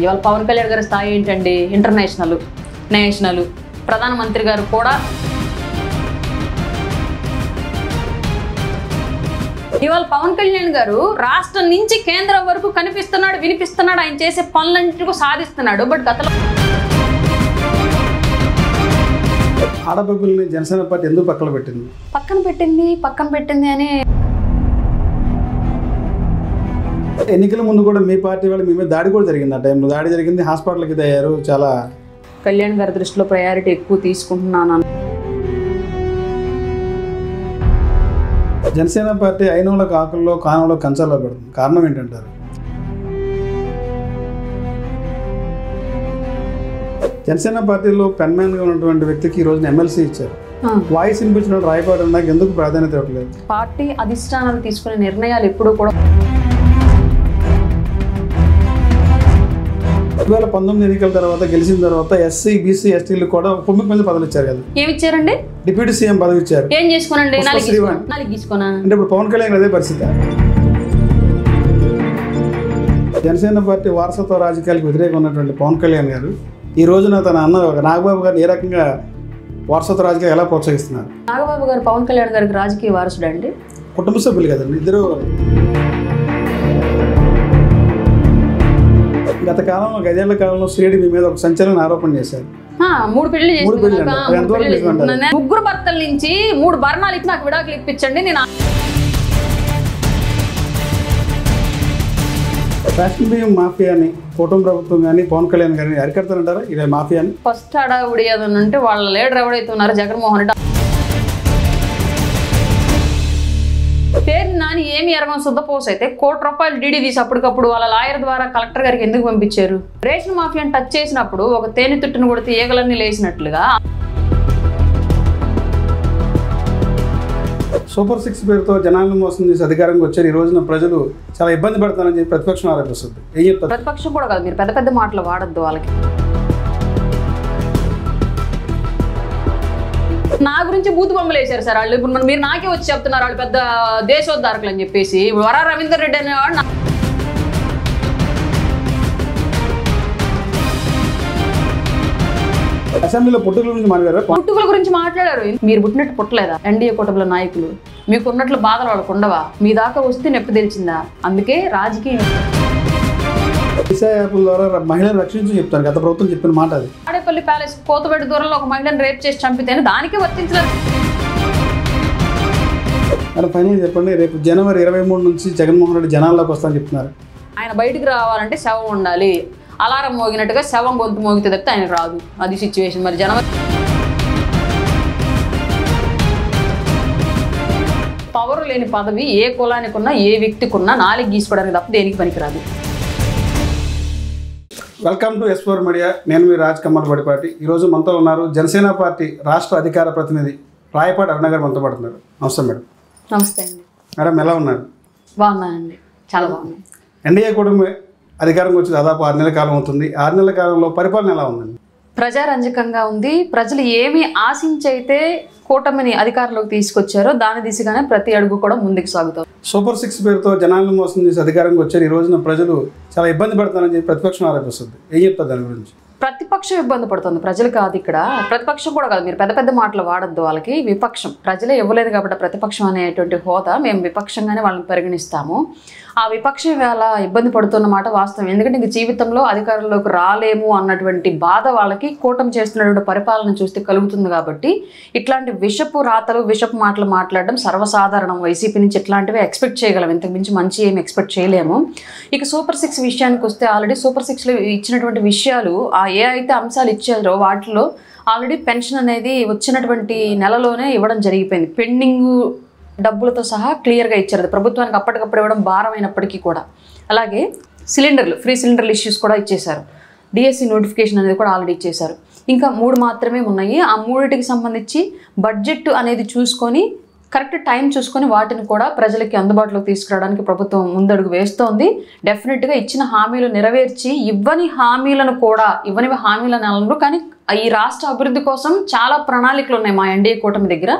ఇవాళ పవన్ కళ్యాణ్ గారి స్థాయి ఏంటండి? International, national. ప్రధానమంత్రి గారు కూడా ఇవాళ పవన్ కళ్యాణ్ గారు రాష్ట్రం నుంచి కేంద్రం వరకు కనిపిస్తున్నాడు, వినిపిస్తున్నాడు, ఆయన చేసే పనులన్నింటికీ సాధిస్తున్నాడు. బట్ గతంలో ఆడబిడ్డల్ని జనసేన పార్టీ ఎందుకు పక్కన పెట్టింది అని ఎన్నికల ముందు కూడా మీ పార్టీ వాళ్ళు మీ మీద దాడి కూడా జరిగింది. ఆ టైంలో దాడి జరిగింది, హాస్పిటల్కి అయ్యారు. చాలా కళ్యాణ్ గారి దృష్టిలో ప్రయారిటీ ఎక్కువ తీసుకుంటున్నాను. జనసేన పార్టీ అయినోళ్ళ కాకుల్లో కానంలో కంచాల్లో పెడుతుంది. కారణం ఏంటంటారు? జనసేన పార్టీలో పెన్మ్యాన్గా ఉన్నటువంటి వ్యక్తికి ఈ రోజున ఎమ్మెల్సీ ఇచ్చారు. వాయిస్ వినిపించిన రాయపాటి నాకు ఎందుకు ప్రాధాన్యత ఇవ్వట్లేదు? పార్టీ అధిష్టానాలు తీసుకునే నిర్ణయాలు ఎప్పుడూ కూడా 2019 ఎన్నికల తర్వాత గెలిచిన తర్వాత ఎస్సీ, బీసీ, ఎస్టీలు కూడా 9 మంది పదవులు ఇచ్చారు కదా. ఏమి ఇచ్చారండి? డిప్యూటీ సీఎం పదవి ఇచ్చారు. ఏం చేసుకోనండి? అంటే ఇప్పుడు పవన్ కళ్యాణ్ అదే పరిస్థితి. జనసేన పార్టీ వారసత్వ రాజకీయాలకు వ్యతిరేకంగా ఉన్నటువంటి పవన్ కళ్యాణ్ గారు ఈ రోజున తన అన్న నాగబాబు గారిని ఏ రకంగా వారసత్వ రాజకీయాలు ఎలా ప్రోత్సహిస్తున్నారు? నాగబాబు గారు పవన్ కళ్యాణ్ గారికి రాజకీయ వారసుడు అండి? కుటుంబ సభ్యులు కదండి ఇద్దరు. గత కాలంలో 5 ఏళ్ల కాలంలో శ్రీడి మీ మీద ఒక సంచలన ఆరోపణ చేశారు. 3 పెళ్లి చేసి 3 భర్తల నుంచి 3 భరణాలు ఇచ్చి నాకు విడాకులు ఇప్పించండి. నేను రేషన్ బియ్యం మాఫియాని కుటుంబ ప్రభుత్వం కానీ పవన్ కళ్యాణ్ గారిని అరికడతారంటారా ఇదే మాఫియాని? ఫస్ట్ అడావుడి అంటే వాళ్ళ లీడర్ ఎవడైతే ఉన్నారో జగన్మోహన్ రెడ్డి పేరు నాని ఏమి ఎరగం శుద్ధపోస అయితే ₹1 డీడీ తీసి అప్పటికప్పుడు వాళ్ళ లాయర్ ద్వారా కలెక్టర్ గారికి ఎందుకు పంపించారు? రేషన్ మాఫియాని టచ్ చేసినప్పుడు ఒక తేనె తుట్టును కొడితే ఈగలన్నీ లేచినట్లుగా సూపర్ 6 పేరుతో జనాలను మోసం చేసి అధికారంగా వచ్చారు. ఈ రోజున ప్రజలు చాలా ఇబ్బంది పడతారని చెప్పి ప్రతిపక్షం ఆరోపిస్తుంది. ఏం చెప్తారు? ప్రతిపక్షం కూడా కాదు, మీరు పెద్ద పెద్ద మాటలు వాడద్దు. వాళ్ళకి నా గురించి బూతు బొమ్మలు వేశారు సార్ వాళ్ళు. ఇప్పుడు మీరు నాకే వచ్చి చెప్తున్నారు వాళ్ళు పెద్ద దేశోద్ధారకులు అని చెప్పేసి. వరా రవీందర్ రెడ్డి అనేవాడు అసెంబ్లీలో పుట్టుకల గురించి మాట్లాడారు. పుట్టుకల గురించి మాట్లాడారు. మీరు పుట్టినట్టు పుట్టలేదా? ఎన్డీఏ కూటమిలో నాయకులు మీకు ఉన్నట్లు బాధలు వాళ్ళకు ఉండవా? మీ దాకా వస్తే నొప్పి తెలిసిందా? అందుకే రాజకీయం దిశ యాప్ల ద్వారా మహిళలను రక్షించి చెప్తారు. గత ప్రభుత్వం చెప్పిన మాట అది. తాడేపల్లి ప్యాలెస్ కోతబెట్టి దూరంలో ఒక మహిళను రేప్ చేసి చంపితేనే దానికే వర్తించలేదు. మరి ఫైనల్ చెప్పండి, రేపు జనవరి 23 నుంచి జగన్మోహన్ రెడ్డి జనాల్లోకి వస్తానని చెప్తున్నారు. ఆయన బయటికి రావాలంటే శవం ఉండాలి. అలారం మోగినట్టుగా శవం గొంతు మోగితే తప్పితే ఆయన రాదు. అది సిచ్యువేషన్. మరి జనవరి పవర్ లేని పదవి ఏ కులానికి ఉన్నా ఏ వ్యక్తికి ఉన్నా 4 గీసుకోవడానికి తప్ప దేనికి పనికిరాదు. Welcome to S4 media. నేను మీ రాజ్ కమల్ బడిపాటి. ఈరోజు మనతో ఉన్నారు జనసేన పార్టీ రాష్ట్ర అధికార ప్రతినిధి రాయపాటి అరుణ గారు మనతో పడుతున్నారు. నమస్తే మేడం. నమస్తే అండి. మేడం ఎలా ఉన్నారు? బాగున్నానండి, చాలా బాగున్నాను. ఎన్డీఏ కూటమి అధికారంగా వచ్చి దాదాపు 6 నెలల కాలం అవుతుంది. 6 నెలల కాలంలో పరిపాలన ఎలా ఉందండి? ప్రజారంజకంగా ఉంది. ప్రజలు ఏమి ఆశించైతే కూటమిని అధికారంలోకి తీసుకొచ్చారో దాని దిశగానే ప్రతి అడుగు కూడా ముందుకు సాగుతారు. సూపర్ 6 పేరుతో జనాలను మోసం చేసి అధికారంగా వచ్చారు. ఈ రోజున ప్రజలు చాలా ఇబ్బంది పడతారని చెప్పి ప్రతిపక్షం ఆరోపిస్తుంది. ఏం చెప్తారు దాని గురించి? ప్రతిపక్షం ఇబ్బంది పడుతుంది, ప్రజలు కాదు. ఇక్కడ ప్రతిపక్షం కూడా కాదు, మీరు పెద్ద పెద్ద మాటలు వాడద్దు. వాళ్ళకి విపక్షం ప్రజలే ఇవ్వలేదు కాబట్టి ప్రతిపక్షం అనేటువంటి హోదా మేము విపక్షంగానే వాళ్ళని పరిగణిస్తాము. ఆ విపక్షం వేళ ఇబ్బంది పడుతున్న మాట వాస్తవం. ఎందుకంటే ఇంక జీవితంలో అధికారంలోకి రాలేము అన్నటువంటి బాధ వాళ్ళకి కూటమి చేస్తున్నటువంటి పరిపాలన చూస్తే కలుగుతుంది. కాబట్టి ఇట్లాంటి విషపు రాతలు, విషపు మాటలు మాట్లాడడం సర్వసాధారణం. వైసీపీ నుంచి ఇట్లాంటివి ఎక్స్పెక్ట్ చేయగలం, ఇంతకు మించి మంచి ఏమి ఎక్స్పెక్ట్ చేయలేము. ఇక సూపర్ 6 విషయానికి వస్తే ఆల్రెడీ సూపర్ 6లో ఇచ్చినటువంటి విషయాలు ఏ అయితే అంశాలు ఇచ్చారో వాటిలో ఆల్రెడీ పెన్షన్ అనేది వచ్చినటువంటి నెలలోనే ఇవ్వడం జరిగిపోయింది. పెండింగ్ డబ్బులతో సహా క్లియర్గా ఇచ్చారు. ప్రభుత్వానికి అప్పటికప్పుడు ఇవ్వడం భారం అయినప్పటికీ కూడా. అలాగే సిలిండర్లు, ఫ్రీ సిలిండర్లు ఇష్యూస్ కూడా ఇచ్చేశారు. డిఎస్సి నోటిఫికేషన్ అనేది కూడా ఆల్రెడీ ఇచ్చేశారు. ఇంకా 3 మాత్రమే ఉన్నాయి. ఆ 3టికి సంబంధించి బడ్జెట్ అనేది చూసుకొని కరెక్ట్ టైం చూసుకొని వాటిని కూడా ప్రజలకి అందుబాటులోకి తీసుకురావడానికి ప్రభుత్వం ముందడుగు వేస్తోంది. డెఫినెట్గా ఇచ్చిన హామీలు నెరవేర్చి ఇవ్వని హామీలను అనరు. కానీ ఈ రాష్ట్ర అభివృద్ధి కోసం చాలా ప్రణాళికలు ఉన్నాయి మా ఎన్డీఏ కూటమి దగ్గర.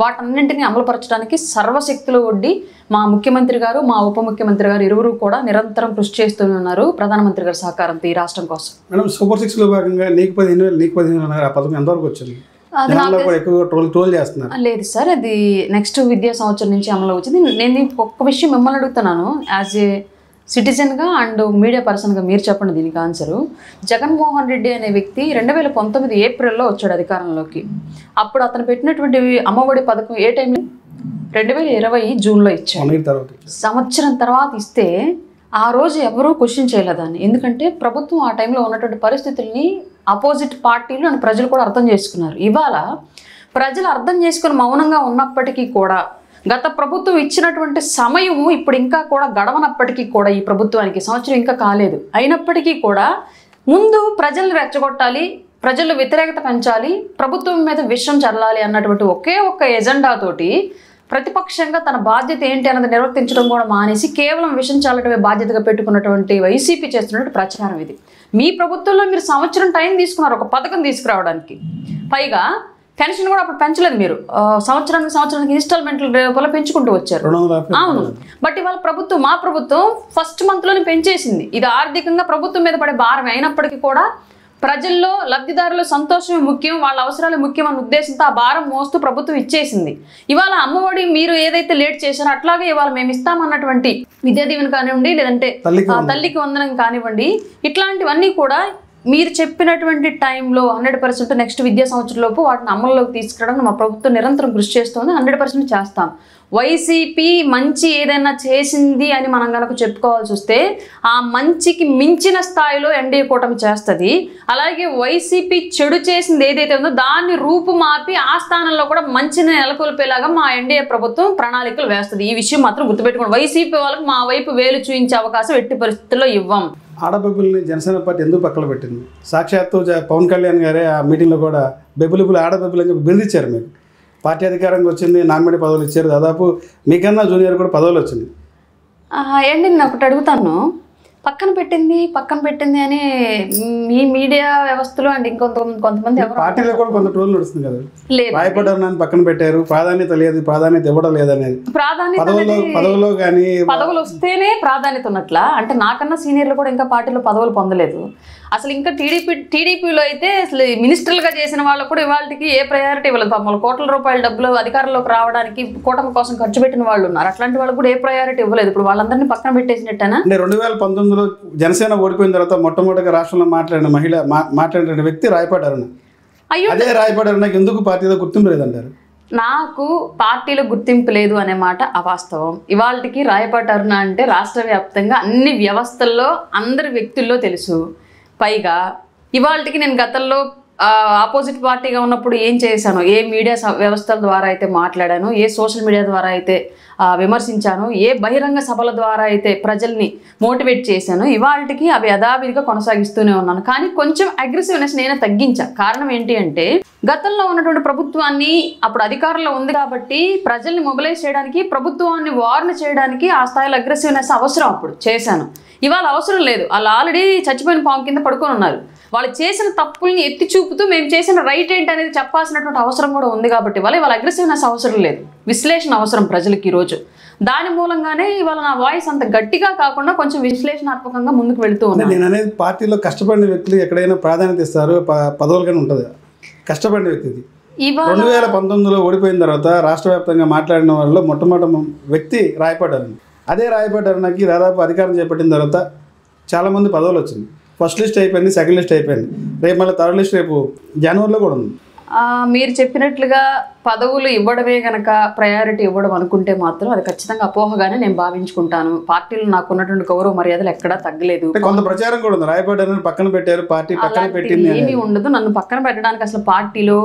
వాటన్నింటినీ అమలుపరచడానికి సర్వశక్తులు ఒడ్డి మా ముఖ్యమంత్రి గారు, మా ఉప ముఖ్యమంత్రి గారు ఇరువురు కూడా నిరంతరం కృషి చేస్తూనే ఉన్నారు ప్రధానమంత్రి గారి సహకారంతో ఈ రాష్ట్రం కోసం. మేడం, సూపర్ 6లో భాగంగా నీకు 15,000 నీకు 15,000 ఆ పథకం ఎంతవరకు వచ్చింది? జనాల్లో కూడా ఎక్కువ ట్రోల్ చేస్తున్నారు. లేదు సార్, అది నెక్స్ట్ విద్యా సంవత్సరం నుంచి అమలు వచ్చింది. నేను ఒక్క విషయం మిమ్మల్ని అడుగుతున్నాను, యాజ్ ఏ సిటిజన్గా అండ్ మీడియా పర్సన్గా మీరు చెప్పండి దీనికి ఆన్సరు. జగన్మోహన్ రెడ్డి అనే వ్యక్తి 2019 ఏప్రిల్లో వచ్చాడు అధికారంలోకి. అప్పుడు అతను పెట్టినటువంటి అమ్మఒడి పథకం ఏ టైంలో 2020 జూన్లో ఇచ్చాడు. సంవత్సరం తర్వాత ఇస్తే ఆ రోజు ఎవరూ క్వశ్చన్ చేయలేదాన్ని. ఎందుకంటే ప్రభుత్వం ఆ టైంలో ఉన్నటువంటి పరిస్థితుల్ని అపోజిట్ పార్టీలు అని ప్రజలు కూడా అర్థం చేసుకున్నారు. ఇవాళ ప్రజలు అర్థం చేసుకుని మౌనంగా ఉన్నప్పటికీ కూడా గత ప్రభుత్వం ఇచ్చినటువంటి సమయము ఇప్పుడు ఇంకా కూడా గడవనప్పటికీ కూడా ఈ ప్రభుత్వానికి సంవత్సరం ఇంకా కాలేదు. అయినప్పటికీ కూడా ముందు ప్రజల్ని రెచ్చగొట్టాలి, ప్రజల్లో వ్యతిరేకత పెంచాలి, ప్రభుత్వం మీద విషం చల్లాలి అన్నటువంటి ఒకే ఒక్క ఎజెండాతోటి ప్రతిపక్షంగా తన బాధ్యత ఏంటి అన్నది నిర్వర్తించడం కూడా మానేసి కేవలం విషం చల్లటమే బాధ్యతగా పెట్టుకున్నటువంటి వైసీపీ చేస్తున్నటువంటి ప్రచారం ఇది. మీ ప్రభుత్వంలో మీరు సంవత్సరం టైం తీసుకున్నారు ఒక పథకం తీసుకురావడానికి. పైగా పెన్షన్ కూడా అప్పుడు పెంచలేదు మీరు, సంవత్సరానికి ఇన్స్టాల్మెంట్లు రూపంలో పెంచుకుంటూ వచ్చారు. అవును, బట్ ఇవాళ ప్రభుత్వం, మా ప్రభుత్వం ఫస్ట్ మంత్లోనే పెంచేసింది. ఇది ఆర్థికంగా ప్రభుత్వం మీద పడే భారం అయినప్పటికీ కూడా ప్రజల్లో లబ్ధిదారుల సంతోషమే ముఖ్యం, వాళ్ళ అవసరాలే ముఖ్యం అన్న ఉద్దేశంతో ఆ భారం మోస్తూ ప్రభుత్వం ఇచ్చేసింది. ఇవాళ అమ్మఒడి మీరు ఏదైతే లేట్ చేశారో అట్లాగే ఇవాళ మేము ఇస్తామన్నటువంటి విద్యా దీవెన కానివ్వండి, లేదంటే తల్లికి వందనం కానివ్వండి, ఇట్లాంటివన్నీ కూడా మీరు చెప్పినటువంటి టైంలో 100% నెక్స్ట్ విద్యా సంవత్సరంలోపు వాటిని అమల్లోకి తీసుకురావడం మా ప్రభుత్వం నిరంతరం కృషి చేస్తుంది. 100% చేస్తాం. వైసీపీ మంచి ఏదైనా చేసింది అని మనం కనుక చెప్పుకోవాల్సి వస్తే ఆ మంచికి మించిన స్థాయిలో ఎన్డీఏ కూటమి చేస్తుంది. అలాగే వైసీపీ చెడు చేసింది ఏదైతే ఉందో దాన్ని రూపుమాపి ఆ స్థానంలో కూడా మంచిని నెలకొల్పేలాగా మా ఎన్డీఏ ప్రభుత్వం ప్రణాళికలు వేస్తుంది. ఈ విషయం మాత్రం గుర్తుపెట్టుకోండి. వైసీపీ వాళ్ళకి మా వైపు వేలు చూపించే అవకాశం ఎట్టి పరిస్థితుల్లో ఇవ్వం. ఆడబెబ్బుల్ని జనసేన పార్టీ ఎందుకు పక్కన పెట్టింది? సాక్షాత్తు పవన్ కళ్యాణ్ గారే ఆ మీటింగ్లో కూడా బెబ్బులు ఆడబెబ్బులు అని చెప్పి బిరుదిచ్చారు. మీకు పార్టీ అధికారంగా వచ్చింది, నామినేట్ పదవులు ఇచ్చారు. దాదాపు మీకన్నా జూనియర్ కూడా పదవులు వచ్చింది. ఏంటి నేను ఒకటి అడుగుతాను, పక్కన పెట్టింది అని మీ మీడియా వ్యవస్థలో అండ్ కొంతమంది పార్టీలో కూడా కొంత ట్రోల్ నడుస్తుంది కదా, రాయపడ్డారు పక్కన పెట్టారు, ప్రాధాన్యత లేదు, ప్రాధాన్యత ఇవ్వడం లేదనేది. పదవుల్లో కానీ పదవులు వస్తేనే ప్రాధాన్యత ఉన్నట్లా? అంటే నాకన్నా సీనియర్లు కూడా ఇంకా పార్టీలో పదవులు పొందలేదు. అసలు ఇంకా టీడీపీలో అయితే అసలు మినిస్టర్లుగా చేసిన వాళ్ళకు కూడా ఇవాళకి ఏ ప్రయారిటీ ఇవ్వలేదు. 10 కోట్ల రూపాయల డబ్బులు అధికారంలోకి రావడానికి కూటమి కోసం ఖర్చు పెట్టిన వాళ్ళు ఉన్నారు. అట్లాంటి వాళ్ళకు కూడా ఏ ప్రయారిటీ ఇవ్వలేదు. ఇప్పుడు వాళ్ళందరినీ పక్కన పెట్టేసినట్టేనా? 2019లో జనసేన ఓడిపోయిన తర్వాత మొట్టమొదటిగా రాష్ట్రంలో మాట్లాడిన వ్యక్తి రాయపాటి అరుణ. అదే రాయపాటి అరుణకి ఎందుకు పార్టీలో గుర్తింపు లేదంటారు? నాకు పార్టీలో గుర్తింపు లేదు అనే మాట అవాస్తవం. ఇవాళకి రాయపాటి అరుణ అంటే రాష్ట్ర వ్యాప్తంగా అన్ని వ్యవస్థల్లో అందరి వ్యక్తుల్లో తెలుసు. పైగా ఇవాళకి నేను గతంలో ఆపోజిట్ పార్టీగా ఉన్నప్పుడు ఏం చేశాను, ఏ మీడియా వ్యవస్థల ద్వారా అయితే మాట్లాడాను, ఏ సోషల్ మీడియా ద్వారా అయితే విమర్శించాను, ఏ బహిరంగ సభల ద్వారా అయితే ప్రజల్ని మోటివేట్ చేశాను, ఇవాళకి అవి యథావిధిగా కొనసాగిస్తూనే ఉన్నాను. కానీ కొంచెం అగ్రెసివ్నెస్ నేనే తగ్గించా. కారణం ఏంటి అంటే గతంలో ఉన్నటువంటి ప్రభుత్వాన్ని అప్పుడు అధికారంలో ఉంది కాబట్టి ప్రజల్ని మొబిలైజ్ చేయడానికి, ప్రభుత్వాన్ని వార్న్ చేయడానికి ఆ స్థాయిలో అగ్రెసివ్నెస్ అవసరం అప్పుడు చేశాను. ఇవాళ అవసరం లేదు. వాళ్ళు ఆల్రెడీ చచ్చిపోయిన పాము కింద పడుకొని ఉన్నారు. వాళ్ళు చేసిన తప్పుల్ని ఎత్తి చూపుతూ మేము చేసిన రైట్ ఏంటి అనేది చెప్పాల్సినటువంటి అవసరం కూడా ఉంది. కాబట్టి వాళ్ళ అగ్రెసివ్నెస్ అవసరం లేదు, విశ్లేషణ అవసరం ప్రజలకి ఈరోజు. దాని మూలంగానే ఇవాళ నా వాయిస్ అంత గట్టిగా కాకుండా కొంచెం విశ్లేషణాత్మకంగా ముందుకు వెళుతూ ఉన్నాను. నేను అనేది పార్టీలో కష్టపడిన వ్యక్తులు ఎక్కడైనా ప్రాధాన్యత ఇస్తారు, పదవులుగానే ఉంటుంది. కష్టపడిన వ్యక్తి 2019లో ఓడిపోయిన తర్వాత రాష్ట్ర వ్యాప్తంగా మాట్లాడిన వాళ్ళలో మొట్టమొదటి వ్యక్తి రాయపాటి అరుణ. అదే రాయపాటి అరుణకి దాదాపు అధికారం చేపట్టిన తర్వాత చాలామంది పదవులు వచ్చింది. ఫస్ట్ లిస్ట్ అయిపోయింది, సెకండ్ లిస్ట్ అయిపోయింది, రేపు మళ్ళీ థర్డ్ లిస్ట్ రేపు జనవరిలో కూడా ఉంది. మీరు చెప్పినట్లుగా పదవులు ఇవ్వడమే గనక ప్రయారిటీ ఇవ్వడం అనుకుంటే మాత్రం అది ఖచ్చితంగా అపోహగానే నేను భావించుకుంటాను. పార్టీలో నాకు ఉన్నటువంటి గౌరవ మర్యాదలు ఎక్కడా తగ్గలేదు. కొంత ప్రచారం కూడా ఉంది, రాయపాటి పక్కన పెట్టారు, పార్టీ పక్కన పెట్టింది. ఏమీ ఉండదు. నన్ను పక్కన పెట్టడానికి అసలు పార్టీలో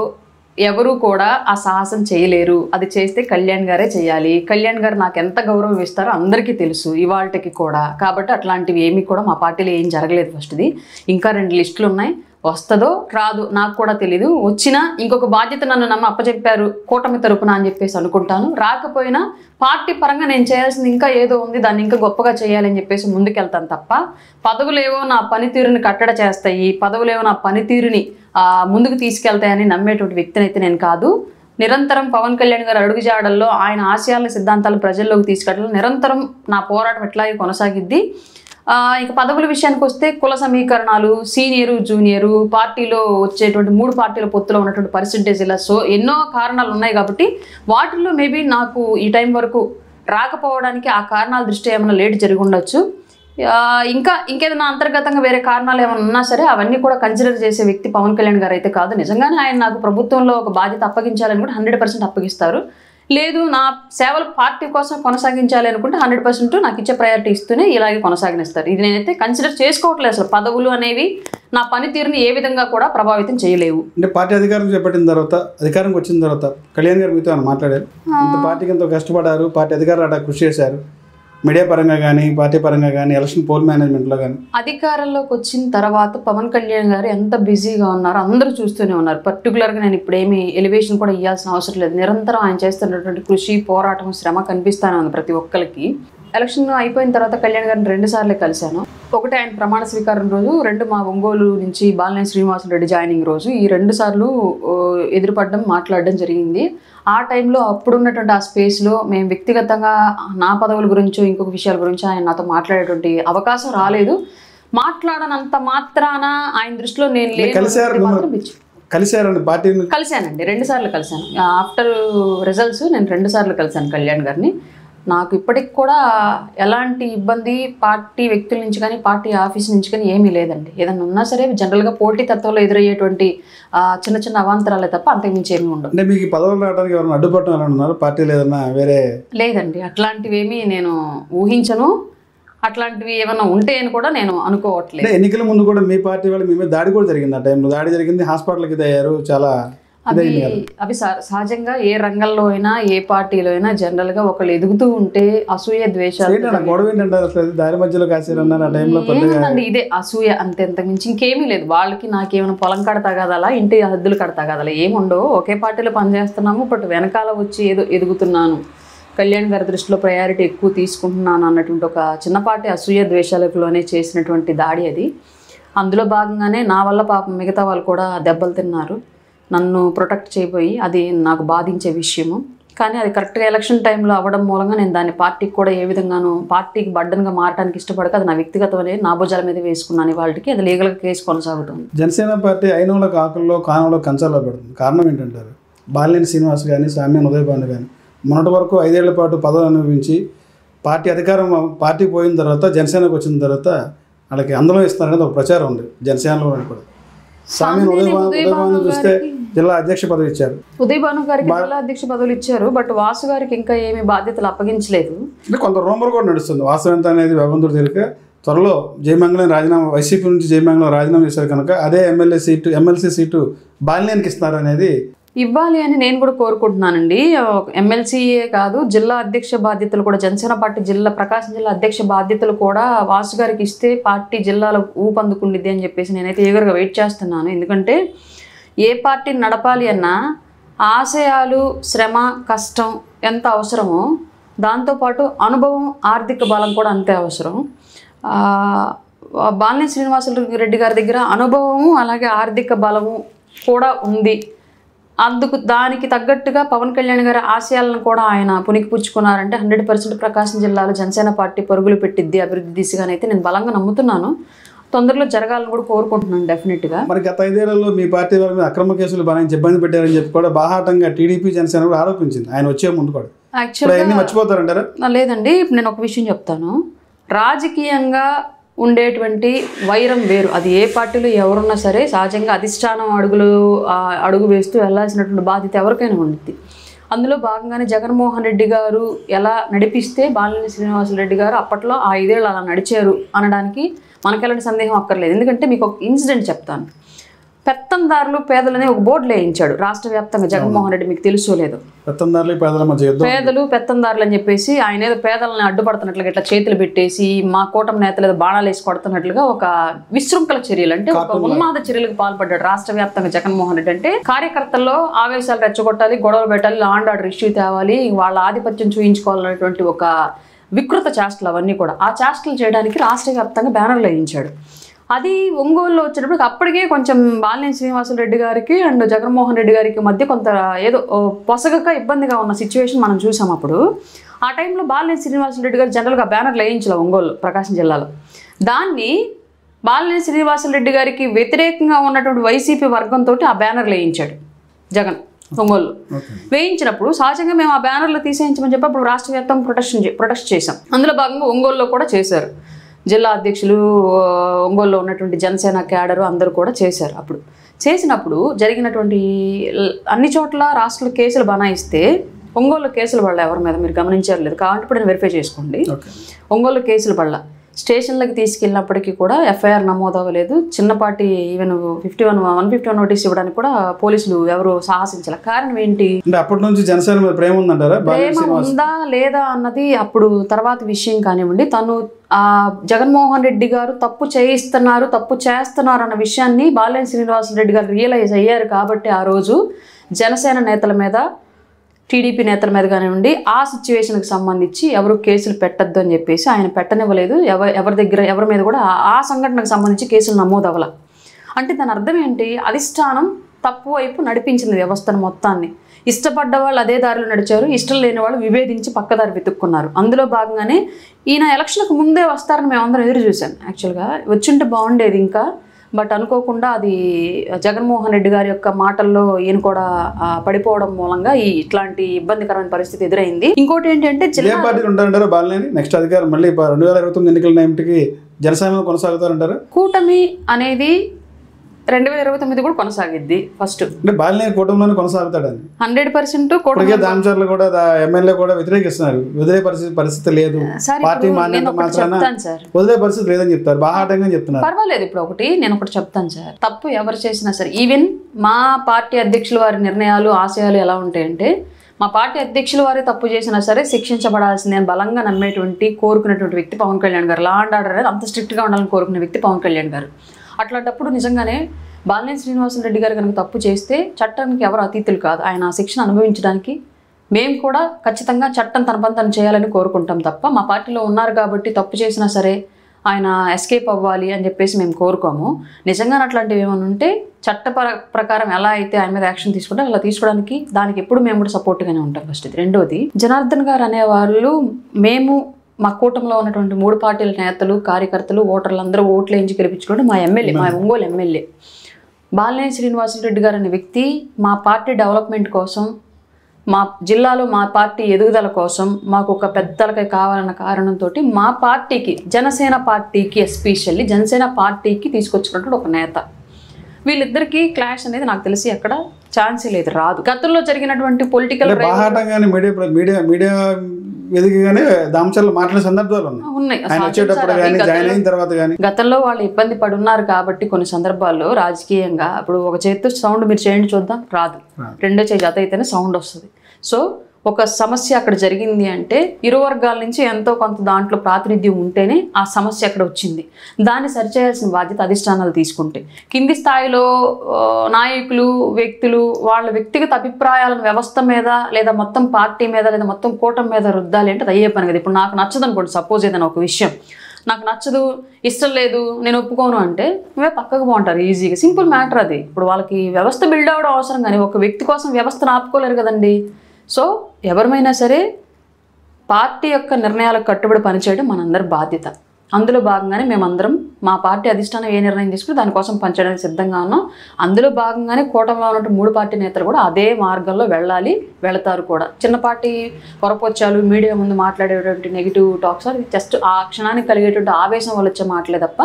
ఎవరు కూడా ఆ సాహసం చేయలేరు. అది చేస్తే కళ్యాణ్ గారే చేయాలి. కళ్యాణ్ గారు నాకు ఎంత గౌరవం ఇస్తారో అందరికీ తెలుసు ఇవాళకి కూడా. కాబట్టి అట్లాంటివి ఏమీ కూడా మా పార్టీలో ఏం జరగలేదు. ఫస్ట్ది ఇంకా 2 లిస్టులు ఉన్నాయి. వస్తుందో రాదు నాకు కూడా తెలీదు. వచ్చినా ఇంకొక బాధ్యత నన్ను అప్పచెప్పారు కూటమి తరపున అని చెప్పేసి అనుకుంటాను. రాకపోయినా పార్టీ పరంగా నేను చేయాల్సింది ఇంకా ఏదో ఉంది, దాన్ని ఇంకా గొప్పగా చేయాలని చెప్పేసి ముందుకెళ్తాను తప్ప పదవులేవో నా పనితీరుని కట్టడ చేస్తాయి, పదవులేవో నా పనితీరుని ముందుకు తీసుకెళ్తాయని నమ్మేటువంటి వ్యక్తిని అయితే నేను కాదు. నిరంతరం పవన్ కళ్యాణ్ గారు అడుగుజాడల్లో ఆయన ఆశయాల సిద్ధాంతాలు ప్రజల్లోకి తీసుకెళ్ళడం నిరంతరం నా పోరాటం ఎట్లాగే కొనసాగిద్ది. ఇక పదవుల విషయానికి వస్తే కుల సమీకరణాలు, సీనియరు జూనియరు, పార్టీలో వచ్చేటువంటి 3 పార్టీల పొత్తులో ఉన్నటువంటి పర్సెంటేజ్, ఇలా ఎన్నో కారణాలు ఉన్నాయి కాబట్టి వాటిల్లో మేబీ నాకు ఈ టైం వరకు రాకపోవడానికి ఆ కారణాల దృష్ట్యా ఏమైనా లేట్ జరిగి ఉండొచ్చు. ఇంకేదైనా అంతర్గతంగా వేరే కారణాలు ఏమైనా ఉన్నా సరే అవన్నీ కూడా కన్సిడర్ చేసే వ్యక్తి పవన్ కళ్యాణ్ గారు అయితే కాదు. నిజంగానే ఆయన నాకు ప్రభుత్వంలో ఒక బాధ్యత అప్పగించాలని కూడా 100% అప్పగిస్తారు. లేదు నా సేవలు పార్టీ కోసం కొనసాగించాలి అనుకుంటే 100% నాకు ఇచ్చే ప్రయారిటీ ఇస్తూనే ఇలాగే కొనసాగిస్తారు. ఇది నేనైతే కన్సిడర్ చేసుకోవట్లేదు. అసలు పదవులు అనేవి నా పనితీరుని ఏ విధంగా కూడా ప్రభావితం చేయలేవు. అంటే పార్టీ అధికారం చేపట్టిన తర్వాత, అధికారంకి వచ్చిన తర్వాత కళ్యాణ్ గారు మీతో మాట్లాడారు, ఇంత పార్టీకి ఎంతో కష్టపడారు, పార్టీ అధికారులు కృషి చేశారు, మీడియా పరంగా కానీ పార్టీ పరంగా కానీ ఎలక్షన్ పోల్ మేనేజ్మెంట్లో కానీ. అధికారంలోకి వచ్చిన తర్వాత పవన్ కళ్యాణ్ గారు ఎంత బిజీగా ఉన్నారో అందరూ చూస్తూనే ఉన్నారు. పర్టికులర్గా నేను ఇప్పుడు ఏమి ఎలివేషన్ కూడా ఇవ్వాల్సిన అవసరం లేదు. నిరంతరం ఆయన చేస్తున్నటువంటి కృషి, పోరాటం, శ్రమ కనిపిస్తూనే ఉంది ప్రతి ఒక్కరికి. ఎలక్షన్ అయిపోయిన తర్వాత కళ్యాణ్ గారిని 2 సార్లు కలిశాను. ఒకటి ఆయన ప్రమాణ స్వీకారం రోజు, 2 మా ఒంగోలు నుంచి బాలినేని శ్రీనివాసరెడ్డి జాయినింగ్ రోజు. ఈ 2 సార్లు ఎదురుపడడం, మాట్లాడడం జరిగింది. ఆ టైంలో అప్పుడున్నటువంటి ఆ స్పేస్లో మేము వ్యక్తిగతంగా నా పదవుల గురించో ఇంకొక విషయాల గురించి ఆయన నాతో మాట్లాడేటువంటి అవకాశం రాలేదు. మాట్లాడనంత మాత్రాన ఆయన దృష్టిలో నేను కలిశానండి. 2 సార్లు కలిశాను. ఆఫ్టర్ రిజల్ట్స్ నేను 2 సార్లు కలిశాను కళ్యాణ్ గారిని. నాకు ఇప్పటికి కూడా ఎలాంటి ఇబ్బంది పార్టీ వ్యక్తుల నుంచి కానీ పార్టీ ఆఫీస్ నుంచి కానీ ఏమీ లేదండి. ఏదన్నా ఉన్నా సరే జనరల్గా పోటీ తత్వంలో ఎదురయ్యేటువంటి చిన్న చిన్న అవాంతరాలే తప్ప అంతకుమించి ఏమీ ఉండవు. అంటే మీకు పదవులు రావడానికి ఎవరైనా అడ్డుపడటం ఎలా ఉన్నారు? పార్టీలు ఏదన్నా వేరే? లేదండి, అట్లాంటివి ఏమీ నేను ఊహించను. అట్లాంటివి ఏమైనా ఉంటే అని కూడా నేను అనుకోవట్లేదు. ఎన్నికల ముందు కూడా మీ పార్టీ వాళ్ళు మీ మీద దాడి కూడా జరిగింది. ఆ టైంలో దాడి జరిగింది, హాస్పిటల్కి అయ్యారు. చాలా అవి సహజంగా ఏ రంగంలో అయినా ఏ పార్టీలో అయినా జనరల్ గా ఒకళ్ళు ఎదుగుతూ ఉంటే అసూయ, ద్వేషాలు, ఇదే అసూయ అంతే. అంతకుమించి ఇంకేమీ లేదు. వాళ్ళకి నాకేమైనా పొలం కడతాగదలా, ఇంటి హద్దులు కడతాగదలా ఏముండో. ఒకే పార్టీలో పనిచేస్తున్నాము, బట్ వెనకాల వచ్చి ఏదో ఎదుగుతున్నాను, కళ్యాణ్ గారి దృష్టిలో ప్రయారిటీ ఎక్కువ తీసుకుంటున్నాను అన్నటువంటి ఒక చిన్నపాటి అసూయ ద్వేషాలలోనే చేసినటువంటి దాడి అది. అందులో భాగంగానే నా వల్ల పాపం మిగతా వాళ్ళు కూడా దెబ్బలు తిన్నారు, నన్ను ప్రొటెక్ట్ చేయబోయి. అది నాకు బాధించే విషయము. కానీ అది కరెక్ట్గా ఎలక్షన్ టైంలో అవ్వడం మూలంగా నేను దాన్ని పార్టీకి కూడా ఏ విధంగానూ పార్టీకి బడ్డన్గా మారడానికి ఇష్టపడక అది నా వ్యక్తిగతమే నా భుజాల మీద వేసుకున్నాను. వాళ్ళకి అది లీగల్గా కేసు కొనసాగుతుంది. జనసేన పార్టీ అయినోళ్ళ కాకుల్లో కానంలో కంచాల్లో పెడుతుంది. కారణం ఏంటంటారు? బాలినేని శ్రీనివాస్ కానీ సామ్యం ఉదయభాను కానీ మొన్నటి వరకు 5 ఏళ్ల పాటు పదవి అనుభవించి పార్టీ పోయిన తర్వాత జనసేనకు వచ్చిన తర్వాత వాళ్ళకి అందరం ఇస్తారనేది ఒక ప్రచారం ఉంది జనసేనలో కూడా. సామ్యం ఉదయభాను చూస్తే జిల్లా అధ్యక్ష పదవి ఇచ్చారు, ఉదయభాను గారికి జిల్లా అధ్యక్ష పదవులు ఇచ్చారు, బట్ వాసు గారికి ఇంకా ఏమీ బాధ్యతలు అప్పగించలేదు. అంటే కొంత రూమర్ కూడా నడుస్తుంది. వాస్తవం ఎంత అనేది భగవంతుడు తెలియక త్వరలో జయమంగళం రాజీనామా, వైసీపీ నుంచి జయమంగళం రాజీనామా చేశారు కనుక అదే ఎమ్మెల్సీ సీటు బాలినేనికి ఇస్తున్నారనేది ఇవ్వాలి అని నేను కూడా కోరుకుంటున్నానండి. ఎమ్మెల్సీయే కాదు, జిల్లా అధ్యక్ష బాధ్యతలు కూడా జనసేన పార్టీ ప్రకాశం జిల్లా అధ్యక్ష బాధ్యతలు కూడా వాసు గారికి ఇస్తే పార్టీ జిల్లాలో ఊపందుకుండిద్ది అని చెప్పేసి నేనైతే ఈగర్గా వెయిట్ చేస్తున్నాను. ఎందుకంటే ఏ పార్టీని నడపాలి అన్నా ఆశయాలు, శ్రమ, కష్టం ఎంత అవసరమో దాంతోపాటు అనుభవం, ఆర్థిక బలం కూడా అంతే అవసరం. బాలినేని శ్రీనివాసరెడ్డి గారి దగ్గర అనుభవము అలాగే ఆర్థిక బలము కూడా ఉంది. దానికి తగ్గట్టుగా పవన్ కళ్యాణ్ గారి ఆశయాలను కూడా ఆయన పుణికిపుచ్చుకున్నారంటే 100% ప్రకాశం జిల్లాలో జనసేన పార్టీ పరుగులు పెట్టిద్ది అభివృద్ధి దిశగానైతే నేను బలంగా నమ్ముతున్నాను. తొందరలో జరగాలని కూడా కోరుకుంటున్నాను డెఫినెట్గా. మరి గత 5 ఏళ్లలో మీ పార్టీ వాళ్ళ మీద అక్రమ కేసులు బాగా ఇబ్బంది పెట్టారని చెప్పి కూడా బాహాటంగా టీడీపీ జనసేన కూడా ఆరోపించింది ఆయన వచ్చే ముందు కూడా. యాక్చువల్గా మర్చిపోతారంటారా? లేదండి, ఇప్పుడు నేను ఒక విషయం చెప్తాను. రాజకీయంగా ఉండేటువంటి వైరం వేరు. అది ఏ పార్టీలో ఎవరున్నా సరే సహజంగా అధిష్టానం అడుగు వేస్తూ వెళ్లాల్సినటువంటి బాధ్యత ఎవరికైనా ఉంటుంది. అందులో భాగంగానే జగన్మోహన్ రెడ్డి గారు ఎలా నడిపిస్తే బాలినేని శ్రీనివాసరెడ్డి గారు అప్పట్లో ఆ 5 ఏళ్ళు అలా నడిచారు అనడానికి మనకు ఎలాంటి సందేహం అక్కర్లేదు. ఎందుకంటే మీకు ఒక ఇన్సిడెంట్ చెప్తాను. పెత్తందారులు పేదలనే ఒక బోర్డులో వేయించాడు రాష్ట్ర వ్యాప్తంగా జగన్మోహన్ రెడ్డి, మీకు తెలుసో లేదు. పేదలు పెత్తందారులు అని చెప్పేసి ఆయన ఏదో పేదలను అడ్డుపడుతున్నట్లుగా ఇట్లా చేతులు పెట్టేసి మా కూటమి నేతలు ఏదో బాణాలు వేసి కొడుతున్నట్లుగా ఒక విశృంఖల చర్యలు అంటే ఒక ఉన్మాద చర్యలకు పాల్పడ్డాడు రాష్ట్ర వ్యాప్తంగా జగన్మోహన్ రెడ్డి. అంటే కార్యకర్తల్లో ఆవేశాలు రెచ్చగొట్టాలి, గొడవలు పెట్టాలి, లా అండ్ ఆర్డర్ ఇష్యూ తేవాలి, వాళ్ళ ఆధిపత్యం చూయించుకోవాలనేటువంటి ఒక వికృత చేష్టలు అవన్నీ కూడా. ఆ చేష్టలు చేయడానికి రాష్ట్ర వ్యాప్తంగా బ్యానర్లు వేయించాడు. అది ఒంగోలులో వచ్చేటప్పటికి అప్పటికే కొంచెం బాలినేని శ్రీనివాసరెడ్డి గారికి అండ్ జగన్మోహన్ రెడ్డి గారికి మధ్య కొంత ఏదో పొసగక ఇబ్బందిగా ఉన్న సిచ్యువేషన్ మనం చూసాం. అప్పుడు ఆ టైంలో బాలినేని శ్రీనివాసరెడ్డి గారు జనరల్గా బ్యానర్లు వేయించలే ఒంగోలు ప్రకాశం జిల్లాలో. దాన్ని బాలినేని శ్రీనివాసరెడ్డి గారికి వ్యతిరేకంగా ఉన్నటువంటి వైసీపీ వర్గంతో ఆ బ్యానర్లు వేయించాడు జగన్ ఒంగోలు. వేయించినప్పుడు సహజంగా మేము ఆ బ్యానర్లు తీసేయించమని చెప్పి అప్పుడు రాష్ట్ర వ్యాప్తంగా ప్రొటెస్ట్ చేశాం. అందులో భాగంగా ఒంగోలులో కూడా చేశారు. జిల్లా అధ్యక్షులు, ఒంగోలులో ఉన్నటువంటి జనసేన క్యాడరు అందరూ కూడా చేశారు. అప్పుడు చేసినప్పుడు జరిగినటువంటి అన్ని చోట్ల రాష్ట్రంలో కేసులు బనాయిస్తే ఒంగోలు కేసులు పడలే ఎవరి మీద, మీరు గమనించారు లేదు, కాబట్టి ఇప్పుడు నేను వెరిఫై చేసుకోండి. ఒంగోలు కేసులు పడలా. స్టేషన్లకు తీసుకెళ్ళినప్పటికీ కూడా ఎఫ్ఐఆర్ నమోదు అవ్వలేదు. చిన్నపాటి ఈవెన్ 151 నోటీస్ ఇవ్వడానికి కూడా పోలీసులు ఎవరు సాహసించాల. కారణం ఏంటి? అప్పటి నుంచి జనసేన మీద ప్రేమ ఉందంటారా? ప్రేమ ఉందా లేదా అన్నది అప్పుడు తర్వాత విషయం కానివ్వండి. తను జగన్మోహన్ రెడ్డి గారు తప్పు చేస్తున్నారు అన్న విషయాన్ని బాలినేని శ్రీనివాసరెడ్డి గారు రియలైజ్ అయ్యారు కాబట్టి ఆ రోజు జనసేన నేతల మీద, టీడీపీ నేతల మీద కానివ్వండి ఆ సిచ్యువేషన్కి సంబంధించి ఎవరు కేసులు పెట్టద్దు అని చెప్పేసి ఆయన పెట్టనివ్వలేదు. ఎవరి మీద కూడా ఆ సంఘటనకు సంబంధించి కేసులు నమోదు అవ్వాల. అంటే దాని అర్థం ఏంటి? అధిష్టానం తప్పు వైపు నడిపించింది వ్యవస్థను మొత్తాన్ని. ఇష్టపడ్డ వాళ్ళు అదే దారిలో నడిచారు, ఇష్టం లేని వాళ్ళు విభేదించి పక్కదారి వెతుక్కున్నారు. అందులో భాగంగానే ఈయన ఎలక్షన్లకు ముందే వస్తారని మేమందరం ఎదురు చూశాను. యాక్చువల్గా వచ్చింటే బాగుండేది ఇంకా, బట్ అనుకోకుండా అది జగన్మోహన్ రెడ్డి గారి యొక్క మాటల్లో ఈయన కూడా పడిపోవడం మూలంగా ఇట్లాంటి ఇబ్బందికరమైన పరిస్థితి ఎదురైంది. ఇంకోటి ఏంటంటే జిల్లా పార్టీలు ఉంటారంటారు బాలినేని నెక్స్ట్ అధికారం మళ్ళీ 2029 ఎన్నికల నాటికి జనసేన కొనసాగుతారంటారు. కూటమి అనేది 2029 కూడా కొనసాగిద్ది. ఫస్ట్ అంటే బాలినేని కూటమిలోనే కొనసాగుతాడని 100% దామచర్లు కూడా ఎమ్మెల్యే కూడా వ్యతిరేకిస్తున్నారు. వదిలే పరిస్థితి లేదు, పార్టీ మాన్యత మాత్రాన వదిలే పరిస్థితి లేదని చెప్తారు, బాహాటంగా చెప్తున్నారు. పర్వాలేదు, ఇప్పుడు నేను ఒకటి చెప్తాను సార్. తప్పు ఎవరు చేసినా సరే, ఈవెన్ మా పార్టీ అధ్యక్షుల వారి నిర్ణయాలు, ఆశయాలు ఎలా ఉంటాయంటే, మా పార్టీ అధ్యక్షుల వారే తప్పు చేసినా సరే శిక్షించబడాల్సిందే అని బలంగా కోరుకునేటువంటి వ్యక్తి పవన్ కళ్యాణ్ గారు. లా అండ్ ఆర్డర్ అనేది అంత స్ట్రిక్ట్గా ఉండాలని కోరుకునే వ్యక్తి పవన్ కళ్యాణ్ గారు. అట్లాంటప్పుడు నిజంగానే బాలినేని శ్రీనివాసరెడ్డి గారు కనుక తప్పు చేస్తే చట్టానికి ఎవరు అతీతులు కాదు. ఆయన ఆ శిక్షణ అనుభవించడానికి మేము కూడా ఖచ్చితంగా చట్టం తన పని తను చేయాలని కోరుకుంటాం తప్ప, మా పార్టీలో ఉన్నారు కాబట్టి తప్పు చేసినా సరే ఆయన ఎస్కేప్ అవ్వాలి అని చెప్పేసి మేము కోరుకోము. నిజంగా అట్లాంటివి ఏమైనా ఉంటే చట్ట ప్రకారం ఎలా అయితే ఆయన మీద యాక్షన్ తీసుకుంటే అలా తీసుకోవడానికి దానికి ఎప్పుడు మేము కూడా సపోర్ట్గానే ఉంటాం. ఫస్ట్ ఇది. రెండోది, జనార్దన్ గారు అనేవాళ్ళు మేము మా కూటమిలో ఉన్నటువంటి 3 పార్టీల నేతలు, కార్యకర్తలు, ఓటర్లు అందరూ ఓట్లు వేయించి గెలిపించుకుంటే మా ఎమ్మెల్యే, మా ఒంగోలు ఎమ్మెల్యే బాలినేని శ్రీనివాసరెడ్డి గారు అనే వ్యక్తి మా పార్టీ డెవలప్మెంట్ కోసం, మా జిల్లాలో మా పార్టీ ఎదుగుదల కోసం మాకు ఒక పెద్దలకై కావాలన్న కారణంతో మా పార్టీకి, జనసేన పార్టీకి, ఎస్పెషల్లీ జనసేన పార్టీకి తీసుకొచ్చినటువంటి ఒక నేత. వీళ్ళిద్దరికీ క్లాష్ అనేది నాకు తెలిసి ఎక్కడ ఛాన్సే లేదు, రాదు. గతంలో జరిగినటువంటి పొలిటికల్ మీడియా వేదికగానే దామచర్లు మాట్లాడే సందర్భాలు ఉన్నాయి. గతంలో వాళ్ళు ఇబ్బంది పడున్నారు కాబట్టి కొన్ని సందర్భాల్లో రాజకీయంగా ఇప్పుడు ఒక చేతితో సౌండ్ మీరు చేయండి చూద్దాం, రాదు. రెండో చేయి జత అయితేనే సౌండ్ వస్తుంది. సో ఒక సమస్య అక్కడ జరిగింది అంటే ఇరు వర్గాల నుంచి ఎంతో కొంత దాంట్లో ప్రాతినిధ్యం ఉంటేనే ఆ సమస్య అక్కడ వచ్చింది. దాన్ని సరిచేయాల్సిన బాధ్యత అధిష్టానాలు తీసుకుంటే, కింది స్థాయిలో నాయకులు, వ్యక్తులు వాళ్ళ వ్యక్తిగత అభిప్రాయాలను వ్యవస్థ మీద లేదా మొత్తం పార్టీ మీద లేదా మొత్తం కూటమి మీద రుద్దాలి అంటే అది అయ్యే పని కదా. ఇప్పుడు నాకు నచ్చదు అనుకోండి, సపోజ్ ఏదైనా ఒక విషయం నాకు నచ్చదు, ఇష్టం లేదు, నేను ఒప్పుకోను అంటే నువ్వే పక్కకు బాగుంటారు ఈజీగా. సింపుల్ మ్యాటర్ అది. ఇప్పుడు వాళ్ళకి వ్యవస్థ బిల్డ్ అవ్వడం అవసరం, కానీ ఒక వ్యక్తి కోసం వ్యవస్థను ఆపుకోలేరు కదండి. సో ఎవరిమైనా సరే పార్టీ యొక్క నిర్ణయాలకు కట్టుబడి పనిచేయడం మనందరి బాధ్యత. అందులో భాగంగానే మేమందరం మా పార్టీ అధిష్టానం ఏ నిర్ణయం తీసుకుని దానికోసం పనిచేయడానికి సిద్ధంగా ఉన్నాం. అందులో భాగంగానే కూటమిలో ఉన్నటువంటి 3 పార్టీ నేతలు కూడా అదే మార్గంలో వెళతారు కూడా. చిన్నపాటి పొరపొచ్చాలు, మీడియా ముందు మాట్లాడేటువంటి నెగిటివ్ టాక్స్ అది జస్ట్ ఆ క్షణానికి కలిగేటువంటి ఆవేశం వల్ల వచ్చే మాటలే తప్ప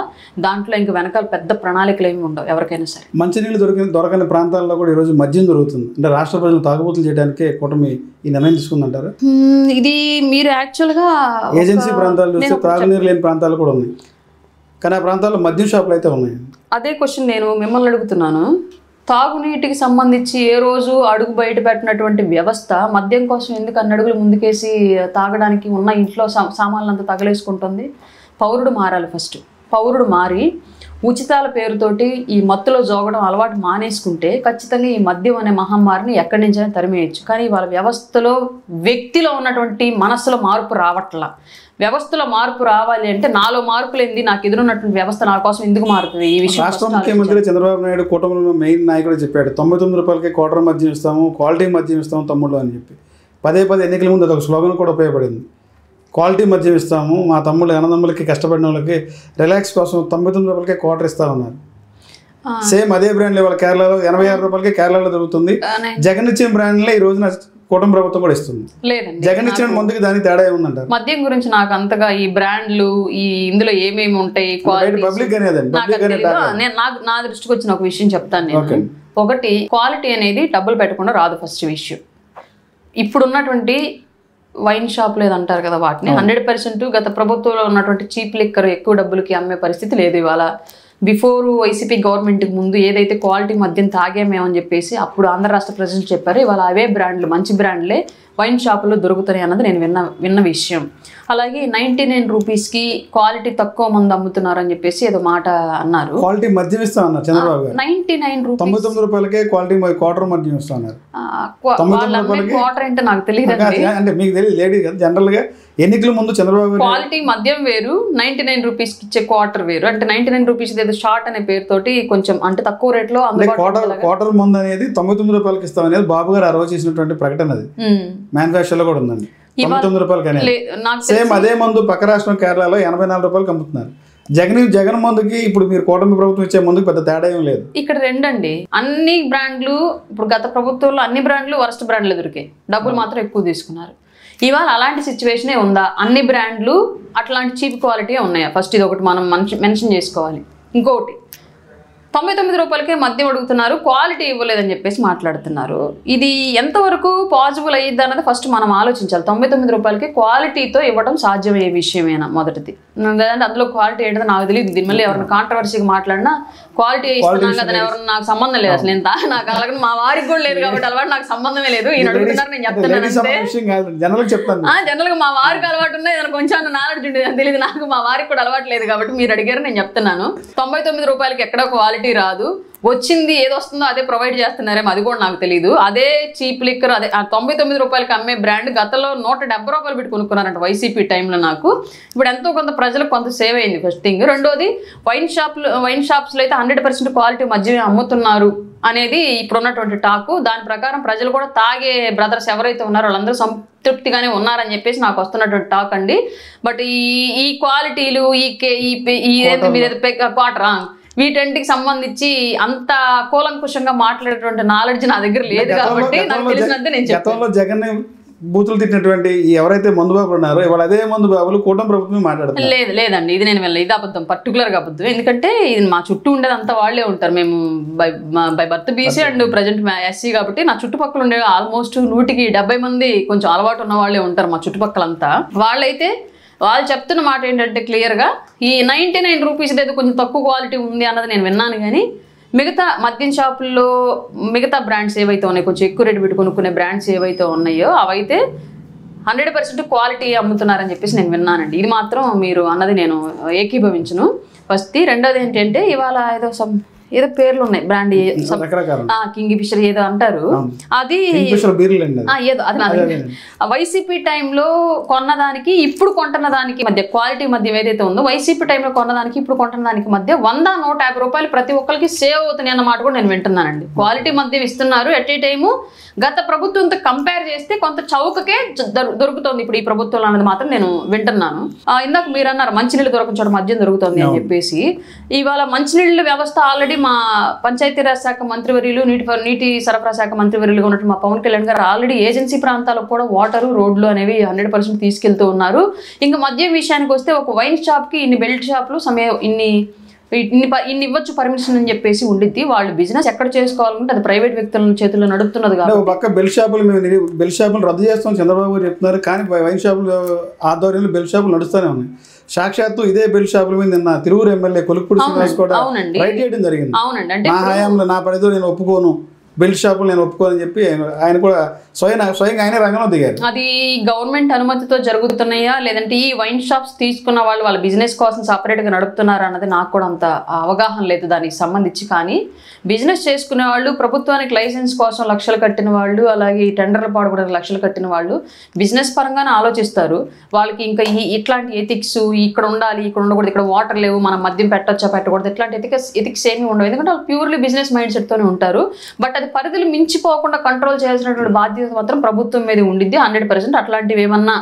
దాంట్లో ఇంక వెనకాల పెద్ద ప్రణాళికలు ఏమి ఉండవు ఎవరికైనా సరే. మంచినీళ్ళు దొరకని ప్రాంతాల్లో కూడా ఈరోజు మద్యం దొరుకుతుంది. అంటే రాష్ట్ర ప్రజలు తాగుబోతులు చేయడానికే కూటమి ఈ నిర్ణయం తీసుకుందంటారు. ఇది మీరు యాక్చువల్గా ఏజెన్సీ ప్రాంతాలు చూస్తే త్రాగునీరు లేని ప్రాంతాలు కూడా ఉన్నాయి, కానీ ఆ ప్రాంతాల్లో మద్యం షాపులు అయితే ఉన్నాయి. అదే క్వశ్చన్ నేను మిమ్మల్ని అడుగుతున్నాను. తాగునీటికి సంబంధించి ఏ రోజు అడుగు బయట పెట్టినటువంటి వ్యవస్థ మద్యం కోసం ఎందుకు అన్ని అడుగులు ముందుకేసి తాగడానికి ఉన్న ఇంట్లో సామాన్లంతా తగలేసుకుంటుంది? పౌరుడు మారాలి ఫస్ట్. పౌరుడు మారి ఉచితాల పేరుతోటి ఈ మత్తులో జోగడం అలవాటు మానేసుకుంటే ఖచ్చితంగా ఈ మద్యం అనే మహమ్మారిని ఎక్కడి నుంచైనా తరిమేయచ్చు. కానీ వాళ్ళ వ్యవస్థలో వ్యక్తిలో ఉన్నటువంటి మనస్సులో మార్పు రావట్లా. వ్యవస్థలో మార్పు రావాలి అంటే నాలో మార్పు లేనిది నాకు ఎదురున్నటువంటి వ్యవస్థ నా కోసం ఎందుకు మారుతుంది? ఈ విషయం రాష్ట్ర ముఖ్యమంత్రి చంద్రబాబు నాయుడు కూటమిలో మెయిన్ నాయకుడు చెప్పాడు 99 రూపాయలకి క్వార్టర్ మద్యం ఇస్తాము, క్వాలిటీ మద్యం ఇస్తాము తమ్ముళ్ళు అని చెప్పి పదే ఎన్నికల ముందు అదొక స్లోగన్ కూడా ఉపయోగపడింది. క్వాలిటీ మద్యం ఇస్తాము, మా తమ్ముళ్ళు అన్నదమ్ములకి కష్టపడిన వాళ్ళకి రిలాక్స్ కోసం 99 రూపాయలకే క్వార్టర్ ఇస్తామన్నారు. సేమ్ అదే బ్రాండ్లు ఇవాళ కేరళలో 86 రూపాయలకి కేరళలో దొరుకుతుంది. జగన్ ఇచ్చిన బ్రాండ్లే ఈ రోజున కూటమి ప్రభుత్వం కూడా ఇస్తుంది. లేదండి, జగన్ ఇచ్చిన ముందుకి దానికి తేడా ఏముందంటారు? మద్యం గురించి నాకు అంతగా ఈ బ్రాండ్లు ఈ ఇందులో ఏమేమి ఉంటాయి పబ్లిక్ నా దృష్టికి వచ్చిన ఒక విషయం చెప్తాను నేను. ఒకటి, క్వాలిటీ అనేది డబ్బులు పెట్టకుండా రాదు. ఫస్ట్ విషయం, ఇప్పుడున్నటువంటి వైన్ షాప్ లేదంటారు కదా, వాటిని 100% గత ప్రభుత్వంలో ఉన్నటువంటి చీప్ లిక్కర్ ఎక్కువ డబ్బులకి అమ్మే పరిస్థితి లేదు. ఇవాళ బిఫోర్ వైసీపీ గవర్నమెంట్కి ముందు ఏదైతే క్వాలిటీ మద్యం తాగామేమని చెప్పేసి అప్పుడు ఆంధ్ర రాష్ట్ర ప్రజలు చెప్పారు, ఇవాళ అవే బ్రాండ్లు, మంచి బ్రాండ్లే వైన్ షాపుల్లో దొరుకుతాయి అన్నది నేను విన్న విషయం. అలాగే 99 రూపీస్కి క్వాలిటీ తక్కువ మంది అమ్ముతున్నారు అని చెప్పేసి ఏదో మాట అన్నారు. క్వాలిటీ మద్యం ఇస్తా అన్నారు చంద్రబాబు గారు. 99 రూపీస్ 99 రూపాయలకే క్వాలిటీ క్వార్టర్ మద్యం ఇస్తా అన్నారు. క్వార్టర్ అంటే నాకు తెలియదు అంటే మీకు తెలియదు లేడీ కదా. జనరల్ గా ఎన్నికల ముందు చంద్రబాబు క్వాలిటీ మద్యం వేరు, 99 రూపీస్ ఇచ్చే క్వార్టర్ వేరు. అంటే 99 రూపీస్ ఏదో షార్ట్ అనే పేరుతోటి కొంచెం అంటే తక్కువ రేట్ లో క్వార్టర్ మందు అనేది 99 రూపాయలకి ఇస్తాం అనేది బాబు గారు ఆ రోజు చేసినటువంటి ప్రకటన. అది మ్యానుఫాక్చర్ లో కూడా ఉందండి. 99 రూపాయలకి అనేది సేమ్ అదే మందు పక్క రాష్ట్రం కేరళలో 84 రూపాయలకి అమ్ముతున్నారు. జగన్ మందుకి ఇప్పుడు మీరు కూటమి ప్రభుత్వం ఇచ్చే మందుకి పెద్ద తేడా ఏం లేదు. ఇక్కడ రెండండి, అన్ని బ్రాండ్లు ఇప్పుడు గత ప్రభుత్వంలో అన్ని బ్రాండ్లు వరస్ట్ బ్రాండ్లు దొరికాయి, డబ్బులు మాత్రం ఎక్కువ తీసుకున్నారు. ఇవాళ అలాంటి సిచ్యువేషనే ఉందా? అన్ని బ్రాండ్లు అట్లాంటి చీప్ క్వాలిటీ ఉన్నాయా? ఫస్ట్ ఇది ఒకటి మనం మెన్షన్ చేసుకోవాలి. ఇంకొకటి, 99 రూపాయలకే మద్యం అడుగుతున్నారు, క్వాలిటీ ఇవ్వలేదని చెప్పేసి మాట్లాడుతున్నారు. ఇది ఎంతవరకు పాజిబుల్ అయ్యిద్ది అన్నది ఫస్ట్ మనం ఆలోచించాలి. 99 రూపాయలకి క్వాలిటీతో ఇవ్వడం సాధ్యమయ్యే విషయమేనా మొదటిది? లేదంటే అందులో క్వాలిటీ ఏంటో నాకు తెలియదు. దీని మళ్ళీ ఎవరైనా కాంట్రవర్సీగా మాట్లాడినా క్వాలిటీ ఇస్తున్నాం కదా, ఎవరైనా నాకు సంబంధం లేదు అసలు. నాకు అలాగే మా వారికి కూడా లేదు కాబట్టి అలవాటు నాకు సంబంధమే లేదు. ఈయన అడుగుతున్నారు, నేను చెప్తున్నాను. జనరల్ గా మా వారికి అలవాటు ఉన్నాయి, ఏదైనా కొంచెం నాలెడ్జ్ ఉండేది అని తెలియదు. నాకు మా వారికి కూడా అలవాటు లేదు కాబట్టి మీరు అడిగారు, నేను చెప్తున్నాను. 99 రూపాయలకి ఎక్కడ క్వాలిటీ రాదు, వచ్చింది ఏదో వస్తుందో అదే ప్రొవైడ్ చేస్తున్నారేమో అది కూడా నాకు తెలియదు. అదే చీప్ లిక్కర్ అదే 99 రూపాయలకి అమ్మే బ్రాండ్ గతంలో 170 రూపాయలు పెట్టి కొనుక్కున్నారంట వైసీపీ టైంలో. నాకు ఇప్పుడు ఎంతో కొంత ప్రజలకు కొంత సేవ్ అయింది ఫస్ట్ థింగ్. రెండోది, వైన్ షాప్స్లో అయితే 100% క్వాలిటీ మద్యమే అమ్ముతున్నారు అనేది ఇప్పుడున్నటువంటి టాకు. దాని ప్రకారం ప్రజలు కూడా తాగే బ్రదర్స్ ఎవరైతే ఉన్నారో వాళ్ళందరూ సంతృప్తిగానే ఉన్నారని చెప్పేసి నాకు వస్తున్నటువంటి టాక్ అండి. బట్ ఈ క్వాలిటీలు క్వార్టరా వీటన్నిటికి సంబంధించి అంత కూలంకుషంగా మాట్లాడేటువంటి నాలెడ్జ్ నా దగ్గర లేదు కాబట్టి నాకు తెలిసినంత నేను చెప్తాను. జగన్ బూతులు తిట్టినటువంటి ఎవరైతే మందు బాబులు ఉన్నారో ఇవాళ అదే మందు బాబులు కూటమి ప్రభుత్వమే మాట్లాడుతున్నారు. లేదండి, ఇది నేను ఇది అబద్ధం, పర్టికులర్గా అబద్ధం. ఎందుకంటే ఇది మా చుట్టూ ఉండేది అంతా వాళ్ళే ఉంటారు. మేము by birth BC and present SC కాబట్టి నా చుట్టుపక్కల ఉండే ఆల్మోస్ట్ 100కి 70 మంది కొంచెం అలవాటు ఉన్న వాళ్ళే ఉంటారు మా చుట్టుపక్కలంతా. వాళ్ళు చెప్తున్న మాట ఏంటంటే క్లియర్గా ఈ 99 రూపీస్ ఏదో కొంచెం తక్కువ క్వాలిటీ ఉంది అన్నది నేను విన్నాను. కానీ మిగతా మద్యం షాపుల్లో మిగతా బ్రాండ్స్ ఏవైతే ఉన్నాయి, కొంచెం ఎక్కువ రేటు పెట్టి కొనుక్కునే బ్రాండ్స్ ఏవైతే ఉన్నాయో అవైతే 100% క్వాలిటీ అమ్ముతున్నారని చెప్పేసి నేను విన్నానండి. ఇది మాత్రం మీరు అన్నది నేను ఏకీభవించను. ఫస్ట్ రెండోది ఏంటంటే ఇవాళ ఏదో పేర్లు ఉన్నాయి బ్రాండ్, కింగ్ ఫిషర్ ఏదో అంటారు, అది ఏదో అది వైసీపీ టైంలో కొన్నదానికి ఇప్పుడు కొంటున్న దానికి మధ్య క్వాలిటీ మధ్య ఏదైతే ఉందో వైసీపీ టైంలో కొన్నదానికి ఇప్పుడు కొంటున్న దానికి మధ్య 100-150 రూపాయలు ప్రతి ఒక్కరికి సేవ్ అవుతున్నాయి అన్నమాట కూడా నేను వింటున్నానండి. క్వాలిటీ మద్యం ఇస్తున్నారు. ఎట్ ఏ టైము గత ప్రభుత్వంతో కంపేర్ చేస్తే కొంత చౌకకే దొరుకుతుంది ఇప్పుడు ఈ ప్రభుత్వంలో అనేది మాత్రం నేను వింటున్నాను. ఇందాక మీరు అన్నారు మంచినీళ్ళు దొరకని చోట మద్యం దొరుకుతుంది అని చెప్పేసి. ఇవాళ మంచినీళ్ళ వ్యవస్థ ఆల్రెడీ మా పంచాయతీరాజ్ శాఖ మంత్రివర్యులు నీటి సరఫరా శాఖ మంత్రివర్యులుగా ఉన్నట్టు మా పవన్ కళ్యాణ్ గారు ఆల్రెడీ ఏజెన్సీ ప్రాంతాలకు కూడా వాటరు రోడ్లు అనేవి 100% తీసుకెళ్తూ ఉన్నారు. ఇంకా మద్యం విషయానికి వస్తే ఒక వైన్ షాప్కి ఇన్ని బెల్ట్ షాపులు ఇన్ని ఇవ్వచ్చు పర్మిషన్ అని చెప్పేసి ఉండిద్ది. వాళ్ళు బిజినెస్ ఎక్కడ చేసుకోవాలంటే అది ప్రైవేట్ వ్యక్తుల చేతుల్లో నడుపుతున్నది కాబట్టి పక్క బెల్ షాపులు రద్దు చేస్తాం చంద్రబాబు గారు చెప్తున్నారు. కానీ వైన్ షాపులు ఆధ్వర్యంలో బెల్ షాపులు నడుస్తూనే ఉన్నాయి. సాక్షాత్తు ఇదే బెల్ షాపుల మీద నిన్న తిరువురు ఎమ్మెల్యే కొలుకుపూడి శ్రీనివాస్ కూడా రైట్ చేయడం జరిగింది. అవునండి, అంటే నా హయాంలో నా పరిధిలో నేను ఒప్పుకోను, బెల్ట్ షాపులు నేను ఒప్పుకోని చెప్పి ఆయన కూడా స్వయంగా ఆయన రంగంలో దిగారు. అది గవర్నమెంట్ అనుమతితో జరుగుతున్నాయా లేదంటే ఈ వైన్ షాప్స్ తీసుకున్న వాళ్ళ బిజినెస్ కోసం సపరేట్గా నడుపుతున్నారా అన్నది నాకు కూడా అంత అవగాహన లేదు దానికి సంబంధించి. కానీ బిజినెస్ చేసుకునే వాళ్ళు, ప్రభుత్వానికి లైసెన్స్ కోసం లక్షలు కట్టిన వాళ్ళు, అలాగే టెండర్ల పాడుకోవడానికి లక్షలు కట్టిన వాళ్ళు బిజినెస్ పరంగానే ఆలోచిస్తారు. వాళ్ళకి ఇంకా ఇట్లాంటి ఎథిక్స్ ఇక్కడ ఉండాలి, ఇక్కడ ఉండకూడదు, ఇక్కడ వాటర్ లేవు, మనం మద్యం పెట్టొచ్చా పెట్టకూడదు, ఇట్లాంటి ఎథిక్స్ ఏమీ ఉండవు. ఎందుకంటే వాళ్ళు ప్యూర్లీ బిజినెస్ మైండ్ సెట్తోనే ఉంటారు. బట్ అది పరిధులు మించిపోకుండా కంట్రోల్ చేయాల్సినటువంటి బాధ్యత మాత్రం ప్రభుత్వం మీద ఉండిద్ది 100%. అట్లాంటివి ఏమన్నా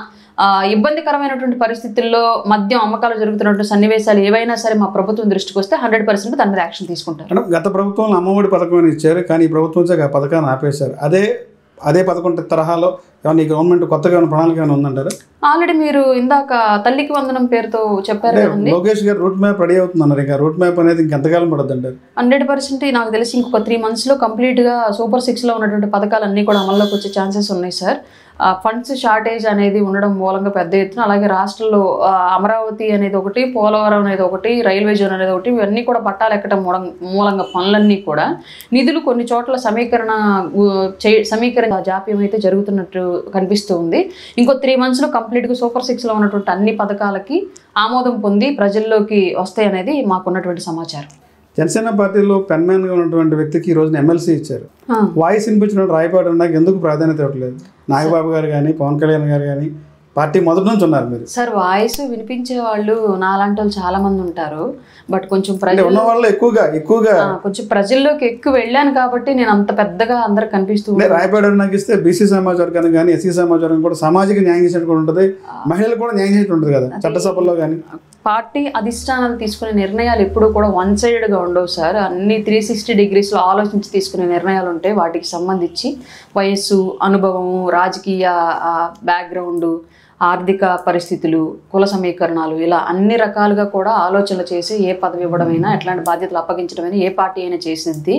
ఇబ్బందికరమైనటువంటి పరిస్థితుల్లో మద్యం అమ్మకాలు జరుగుతున్నటువంటి సన్నివేశాలు ఏవైనా సరే మా ప్రభుత్వం దృష్టికి వస్తే 100% దాని మీద యాక్షన్ తీసుకుంటారు. గత ప్రభుత్వంలో అమ్మఒడి పథకం ఇచ్చారు, కానీ ఈ ప్రభుత్వం ఆ పథకాన్ని ఆపేశారు. అదే పథకం తరహాలో ఏమన్నా గవర్నమెంట్ కొత్తగా ప్రణాళిక ఏమైనా ఉందంటారా? ఆల్రెడీ మీరు ఇందాక తల్లికి వందనం పేరుతో చెప్పారు కదండి. లోకేష్ గారు రూట్ మ్యాప్ రెడీ అవుతున్నారు. ఇంకా రూట్ మ్యాప్ అనేది ఇంకెంతకాలం పడుతుంది అంటారు? 100% నాకు తెలిసి ఇంకొక 3 monthsలో కంప్లీట్గా సూపర్ 6లో ఉన్నటువంటి పథకాలన్నీ కూడా అమల్లోకి వచ్చే ఛాన్సెస్ ఉన్నాయి సార్. ఫండ్స్ షార్టేజ్ అనేది ఉండడం మూలంగా పెద్ద ఎత్తున, అలాగే రాష్ట్రంలో అమరావతి అనేది ఒకటి, పోలవరం అనేది ఒకటి, రైల్వే జోన్ అనేది ఒకటి, ఇవన్నీ కూడా పట్టాలు ఎక్కడం మూలంగా పనులన్నీ కూడా నిధులు కొన్ని చోట్ల సమీకరణ జాప్యం అయితే జరుగుతున్నట్టు కనిపిస్తూ ఉంది. ఇంకో 3 monthsలో కంప్లీట్గా సూపర్ 6లో ఉన్నటువంటి అన్ని పథకాలకి ఆమోదం పొంది ప్రజల్లోకి వస్తాయి అనేది మాకున్నటువంటి సమాచారం. జనసేన పార్టీలో పెన్మ్యాన్గా ఉన్నటువంటి వ్యక్తికి ఈ రోజున ఎమ్మెల్సీ ఇచ్చారు. వాయిస్ వినిపించిన రాయపాటి నాకు ఎందుకు ప్రాధాన్యత ఇవ్వట్లేదు? నాగబాబు గారు కానీ, పవన్ కళ్యాణ్ గారు కానీ పార్టీ మొదటి నుంచి ఉన్నారు. మీరు సార్ వాయిస్ వినిపించే వాళ్ళు నాలాంటి వాళ్ళు చాలా మంది ఉంటారు. బట్ కొంచెం ఉన్న వాళ్ళు ఎక్కువగా కొంచెం ప్రజల్లోకి ఎక్కువ వెళ్ళాను కాబట్టి నేను అంత పెద్దగా అందరికి కనిపిస్తూ రాయపాటి నాకు ఇస్తే బీసీ సమాజ వర్గానికి కానీ, ఎస్సీ సమాజ వర్గం కూడా సామాజిక న్యాయం చేసినట్టు కూడా ఉంటుంది, మహిళలు కూడా న్యాయం చేసినట్టు ఉంటుంది కదా చట్టసభల్లో. కానీ పార్టీ అధిష్టానాలు తీసుకునే నిర్ణయాలు ఎప్పుడూ కూడా 1 sidedగా ఉండవు సార్. అన్ని 360 degreesలో ఆలోచించి తీసుకునే నిర్ణయాలు ఉంటాయి. వాటికి సంబంధించి వయస్సు, అనుభవము, రాజకీయ బ్యాక్గ్రౌండు, ఆర్థిక పరిస్థితులు, కుల సమీకరణాలు, ఇలా అన్ని రకాలుగా కూడా ఆలోచనలు చేసి ఏ పదవి ఇవ్వడమైనా, ఎట్లాంటి బాధ్యతలు అప్పగించడమైనా ఏ పార్టీ అయినా చేసింది.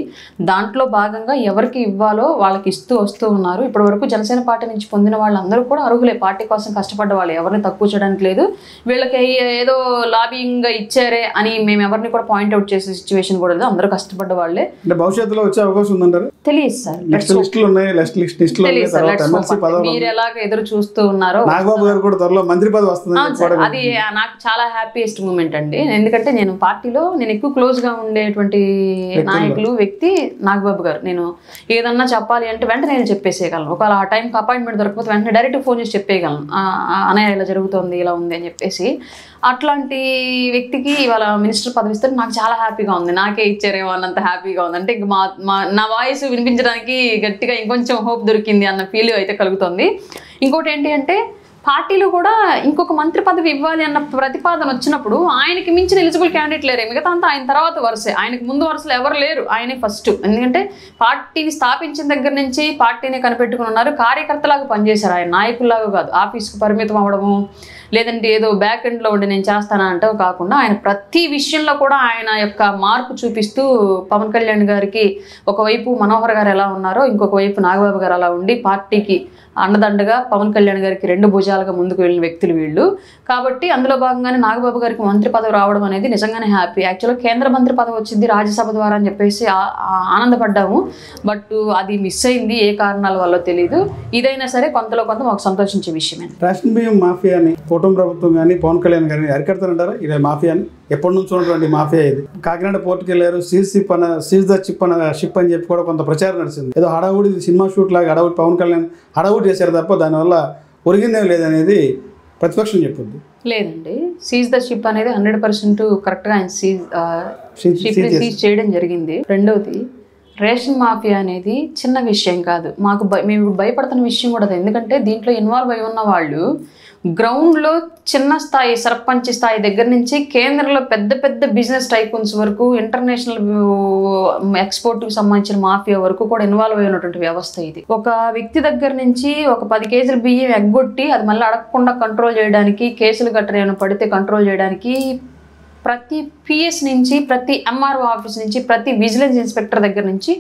దాంట్లో భాగంగా ఎవరికి ఇవ్వాలో వాళ్ళకి ఇస్తూ వస్తూ ఉన్నారు. ఇప్పటి వరకు జనసేన పార్టీ నుంచి పొందిన వాళ్ళందరూ కూడా అర్హులే. పార్టీ కోసం కష్టపడ్డ వాళ్ళు, ఎవరిని తక్కువ చేయడానికి లేదు. వీళ్ళకి ఏదో లాబింగ్గా ఇచ్చారే అని మేము ఎవరిని కూడా పాయింట్అవుట్ చేసే సిచ్యువేషన్ కూడా లేదు. అందరూ కష్టపడ్డ వాళ్ళే. భవిష్యత్తులో వచ్చే అవకాశం ఉందంటారు? తెలియదు సార్. మీరు ఎలాగ ఎదురు చూస్తూ ఉన్నారో మంత్రి పదవి వస్తుంది. అది నాకు చాలా హ్యాపీయెస్ట్ మూమెంట్ అండి. ఎందుకంటే నేను పార్టీలో ఎక్కువ క్లోజ్గా ఉండేటువంటి నాయకులు వ్యక్తి నాగబాబు గారు. నేను ఏదన్నా చెప్పాలి అంటే వెంటనే నేను చెప్పేసేయగలను. ఒకవేళ ఆ టైంకి అపాయింట్మెంట్ దొరకకపోతే వెంటనే డైరెక్ట్ ఫోన్ చేసి చెప్పేయగలను, అన్నయ్య ఇలా జరుగుతుంది, ఇలా ఉంది అని చెప్పేసి. అట్లాంటి వ్యక్తికి ఇవాళ మినిస్టర్ పదవి ఇస్తే నాకు చాలా హ్యాపీగా ఉంది. నాకే ఇచ్చారేమో అన్నంత హ్యాపీగా ఉంది. అంటే ఇంక నా వాయిస్ వినిపించడానికి గట్టిగా ఇంకొంచెం హోప్ దొరికింది అన్న ఫీల్ అయితే కలుగుతుంది. ఇంకోటి ఏంటి అంటే పార్టీలో కూడా ఇంకొక మంత్రి పదవి ఇవ్వాలి అన్న ప్రతిపాదన వచ్చినప్పుడు ఆయనకి మించిన ఎలిజిబుల్ క్యాండిడేట్ లేరు. మిగతా అంతా ఆయన తర్వాత వరుసే. ఆయనకు ముందు వరుసలో ఎవరు లేరు, ఆయనే ఫస్ట్. ఎందుకంటే పార్టీని స్థాపించిన దగ్గర నుంచి పార్టీని కనిపెట్టుకుని ఉన్నారు. కార్యకర్తలాగా పనిచేశారు ఆయన, నాయకుల్లాగా కాదు. ఆఫీస్కి పరిమితం అవ్వడము, లేదంటే ఏదో బ్యాక్ ఎండ్లో ఉండి నేను చేస్తానంటే కాకుండా ఆయన ప్రతి విషయంలో కూడా ఆయన యొక్క మార్పు చూపిస్తూ పవన్ కళ్యాణ్ గారికి ఒకవైపు మనోహర్ గారు ఎలా ఉన్నారో ఇంకొక వైపు నాగబాబు గారు అలా ఉండి పార్టీకి అండదండగా పవన్ కళ్యాణ్ గారికి 2 భుజాలుగా ముందుకు వెళ్ళిన వ్యక్తులు వీళ్ళు. కాబట్టి అందులో భాగంగానే నాగబాబు గారికి మంత్రి పదవి రావడం అనేది నిజంగానే హ్యాపీ. యాక్చువల్గా కేంద్ర మంత్రి పదవి వచ్చింది రాజ్యసభ ద్వారా అని చెప్పేసి ఆనందపడ్డాము. బట్ అది మిస్ అయింది, ఏ కారణాల వల్ల తెలియదు. ఇదైనా సరే కొంతలో కొంత మాకు సంతోషించే విషయమే. రేషన్ బియ్యం మాఫియాని కూటమి ప్రభుత్వం కానీ పవన్ కళ్యాణ్ గారిని అరికడతారంటారా? ఇలా మాఫియాని ఎప్పటి నుంచి ఉన్నటువంటి మాఫియా ఇది. కాకినాడ పోర్టుకి వెళ్ళారు, సీజ్ ద షిప్ అని చెప్పి కూడా కొంత ప్రచారం నడిచింది. ఏదో హడావుడి సినిమా షూట్ లాగా హడావుడి పవన్ కళ్యాణ్ హడావుడి చేశారు తప్ప దానివల్ల ఒరిగిందేం లేదనేది ప్రతిపక్షం చెప్పింది. లేదండి, సీజ్ ద షిప్ అనేది 100% కరెక్ట్గా ఆయన సీజ్ చేయడం జరిగింది. రెండవది రేషన్ మాఫియా అనేది చిన్న విషయం కాదు. మేము భయపడుతున్న విషయం కూడా అది. ఎందుకంటే దీంట్లో ఇన్వాల్వ్ అయి ఉన్న వాళ్ళు గ్రౌండ్లో చిన్న స్థాయి సర్పంచ్ స్థాయి దగ్గర నుంచి కేంద్రంలో పెద్ద పెద్ద బిజినెస్ టైకూన్స్ వరకు, ఇంటర్నేషనల్ ఎక్స్పోర్ట్కి సంబంధించిన మాఫియా వరకు కూడా ఇన్వాల్వ్ అయినటువంటి వ్యవస్థ ఇది. ఒక వ్యక్తి దగ్గర నుంచి ఒక 10 కేజీల బియ్యం ఎగ్గొట్టి అది మళ్ళీ అడగకుండా కంట్రోల్ చేయడానికి, కేసులు గట్రా పడితే కంట్రోల్ చేయడానికి ప్రతి పిఎస్ నుంచి, ప్రతి ఎంఆర్ఓ ఆఫీస్ నుంచి, ప్రతి విజిలెన్స్ ఇన్స్పెక్టర్ దగ్గర నుంచి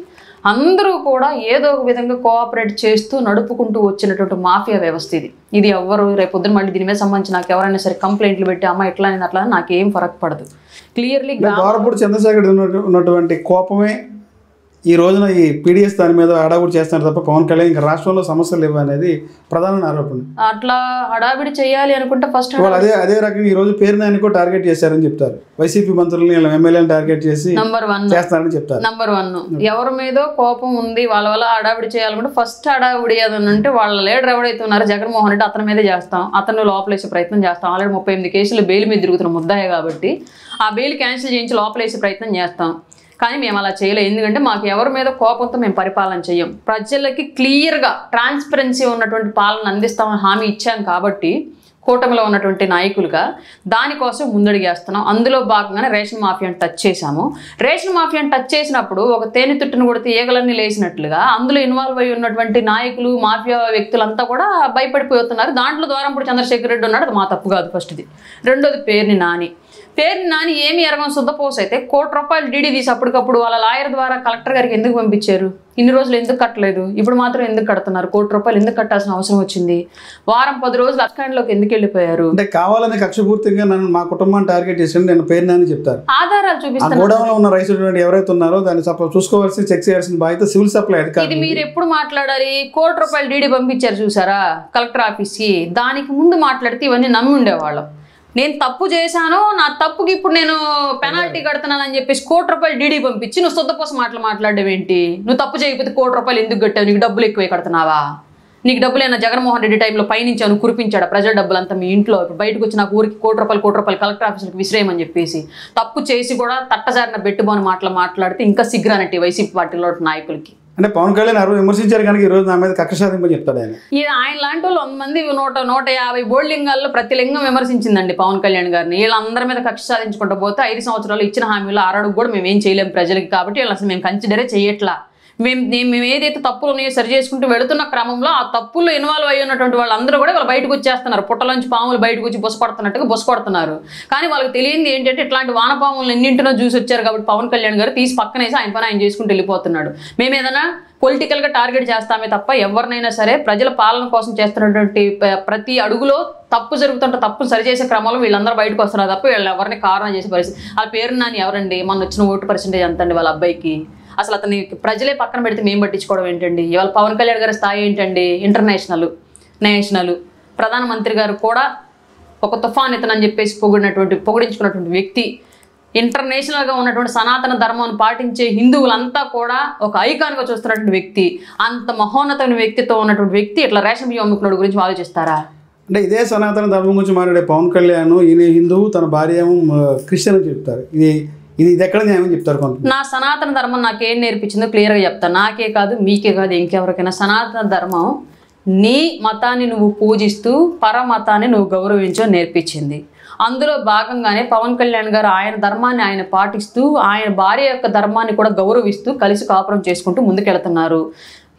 అందరూ కూడా ఏదో ఒక విధంగా కోఆపరేట్ చేస్తూ నడుపుకుంటూ వచ్చినటువంటి మాఫియా వ్యవస్థ ఇది. ఇది ఎవరు రేపు పొద్దున మళ్ళీ దీని మీద సంబంధించి నాకు ఎవరైనా సరే కంప్లైంట్లు పెట్టి అమ్మ ఎట్లా అని అట్లా నాకేం ఫరక్ పడదు. క్లియర్లీ చంద్రశేఖర్ ఉన్నటువంటి కోపమే ఈ రోజున ఈ పీడిఎస్ దాని మీద హడావుడి చేస్తున్నారు తప్ప పవన్ కళ్యాణ్ ఇంకా రాష్ట్రంలో సమస్యలు లేవు అనేది ప్రధాన ఆరోపణ. అట్లా హడావిడి చేయాలి అనుకుంటే ఫస్ట్ వాళ్ళు అదే రకంగా ఈ రోజు పేరు నాని కూడా టార్గెట్ చేశారని చెప్తారు. వైసీపీ మంత్రులని ఎమ్మెల్యేని టార్గెట్ చేసి చేస్తారని చెప్తారు. నంబర్ 1 ఎవరి మీదో కోపం ఉంది వాళ్ళ వల్ల హడావిడి చేయాలనుకుంటే ఫస్ట్ హడావిడి ఏదని అంటే వాళ్ళ లీడర్ ఎవరైతే ఉన్నారో జగన్మోహన్ రెడ్డి అతని మీదే చేస్తాం, అతను లోపలేసే ప్రయత్నం చేస్తాం. ఆల్రెడీ 38 కేసులు బెయిల్ మీద తిరుగుతున్న ముద్దాయే కాబట్టి ఆ బెయిల్ క్యాన్సిల్ చేయించి లోపలేసే ప్రయత్నం చేస్తాం. కానీ మేము అలా చేయలేం, ఎందుకంటే మాకు ఎవరి మీద కోపంతో మేము పరిపాలన చేయం. ప్రజలకి క్లియర్గా ట్రాన్స్పరెన్సీ ఉన్నటువంటి పాలన అందిస్తామని హామీ ఇచ్చాం కాబట్టి కూటమిలో ఉన్నటువంటి నాయకులుగా దానికోసం ముందడుగేస్తున్నాం. అందులో భాగంగానే రేషన్ మాఫియాని టచ్ చేశాము. రేషన్ మాఫియాని టచ్ చేసినప్పుడు ఒక తేనె తుట్టును కొడితే ఈగలన్నీ లేచినట్లుగా అందులో ఇన్వాల్వ్ అయి ఉన్నటువంటి నాయకులు మాఫియా వ్యక్తులంతా కూడా భయపడిపోతున్నారు. దాంట్లో ద్వారంపూడి చంద్రశేఖర్ రెడ్డి ఉన్నాడు, అది మా తప్పు కాదు ఫస్ట్ది. రెండోది పేరుని నాని ఏమి ఎరగని శుద్ధపోస అయితే ₹1 కోటి డీడీ తీసి అప్పటికప్పుడు వాళ్ళ లాయర్ ద్వారా కలెక్టర్ గారికి ఎందుకు పంపించారు? ఇన్ని రోజులు ఎందుకు కట్టలేదు? ఇప్పుడు మాత్రం ఎందుకు కడుతున్నారు? ₹1 కోటి ఎందుకు కట్టాల్సిన అవసరం వచ్చింది? వారం 10 రోజులు అస్కాండ్లోకి ఎందుకు వెళ్ళిపోయారు? అంటే కావాలని కక్షపూర్తిగా నన్ను మా కుటుంబాన్ని టార్గెట్ చేసి నేను పేరు నాని చెప్తారు. ఆధారాలు చూపిస్తాను. గోడౌన్లో ఉన్న రైస్ ఎవరైతే ఉన్నారో దాన్ని చూసుకోవాల్సి చెక్ చేయాల్సిన బాధ్యత సివిల్ సప్లై అధికారులు. ఇది మీరు ఎప్పుడు మాట్లాడాలి? ₹1 కోటి డీడీ పంపించారు చూసారా కలెక్టర్ ఆఫీస్కి, దానికి ముందు మాట్లాడితే ఇవన్నీ నమ్మి ఉండేవాళ్ళం. నేను తప్పు చేశాను, నా తప్పుకి ఇప్పుడు నేను పెనాల్టీ కడుతున్నానని చెప్పేసి ₹1 కోటి డీడీ పంపించి నువ్వు శుద్ధపోసం మాట్లాడడం ఏంటి? నువ్వు తప్పు చేయకపోతే ₹1 కోటి ఎందుకు కట్టావు? నీకు డబ్బులు ఎక్కువే కడుతున్నావా? నీకు డబ్బులు అయినా జగన్మోహన్ రెడ్డి టైంలో పైనుంచాను కురిపించాడు ప్రజల డబ్బులంతా మీ ఇంట్లో. బయటకు వచ్చి నాకు ఊరికి ₹1 కోటి కలెక్టర్ ఆఫీసులకు విసిరేయమని చెప్పేసి తప్పు చేసి కూడా తట్టజారిన బెట్టుబోని మాట్లాడితే ఇంకా సిగ్గురానట్టి వైసీపీ పార్టీలో నాయకులకి. అంటే పవన్ కళ్యాణ్ విమర్శించారు కనుక ఈ రోజు నా మీద కక్ష సాధింపని చెప్తాడు ఆయన. ఆయన లాంటి వాళ్ళు 100 మంది 150 బోర్డు లింగాల్లో ప్రతి లింగం విమర్శించిందండి పవన్ కళ్యాణ్ గారిని. వీళ్ళందరి మీద కక్ష సాధించుకుంటూ పోతే 5 సంవత్సరాలు ఇచ్చిన హామీలు 6 అడుగు కూడా మేము ఏం చేయలేము ప్రజలకి. కాబట్టి వీళ్ళు అసలు మేము కన్సిడరే చేయట్లా. మేము ఏదైతే తప్పులు ఉన్నాయో సరి చేసుకుంటూ వెళుతున్న క్రమంలో ఆ తప్పుల్లో ఇన్వాల్వ్ అయ్యి ఉన్నటువంటి వాళ్ళందరూ కూడా వాళ్ళు బయటకు వచ్చేస్తున్నారు. పుట్టలోంచి పాములు బయటకు వచ్చి బొసపడుతున్నట్టుగా బొసపడుతున్నారు. కానీ వాళ్ళకి తెలియంది ఏంటంటే ఇట్లాంటి వానపాములు ఎన్నింటినో చూసి వచ్చారు కాబట్టి పవన్ కళ్యాణ్ గారు తీసి పక్కనేసి ఆయన పని ఆయన చేసుకుంటూ వెళ్ళిపోతున్నాడు. మేము ఏదైనా పొలిటికల్గా టార్గెట్ చేస్తామే తప్ప ఎవరినైనా సరే ప్రజల పాలన కోసం చేస్తున్నటువంటి ప్రతి అడుగులో తప్పు జరుగుతుంటే తప్పును సరిచేసే క్రమంలో వీళ్ళందరూ బయటకు వస్తున్నారు తప్ప వీళ్ళు ఎవరిని కారణం చేసే పరిస్థితి. వాళ్ళ పేరు నాని ఎవరండి? మొన్న వచ్చిన ఓటు పర్సెంటేజ్ ఎంత అండి వాళ్ళ అబ్బాయికి? అసలు అతని ప్రజలే పక్కన పెడితే మేము పట్టించుకోవడం ఏంటండి? ఇవాళ పవన్ కళ్యాణ్ గారి స్థాయి ఏంటండి? ఇంటర్నేషనల్ ప్రధానమంత్రి గారు కూడా ఒక తుఫాన్ ఇతనని చెప్పేసి పొగిడించుకున్నటువంటి వ్యక్తి, ఇంటర్నేషనల్గా ఉన్నటువంటి సనాతన ధర్మాన్ని పాటించే హిందువులంతా కూడా ఒక ఐకాన్గా చూస్తున్నటువంటి వ్యక్తి, అంత మహోన్నతమైన వ్యక్తితో ఉన్నటువంటి వ్యక్తి ఇట్లా రేషన్ బియ్యం అమ్ముకున్న గురించి ఆలోచిస్తారా? అంటే ఇదే సనాతన ధర్మం గురించి మాట్లాడే పవన్ కళ్యాణ్ ఈయన హిందువు, తన భార్య క్రిస్టియన్ అని చెప్తారు. ఇది ఎక్కడ న్యాయం చెప్తారు? నా సనాతన ధర్మం నాకేం నేర్పించిందో క్లియర్గా చెప్తాను. నాకే కాదు, మీకే కాదు, ఇంకెవరికైనా సనాతన ధర్మం నీ మతాన్ని నువ్వు పూజిస్తూ పరమతాన్ని నువ్వు గౌరవించో నేర్పించింది. అందులో భాగంగానే పవన్ కళ్యాణ్ గారు ఆయన ధర్మాన్ని ఆయన పాటిస్తూ ఆయన భార్య యొక్క ధర్మాన్ని కూడా గౌరవిస్తూ కలిసి కాపురం చేసుకుంటూ ముందుకెళ్తున్నారు.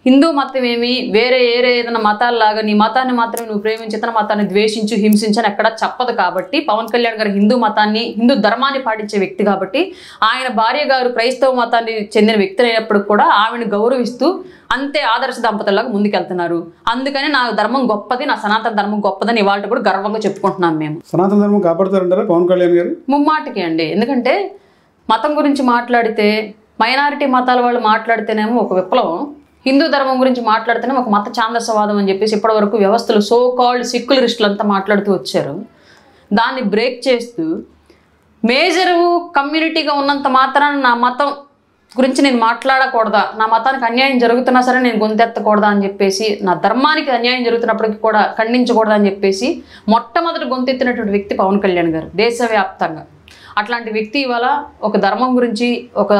హిందూ మతం ఏమి వేరే ఏదైనా మతాల్లాగా నీ మతాన్ని మాత్రమే నువ్వు ప్రేమించి ఇతర మతాన్ని ద్వేషించు హింసించని ఎక్కడ చెప్పదు. కాబట్టి పవన్ కళ్యాణ్ గారు హిందూ ధర్మాన్ని పాటించే వ్యక్తి కాబట్టి ఆయన భార్య గారు క్రైస్తవ మతాన్ని చెందిన వ్యక్తి అయినప్పుడు కూడా ఆవిడని గౌరవిస్తూ అంతే ఆదర్శ దంపతుల్లాగా ముందుకెళ్తున్నారు. అందుకని నా ధర్మం గొప్పది, నా సనాతన ధర్మం గొప్పదని ఇవాళ కూడా గర్వంగా చెప్పుకుంటున్నాం. మేము సనాతన ధర్మం కాపాడుతారంటారా పవన్ కళ్యాణ్ గారు? ముమ్మాటికి అండి. ఎందుకంటే మతం గురించి మాట్లాడితే మైనారిటీ మతాల వాళ్ళు మాట్లాడితేనేమో ఒక విప్లవం, హిందూ ధర్మం గురించి మాట్లాడితేనే ఒక మత ఛాందసవాదం అని చెప్పేసి ఇప్పటివరకు వ్యవస్థలు సో కాల్డ్ సెక్యులరిస్టులు అంతా మాట్లాడుతూ వచ్చారు. దాన్ని బ్రేక్ చేస్తూ మేజరు కమ్యూనిటీగా ఉన్నంత మాత్రాన నా మతం గురించి నేను మాట్లాడకూడదా, నా మతానికి అన్యాయం జరుగుతున్నా సరే నేను గొంతెత్తకూడదా అని చెప్పేసి, నా ధర్మానికి అన్యాయం జరుగుతున్నప్పటికీ కూడా ఖండించకూడదా అని చెప్పేసి మొట్టమొదటి గొంతెత్తినటువంటి వ్యక్తి పవన్ కళ్యాణ్ గారు దేశవ్యాప్తంగా. అట్లాంటి వ్యక్తి ఇవాళ ఒక ధర్మం గురించి ఒక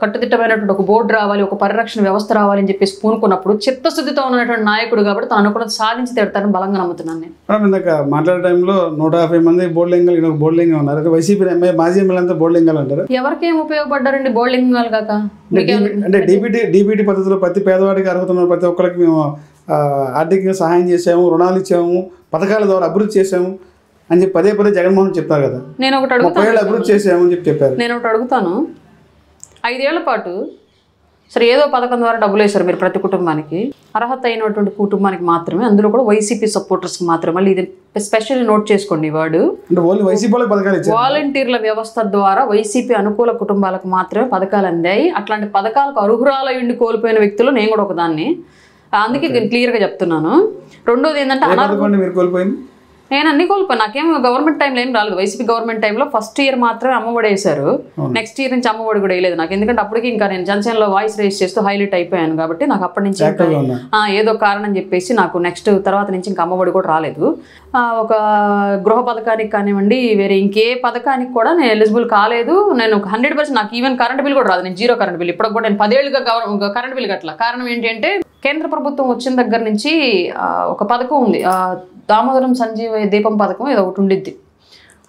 కట్టుదిట్టమైనటువంటి ఒక బోర్డు రావాలి, ఒక పరిరక్షణ వ్యవస్థ రావాలి అని చెప్పేసి పూనుకున్నప్పుడు చిత్తశుద్ధితో ఉన్నటువంటి నాయకుడు కాబట్టి తను అనుకున్నది సాధించి తీరుతారని బలంగా నమ్ముతున్నాను నేను. ఇందాక మాట్లాడే టైంలో 150 మంది బోర్డులింగాలు ఈయన బోర్డులింగం ఉన్నారు. వైసీపీ మాజీ ఎమ్మెల్యేంతా బోర్డులింగాలు అంటారు. ఎవరికేం ఉపయోగపడ్డారండి బోర్డులింగాలు కాక? అంటే డీబీటీ పద్ధతిలో ప్రతి పేదవాడికి అర్హత ఉన్న ప్రతి ఒక్కరికి మేము ఆర్థికంగా సహాయం చేసాము, రుణాలు ఇచ్చాము, పథకాల ద్వారా అభివృద్ధి చేసాము అని చెప్పి పదే జగన్మోహన్ చెప్తారు కదా. నేను ఒకటి అడుగుతాను, అభివృద్ధి చేసామని చెప్పి చెప్పారు. నేను ఒకటి అడుగుతాను, 5 ఏళ్ల పాటు సరే ఏదో పథకం ద్వారా డబ్బులు వేశారు మీరు ప్రతి కుటుంబానికి, అర్హత అయినటువంటి కుటుంబానికి మాత్రమే, అందులో కూడా వైసీపీ సపోర్టర్స్కి మాత్రమే. మళ్ళీ ఇది స్పెషల్లీ నోట్ చేసుకోండి ఈ వర్డ్. వాలంటీర్ల వ్యవస్థ ద్వారా వైసీపీ అనుకూల కుటుంబాలకు మాత్రమే పథకాలు అందాయి. అట్లాంటి పథకాలకు అర్హురాలయుండి కోల్పోయిన వ్యక్తులు నేను కూడా ఒకదాన్ని, అందుకే క్లియర్గా చెప్తున్నాను. రెండోది ఏంటంటే నేను అన్ని కోల్పోయాను. నాకేం గవర్నమెంట్ టైంలో ఏం రాలేదు. వైసీపీ గవర్నమెంట్ టైంలో ఫస్ట్ ఇయర్ మాత్రమే అమ్మఒడి వేశారు, నెక్స్ట్ ఇయర్ నుంచి అమ్మఒడి కూడా వేయలేదు నాకు. ఎందుకంటే అప్పటికి ఇంకా నేను జనసేనలో వాయిస్ రేస్ చేస్తూ హైలైట్ అయిపోయాను కాబట్టి నాకు అప్పటి నుంచి ఏదో కారణం చెప్పేసి నాకు నెక్స్ట్ తర్వాత నుంచి ఇంకా అమ్మఒడి కూడా రాలేదు. ఒక గృహ పథకానికి కానివ్వండి, వేరే ఇంకే పథకానికి కూడా నేను ఎలిజిబుల్ కాలేదు. నేను 100% నాకు ఈవెన్ కరెంట్ బిల్ కూడా రాదు. నేను జీరో కరెంట్ బిల్ ఇప్పటికి కూడా నేను 10 ఏళ్ళుగా కరెంట్ బిల్ కట్టల. కారణం ఏంటంటే కేంద్ర ప్రభుత్వం వచ్చిన దగ్గర నుంచి ఒక పథకం ఉంది, దామోదరం సంజీవ దీపం పథకం ఏదో ఒకటి ఉండిద్ది.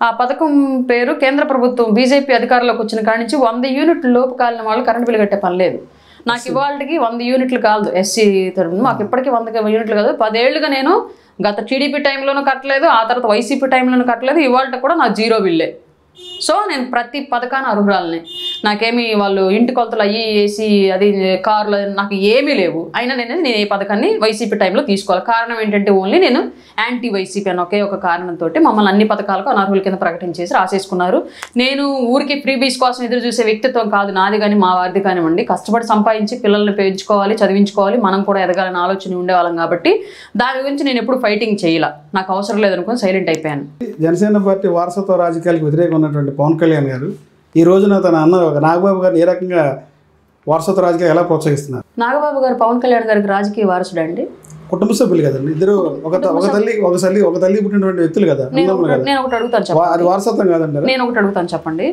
ఆ పథకం పేరు కేంద్ర ప్రభుత్వం బీజేపీ అధికారంలోకి వచ్చిన కాడి నుంచి 100 యూనిట్ల లోపు కాలిన వాళ్ళు కరెంట్ బిల్ కట్టే పని లేదు. నాకు ఇవాళకి 100 యూనిట్లు కాదు ఎస్సీ తరఫున, మాకు ఇప్పటికీ 100 యూనిట్లు కాదు. 10 ఏళ్ళుగా నేను గత టీడీపీ టైంలోనూ కట్టలేదు, ఆ తర్వాత వైసీపీ టైంలోనూ కట్టలేదు, ఇవాళ కూడా నా జీరో బిల్లే. సో నేను ప్రతి పథకాన్ని అర్హురాలని. నాకేమి వాళ్ళు ఇంటి కొలతలు అయ్యి వేసి అది కార్లు నాకు ఏమీ లేవు. అయినా నేను ఏ పథకాన్ని వైసీపీ టైంలో తీసుకోవాలి. కారణం ఏంటంటే ఓన్లీ నేను యాంటీ వైసీపీ అని ఒకే ఒక కారణంతో మమ్మల్ని అన్ని పథకాలకు అనర్హుల కింద ప్రకటించేసి రాసేసుకున్నారు. నేను ఊరికి ఫ్రీబీస్ కోసం ఎదురు చూసే వ్యక్తిత్వం కాదు నాది కానీ మా వారిది కానివ్వండి. కష్టపడి సంపాదించి పిల్లల్ని పెంచుకోవాలి, చదివించుకోవాలి, మనం కూడా ఎదగాలని ఆలోచన ఉండేవాళ్ళం కాబట్టి దాని గురించి నేను ఎప్పుడు ఫైటింగ్ చేయాల, నాకు అవసరం లేదనుకుని సైలెంట్ అయిపోయాను. జనసేన పార్టీ వారసత్వ రాజకీయాలకు వ్యతిరేకంగా ఉన్నటువంటి పవన్ కళ్యాణ్ గారు ఈ రోజున తన అన్న నాగబాబు గారిని ఏ రకంగా వారసత్వ రాజకీయాలు ఎలా ప్రోత్సహిస్తున్నారు? నాగబాబు గారు పవన్ కళ్యాణ్ గారికి రాజకీయ వారసుడు అండి? కుటుంబ సభ్యులు కదండి ఇద్దరు, ఒక తల్లి పుట్టినటువంటి వ్యక్తులు కదా. నేను ఒకటి అడుగుతాను చెప్పండి, అది వారసత్వం కాదండి. నేను ఒకటి అడుగుతాను చెప్పండి.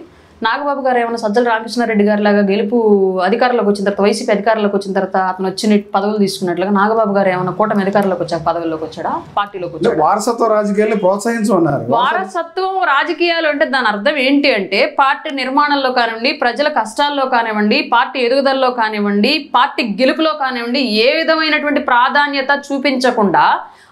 నాగబాబు గారు ఏమైనా సజ్జల రామకృష్ణారెడ్డి గారి లాగా గెలుపు అధికారంలోకి వచ్చిన తర్వాత వైసీపీ అధికారంలోకి వచ్చిన తర్వాత అతను వచ్చిన పదవులు తీసుకున్నట్లుగా నాగబాబు గారు ఏమైనా కూటమి అధికారంలోకి వచ్చాక పదవుల్లోకి వచ్చాడా, పార్టీలోకి వచ్చాడా? వారసత్వ రాజకీయాలను ప్రోత్సహించమన్నారు. వారసత్వం రాజకీయాలు అంటే దాని అర్థం ఏంటి అంటే పార్టీ నిర్మాణంలో కానివ్వండి, ప్రజల కష్టాల్లో కానివ్వండి, పార్టీ ఎదుగుదలలో కానివ్వండి, పార్టీ గెలుపులో కానివ్వండి ఏ విధమైనటువంటి ప్రాధాన్యత చూపించకుండా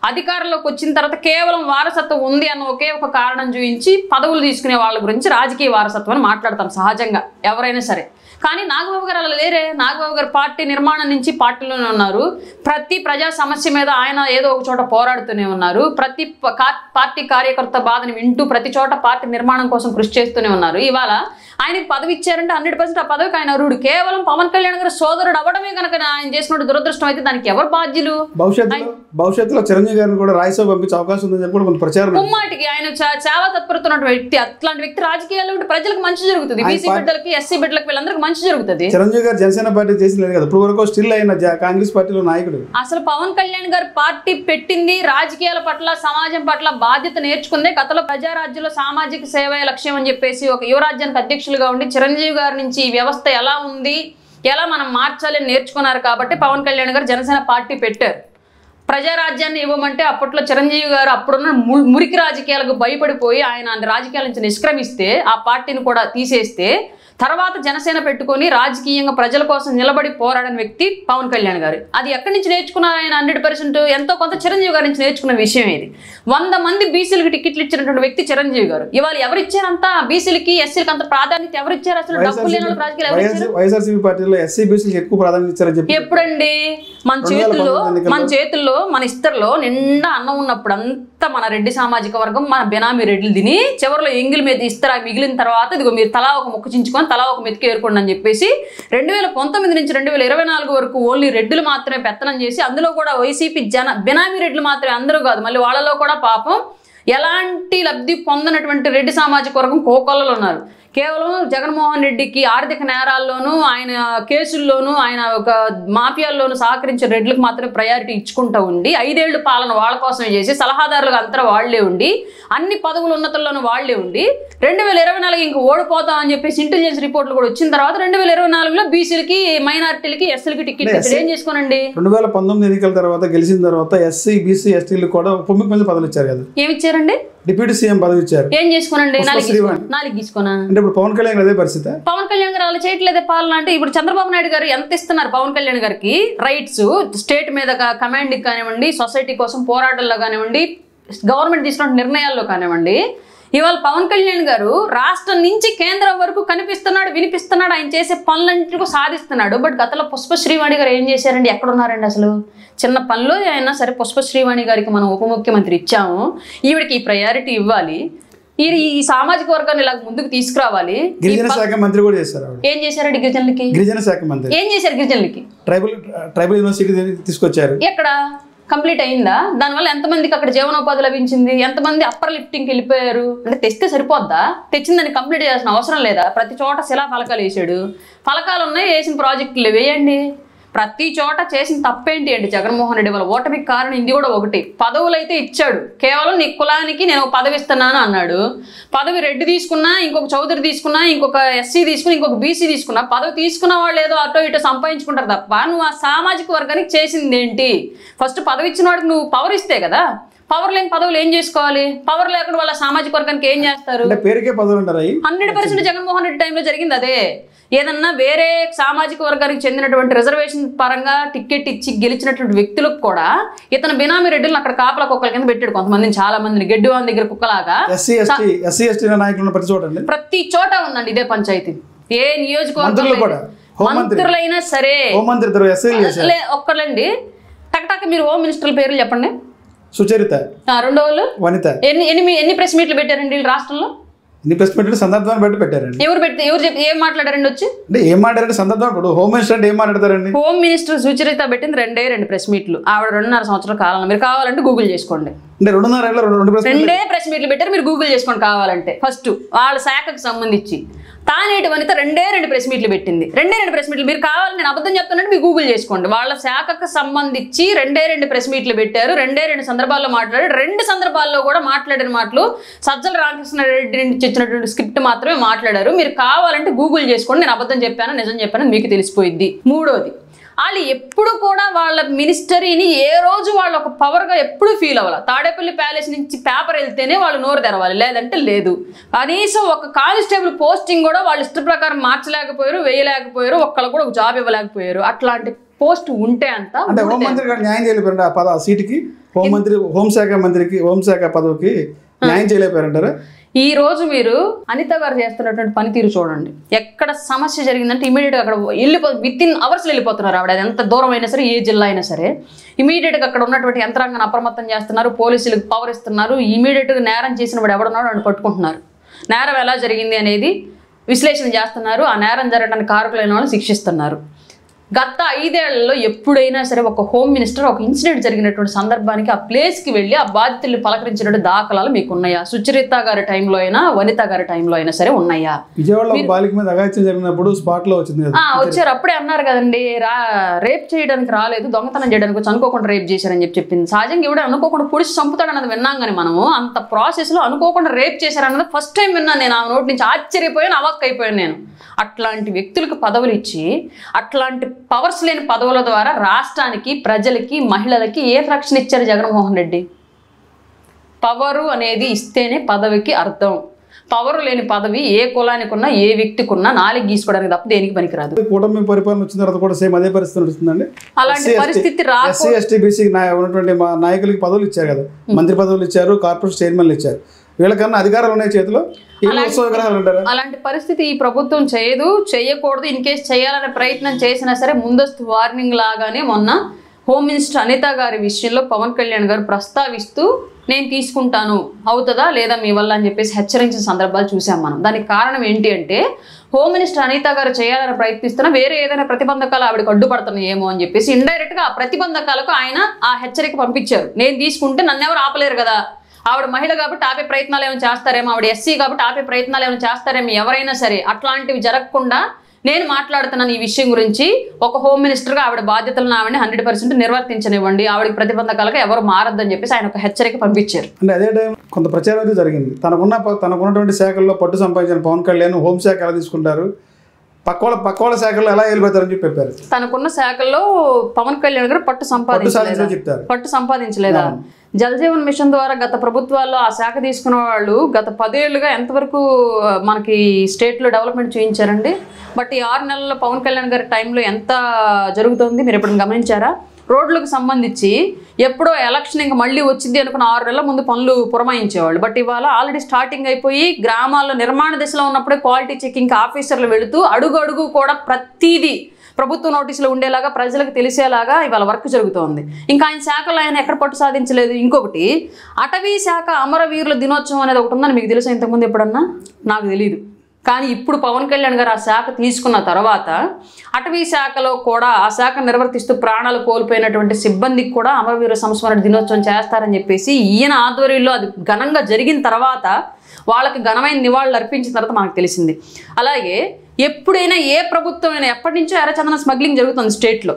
అధికారంలోకి వచ్చిన తర్వాత కేవలం వారసత్వం ఉంది అన్న ఒకే ఒక కారణం చూపించి పదవులు తీసుకునే వాళ్ళ గురించి రాజకీయ వారసత్వం అని మాట్లాడతాం సహజంగా ఎవరైనా సరే. కానీ నాగబాబు గారు అలా లేరే. నాగబాబు గారు పార్టీ నిర్మాణం నుంచి పార్టీలోనే ఉన్నారు. ప్రతి ప్రజా సమస్య మీద ఆయన ఏదో ఒక చోట పోరాడుతూనే ఉన్నారు. ప్రతి పార్టీ కార్యకర్త బాధని వింటూ ప్రతి చోట పార్టీ నిర్మాణం కోసం కృషి చేస్తూనే ఉన్నారు. ఇవాళ ఆయనకి పదవి ఇచ్చారంటే 100% ఆ పదవికి ఆయన అర్హుడు. కేవలం పవన్ కళ్యాణ్ గారు సోదరుడు అవ్వడమే కనుక ఆయన చేసిన దురదృష్టం అయితే దానికి ఎవరు బాధ్యులు? భవిష్యత్తులో చిరంజీవి గారిని కూడా రాజ్యసభ పంపించే అవకాశం ఉందని చెప్పి కొంత ప్రచారం. ముమ్మాటికి ఆయన చాలా తత్పరత ఉన్నటువంటి వ్యక్తి. అట్లాంటి వ్యక్తి రాజకీయాల్లో ఉంటే ప్రజలకు మంచి జరుగుతుంది. బీసీ బిడ్డలకి, ఎస్సీ బిడ్డలకి, వీళ్ళందరికీ మంచి జరుగుతుంది. చిరంజీవి గారు జనసేన పార్టీ చేసిన కదా, ఇప్పుడు వరకు స్టిల్ అయిన కాంగ్రెస్ పార్టీలో నాయకుడు. అసలు పవన్ కళ్యాణ్ గారు పార్టీ పెట్టింది రాజకీయాల పట్ల, సమాజం పట్ల బాధ్యత నేర్చుకుందే. గతంలో ప్రజారాజ్యంలో సామాజిక సేవే లక్ష్యం అని చెప్పేసి ఒక యువరాజ్యానికి అధ్యక్షులుగా ఉండి చిరంజీవి గారి నుంచి ఈ వ్యవస్థ ఎలా ఉంది, ఎలా మనం మార్చాలి నేర్చుకున్నారు కాబట్టి పవన్ కళ్యాణ్ గారు జనసేన పార్టీ పెట్టారు. ప్రజారాజ్యాన్ని ఇవ్వమంటే అప్పట్లో చిరంజీవి గారు అప్పుడున్న మురికి రాజకీయాలకు భయపడిపోయి ఆయన రాజకీయాల నుంచి నిష్క్రమిస్తే ఆ పార్టీని కూడా తీసేస్తే తర్వాత జనసేన పెట్టుకొని రాజకీయంగా ప్రజల కోసం నిలబడి పోరాడిన వ్యక్తి పవన్ కళ్యాణ్ గారు. అది ఎక్కడి నుంచి నేర్చుకున్నారు ఆయన? 100% ఎంతో కొంత చిరంజీవి గారి నుంచి నేర్చుకున్న విషయం ఇది. 100 మంది బీసీలకు టికెట్లు ఇచ్చినటువంటి వ్యక్తి చిరంజీవి గారు. ఇవాళ ఎవరిచ్చారంతా బీసీలకి, ఎస్సీలకి అంత ప్రాధాన్యత ఎవరిచ్చారు? అసలు డబ్బు లేని రాజకీయాలు వైఎస్ఆర్సీపీ పార్టీలో ఎస్సీ బీసీలకు ఎక్కువ ప్రాధాన్యత ఇచ్చారని ఎప్పుడండి? మన చేతుల్లో మన ఇస్తరులో నిండా అన్నం ఉన్నప్పుడు అంతా మన రెడ్డి సామాజిక వర్గం మన బెనామీ రెడ్లు తిని చివరిలో ఎంగిల్ మీద ఇస్తరా మిగిలిన తర్వాత ఇదిగో మీరు తలా ఒక ముక్క చించుకొని తలా ఒక మెతికి ఏరుకోండి అని చెప్పేసి 2019 నుంచి 2024 వరకు ఓన్లీ రెడ్డులు మాత్రమే పెత్తనం చేసి అందులో కూడా వైసీపీ బెనామీ రెడ్లు మాత్రమే, అందరూ కాదు, మళ్ళీ వాళ్ళలో కూడా పాపం ఎలాంటి లబ్ధి పొందనటువంటి రెడ్డి సామాజిక వర్గం కోకొల్లలు ఉన్నారు. కేవలం జగన్మోహన్ రెడ్డికి ఆర్థిక నేరాల్లోనూ ఆయన కేసుల్లోనూ ఆయన ఒక మాఫియాల్లోనూ సహకరించే రెడ్లకు మాత్రమే ప్రయారిటీ ఇచ్చుకుంటూ ఉండి 5 ఏళ్ల పాలన వాళ్ళ కోసమే చేసి సలహాదారులుగా అంతా వాళ్లే ఉండి అన్ని పదవులు ఉన్నతుల్లోనూ వాళ్లే ఉండి 2024 ఇంక ఓడిపోతాం అని చెప్పేసి ఇంటెలిజెన్స్ రిపోర్ట్లు కూడా వచ్చిన తర్వాత 2024లో బీసీలకి, మైనారిటీలకి, ఎస్సీలకి టికెట్ ఏం చేసుకోనండి. 2019 ఎన్నికల తర్వాత గెలిచిన తర్వాత ఎస్సీ, బీసీ, ఎస్టీలకు కూడా 9 మంది పదవులు ఇచ్చారు కదా. ఏమి ఇచ్చారండి? డిప్యూటీ సీఎం పదవి ఇచ్చారు. ఏం చేసుకోనండి? 4 తీసుకోనా? అంటే ఇప్పుడు పవన్ కళ్యాణ్ అదే పరిస్థితి. పవన్ కళ్యాణ్ గారు అలా చేయట్లేదే పాలన. అంటే ఇప్పుడు చంద్రబాబు నాయుడు గారు ఎంత ఇస్తున్నారు పవన్ కళ్యాణ్ గారికి రైట్స్, స్టేట్ మీద కమాండింగ్ కానివ్వండి, సొసైటీ కోసం పోరాటంలో కానివ్వండి, గవర్నమెంట్ తీసుకున్న నిర్ణయాల్లో కానివ్వండి, ఇవాళ పవన్ కళ్యాణ్ గారు రాష్ట్రం నుంచి కేంద్రం వరకు కనిపిస్తున్నాడు, వినిపిస్తున్నాడు, ఆయన చేసే పనులన్నింటికీ సాధిస్తున్నాడు. బట్ గతంలో పుష్పశ్రీవాణి గారు ఏం చేశారండి? ఎక్కడున్నారండి అసలు? చిన్న పనిలో అయినా సరే పుష్పశ్రీవాణి గారికి మనం ఉప ముఖ్యమంత్రి ఇచ్చాము, ఈవిడికి ఈ ప్రయారిటీ ఇవ్వాలి, ఈ సామాజిక వర్గాన్ని ఇలా ముందుకు తీసుకురావాలి. గిరిజన శాఖ మంత్రి కూడా చేశారు. ఏం చేశారండి గిరిజనులకి? గిరిజన శాఖ మంత్రి ఏం చేశారు? గిరిజనులకి ట్రైబల్ యూనివర్సిటీ తీసుకొచ్చారు. ఎక్కడ కంప్లీట్ అయిందా? దానివల్ల ఎంతమందికి అక్కడ జీవనోపాధి లభించింది? ఎంతమంది అప్పర్ లిఫ్టింగ్కి వెళ్ళిపోయారు? అంటే తెస్తే సరిపోద్దా? తెచ్చిందని కంప్లీట్ చేయాల్సిన అవసరం లేదా? ప్రతి చోట శిలా ఫలకాలు వేసాడు, ఫలకాలు ఉన్నాయి, వేసిన ప్రాజెక్టులు వేయండి. ప్రతి చోట చేసిన తప్పేంటి అంటే జగన్మోహన్ రెడ్డి వాళ్ళ ఓటమికి కారణం ఇది కూడా ఒకటి. పదవులు అయితే ఇచ్చాడు, కేవలం నీ కులానికి నేను పదవి ఇస్తున్నాను అన్నాడు. పదవి రెడ్డి తీసుకున్నా, ఇంకొక చౌదరి తీసుకున్నా, ఇంకొక ఎస్సీ తీసుకున్నా, ఇంకొక బీసీ తీసుకున్నా, పదవి తీసుకున్న వాళ్ళు ఏదో అటో ఇటో సంపాదించుకుంటారు తప్ప నువ్వు ఆ సామాజిక వర్గానికి చేసింది ఏంటి? ఫస్ట్ పదవి ఇచ్చిన వాడికి నువ్వు పవర్ ఇస్తే కదా. పవర్ లేని పదవులు ఏం చేసుకోవాలి? పవర్ లేకుండా వాళ్ళ సామాజిక వర్గానికి ఏం చేస్తారు? 100% జగన్మోహన్ రెడ్డి టైంలో జరిగింది అదే. ఏదన్నా వేరే సామాజిక వర్గానికి చెందినటువంటి రిజర్వేషన్ పరంగా టికెట్ ఇచ్చి గెలిచినటువంటి వ్యక్తులకు కూడా ఇతను బినామీ రెడ్డిలను అక్కడ కాపలా కుక్కల కింద పెట్టాడు. కొంతమందిని, చాలా మందిని గెడ్డివాన్ దగ్గర కుక్కలాగా ప్రతి చోట ఉందండి ఇదే పంచాయతీ. ఏ నియోజకవర్గం మంత్రులైనా సరే ఒక్కలండి. టక్ మీరు హోమ్ మినిస్టర్ల పేర్లు చెప్పండి. సుచరిత, రెండో వాళ్ళు వనిత. ఎన్ని ప్రెస్ మీట్లు పెట్టారండి రాష్ట్రంలో? సందర్భాన్ని బట్టి పెట్టారండి. ఎవరు చెప్పి ఏం మాట్లాడారండి? వచ్చి అంటే ఏం మాట్లాడారు సందర్భం? ఇప్పుడు హోమ్ మినిస్టర్ అంటే ఏం మాట్లాడతారండి? హోమ్ మినిస్టర్ సుచరిత పెట్టింది 2 ప్రెస్ మీట్లు. ఆవిడ 2.5 సంవత్సరాల కాలంలో. మీరు కావాలంటే గూగుల్ చేసుకోండి. అంటే 2 ప్రెస్ మీట్లు పెట్టారు, మీరు గూగుల్ చేసుకోండి కావాలంటే. ఫస్ట్ వాళ్ళ శాఖకు సంబంధించి తానేటి వనిత 2 ప్రెస్ మీట్లు పెట్టింది. 2 ప్రెస్ మీట్లు. మీరు కావాలని నేను అబద్ధం చెప్తానంటే మీరు గూగుల్ చేసుకోండి. వాళ్ళ శాఖకు సంబంధించి 2 ప్రెస్ మీట్లు పెట్టారు. 2 సందర్భాల్లో మాట్లాడారు. 2 సందర్భాల్లో కూడా మాట్లాడిన మాటలు సజ్జల రామకృష్ణారెడ్డి నుంచి ఇచ్చినటువంటి స్క్రిప్ట్ మాత్రమే మాట్లాడారు. మీరు కావాలంటే గూగుల్ చేసుకోండి. నేను అబద్ధం చెప్పాను, నిజం చెప్పాను మీకు తెలిసిపోయింది. మూడోది, వాళ్ళు ఎప్పుడు కూడా వాళ్ళ మినిస్టరీని ఏ రోజు వాళ్ళు ఒక పవర్గా ఎప్పుడు ఫీల్ అవ్వాలి. తాడేపల్లి ప్యాలెస్ నుంచి పేపర్ వెళ్తేనే వాళ్ళు నోరు తెరవాలి, లేదంటే లేదు. కనీసం ఒక కానిస్టేబుల్ పోస్టింగ్ కూడా వాళ్ళు ఇష్ట ప్రకారం మార్చలేకపోయారు, వేయలేకపోయారు, ఒక్కళ్ళు కూడా ఒక జాబ్ ఇవ్వలేకపోయారు. అట్లాంటి పోస్ట్ ఉంటే అంత హోంమంత్రి గారు న్యాయం చేయలేకపోయారు. ఆ సీటుకి హోంశాఖ పదవికి న్యాయం చేయలేకపోయారంటారా? ఈ రోజు మీరు అనిత గారు చేస్తున్నటువంటి పనితీరు చూడండి. ఎక్కడ సమస్య జరిగిందంటే ఇమీడియట్గా అక్కడ విత్-ఇన్ అవర్స్లో వెళ్ళిపోతున్నారు. ఆవిడ ఎంత దూరం అయినా సరే, ఏ జిల్లా అయినా సరే ఇమీడియట్గా అక్కడ ఉన్నటువంటి యంత్రాంగాన్ని అప్రమత్తం చేస్తున్నారు, పోలీసులకు పవర్ ఇస్తున్నారు. ఇమీడియట్గా నేరం చేసిన వాడు ఎవడున్నాడో వాడిని పట్టుకుంటున్నారు. నేరం ఎలా జరిగింది అనేది విశ్లేషణ చేస్తున్నారు. ఆ నేరం జరగడానికి కారకులైన వాళ్ళని శిక్షిస్తున్నారు. గత 5 ఏళ్లలో ఎప్పుడైనా సరే ఒక హోమ్ మినిస్టర్ ఒక ఇన్సిడెంట్ జరిగినటువంటి సందర్భానికి ఆ ప్లేస్కి వెళ్ళి ఆ బాధితుల్ని పలకరించినటువంటి దాఖలాలు మీకు ఉన్నాయా? సుచరిత గారి టైంలో అయినా, వనిత గారి టైంలో అయినా సరే ఉన్నాయా? వచ్చారు, అప్పుడే అన్నారు కదండి, రేప్ చేయడానికి రాలేదు, దొంగతనం చేయడానికి వచ్చి అనుకోకుండా రేప్ చేశారని చెప్పింది. సహజంగా ఇవిడ అనుకోకుండా పొడిచి చంపుతాడన్నది విన్నాం, కానీ మనము అంత ప్రాసెస్లో అనుకోకుండా రేప్ చేశారన్నది ఫస్ట్ టైం విన్నాను నేను. ఆ నోటి నుంచి ఆశ్చర్యపోయాను, అవాక్ అయిపోయాను నేను. అట్లాంటి వ్యక్తులకు పదవులు ఇచ్చి అట్లాంటి పవర్స్ లేని పదవుల ద్వారా రాష్ట్రానికి, ప్రజలకి, మహిళలకి ఏ రక్షణ ఇచ్చారు జగన్మోహన్ రెడ్డి? పవరు అనేది ఇస్తేనే పదవికి అర్థం. పవరు లేని పదవి ఏ కులానికి ఉన్నా, ఏ వ్యక్తికి ఉన్నా నాలుగు గీసుకోవడానికి తప్ప దేనికి పనికిరాదు. కూటమి పరిపాలన వచ్చిన తర్వాత కూడా సేమ్ అదే పరిస్థితి నడుస్తుందండి. అలాంటి పరిస్థితి ఎస్సీ ఎస్టీ బీసీ ఉన్నటువంటి మా నాయకులకి పదవులు ఇచ్చారు కదా, మంత్రి పదవులు ఇచ్చారు, కార్పొరేషన్ చైర్మన్లు ఇచ్చారు. వీళ్ళకన్నా అధికారాలు ఉన్నాయి చేతిలో. అలాంటి పరిస్థితి ఈ ప్రభుత్వం చేయకూడదు. ఇన్ కేసు చేయాలనే ప్రయత్నం చేసినా సరే ముందస్తు వార్నింగ్ లాగానే మొన్న హోమ్ మినిస్టర్ అనిత గారి విషయంలో పవన్ కళ్యాణ్ గారు ప్రస్తావిస్తూ నేను తీసుకుంటాను, అవుతుందా లేదా మీ వల్ల అని చెప్పేసి హెచ్చరించిన సందర్భాలు చూసాం మనం. దానికి కారణం ఏంటి అంటే హోమ్ మినిస్టర్ అనిత గారు చేయాలని ప్రయత్నిస్తున్నా వేరే ఏదైనా ప్రతిబంధకాలు ఆవిడకి అడ్డుపడుతున్నాయేమో అని చెప్పేసి ఇండైరెక్ట్గా ఆ ప్రతిబంధకాలకు ఆయన ఆ హెచ్చరిక పంపించారు. నేను తీసుకుంటే నన్ను ఎవరు ఆపలేరు కదా, ఆవిడ మహిళ కాబట్టి ఆపే ప్రయత్నాలు ఏమైనా చేస్తారేమో, ఆవిడ ఎస్సీ కాబట్టి ఆపే ప్రయత్నాలు ఏమైనా చేస్తారేమో, ఎవరైనా సరే అట్లాంటివి జరగకుండా నేను మాట్లాడుతున్నాను ఈ విషయం గురించి. ఒక హోమ్ మినిస్టర్గా ఆవిడ బాధ్యతలను ఆవిడని 100% నిర్వర్తించనివ్వండి, ఆవిడకి ప్రతిబంధకాలకు ఎవరు మారద్దని చెప్పేసి ఆయన ఒక హెచ్చరిక పంపించారు. అంటే అదే టైం కొంత ప్రచారం అయితే జరిగింది. తనకున్నటువంటి శాఖల్లో పట్టు సంపాదించిన పవన్ కళ్యాణ్ హోంశాఖ ఎలా తీసుకుంటారు, పక్క శాఖల్లో ఎలా వెళ్ళిపోతారని చెప్పి చెప్పారు. తనకున్న శాఖల్లో పవన్ కళ్యాణ్ గారు పట్టు సంపాదించలేదా? జల్ జీవన్ మిషన్ ద్వారా గత ప్రభుత్వాల్లో ఆ శాఖ తీసుకున్న వాళ్ళు గత 10 ఏళ్లుగా ఎంతవరకు మనకి స్టేట్లో డెవలప్మెంట్ చేయించారండి? బట్ ఈ 6 నెలల్లో పవన్ కళ్యాణ్ గారి టైంలో ఎంత జరుగుతుంది మీరు ఎప్పుడు గమనించారా? రోడ్లకు సంబంధించి ఎప్పుడో ఎలక్షన్ ఇంకా మళ్ళీ వచ్చింది అనుకున్న 6 నెలల ముందు పనులు పురమాయించేవాళ్ళు. బట్ ఇవాళ ఆల్రెడీ స్టార్టింగ్ అయిపోయి గ్రామాల్లో నిర్మాణ దశలో ఉన్నప్పుడే క్వాలిటీ చెకింగ్ ఆఫీసర్లు వెళుతూ అడుగు కూడా ప్రతిదీ ప్రభుత్వ నోటీసులు ఉండేలాగా ప్రజలకు తెలిసేలాగా ఇవాళ వర్క్ జరుగుతోంది. ఇంకా ఆయన శాఖలో ఆయన ఎక్కడ పట్టు సాధించలేదు. ఇంకొకటి అటవీ శాఖ అమరవీరుల దినోత్సవం అనేది ఒకటి ఉందని మీకు తెలుసా ఇంతకుముందు ఎప్పుడన్నా? నాకు తెలియదు. కానీ ఇప్పుడు పవన్ కళ్యాణ్ గారు ఆ శాఖ తీసుకున్న తర్వాత అటవీ శాఖలో కూడా ఆ శాఖ నిర్వర్తిస్తూ ప్రాణాలు కోల్పోయినటువంటి సిబ్బందికి కూడా అమరవీర సంస్మరణ దినోత్సవం చేస్తారని చెప్పేసి ఈయన ఆధ్వర్యంలో అది ఘనంగా జరిగిన తర్వాత వాళ్ళకి ఘనమైన నివాళులు అర్పించిన తర్వాత మనకు తెలిసింది. అలాగే ఎప్పుడైనా ఏ ప్రభుత్వం అయినా ఎప్పటి నుంచో ఎర్రచందనం స్మగ్లింగ్ జరుగుతుంది స్టేట్లో.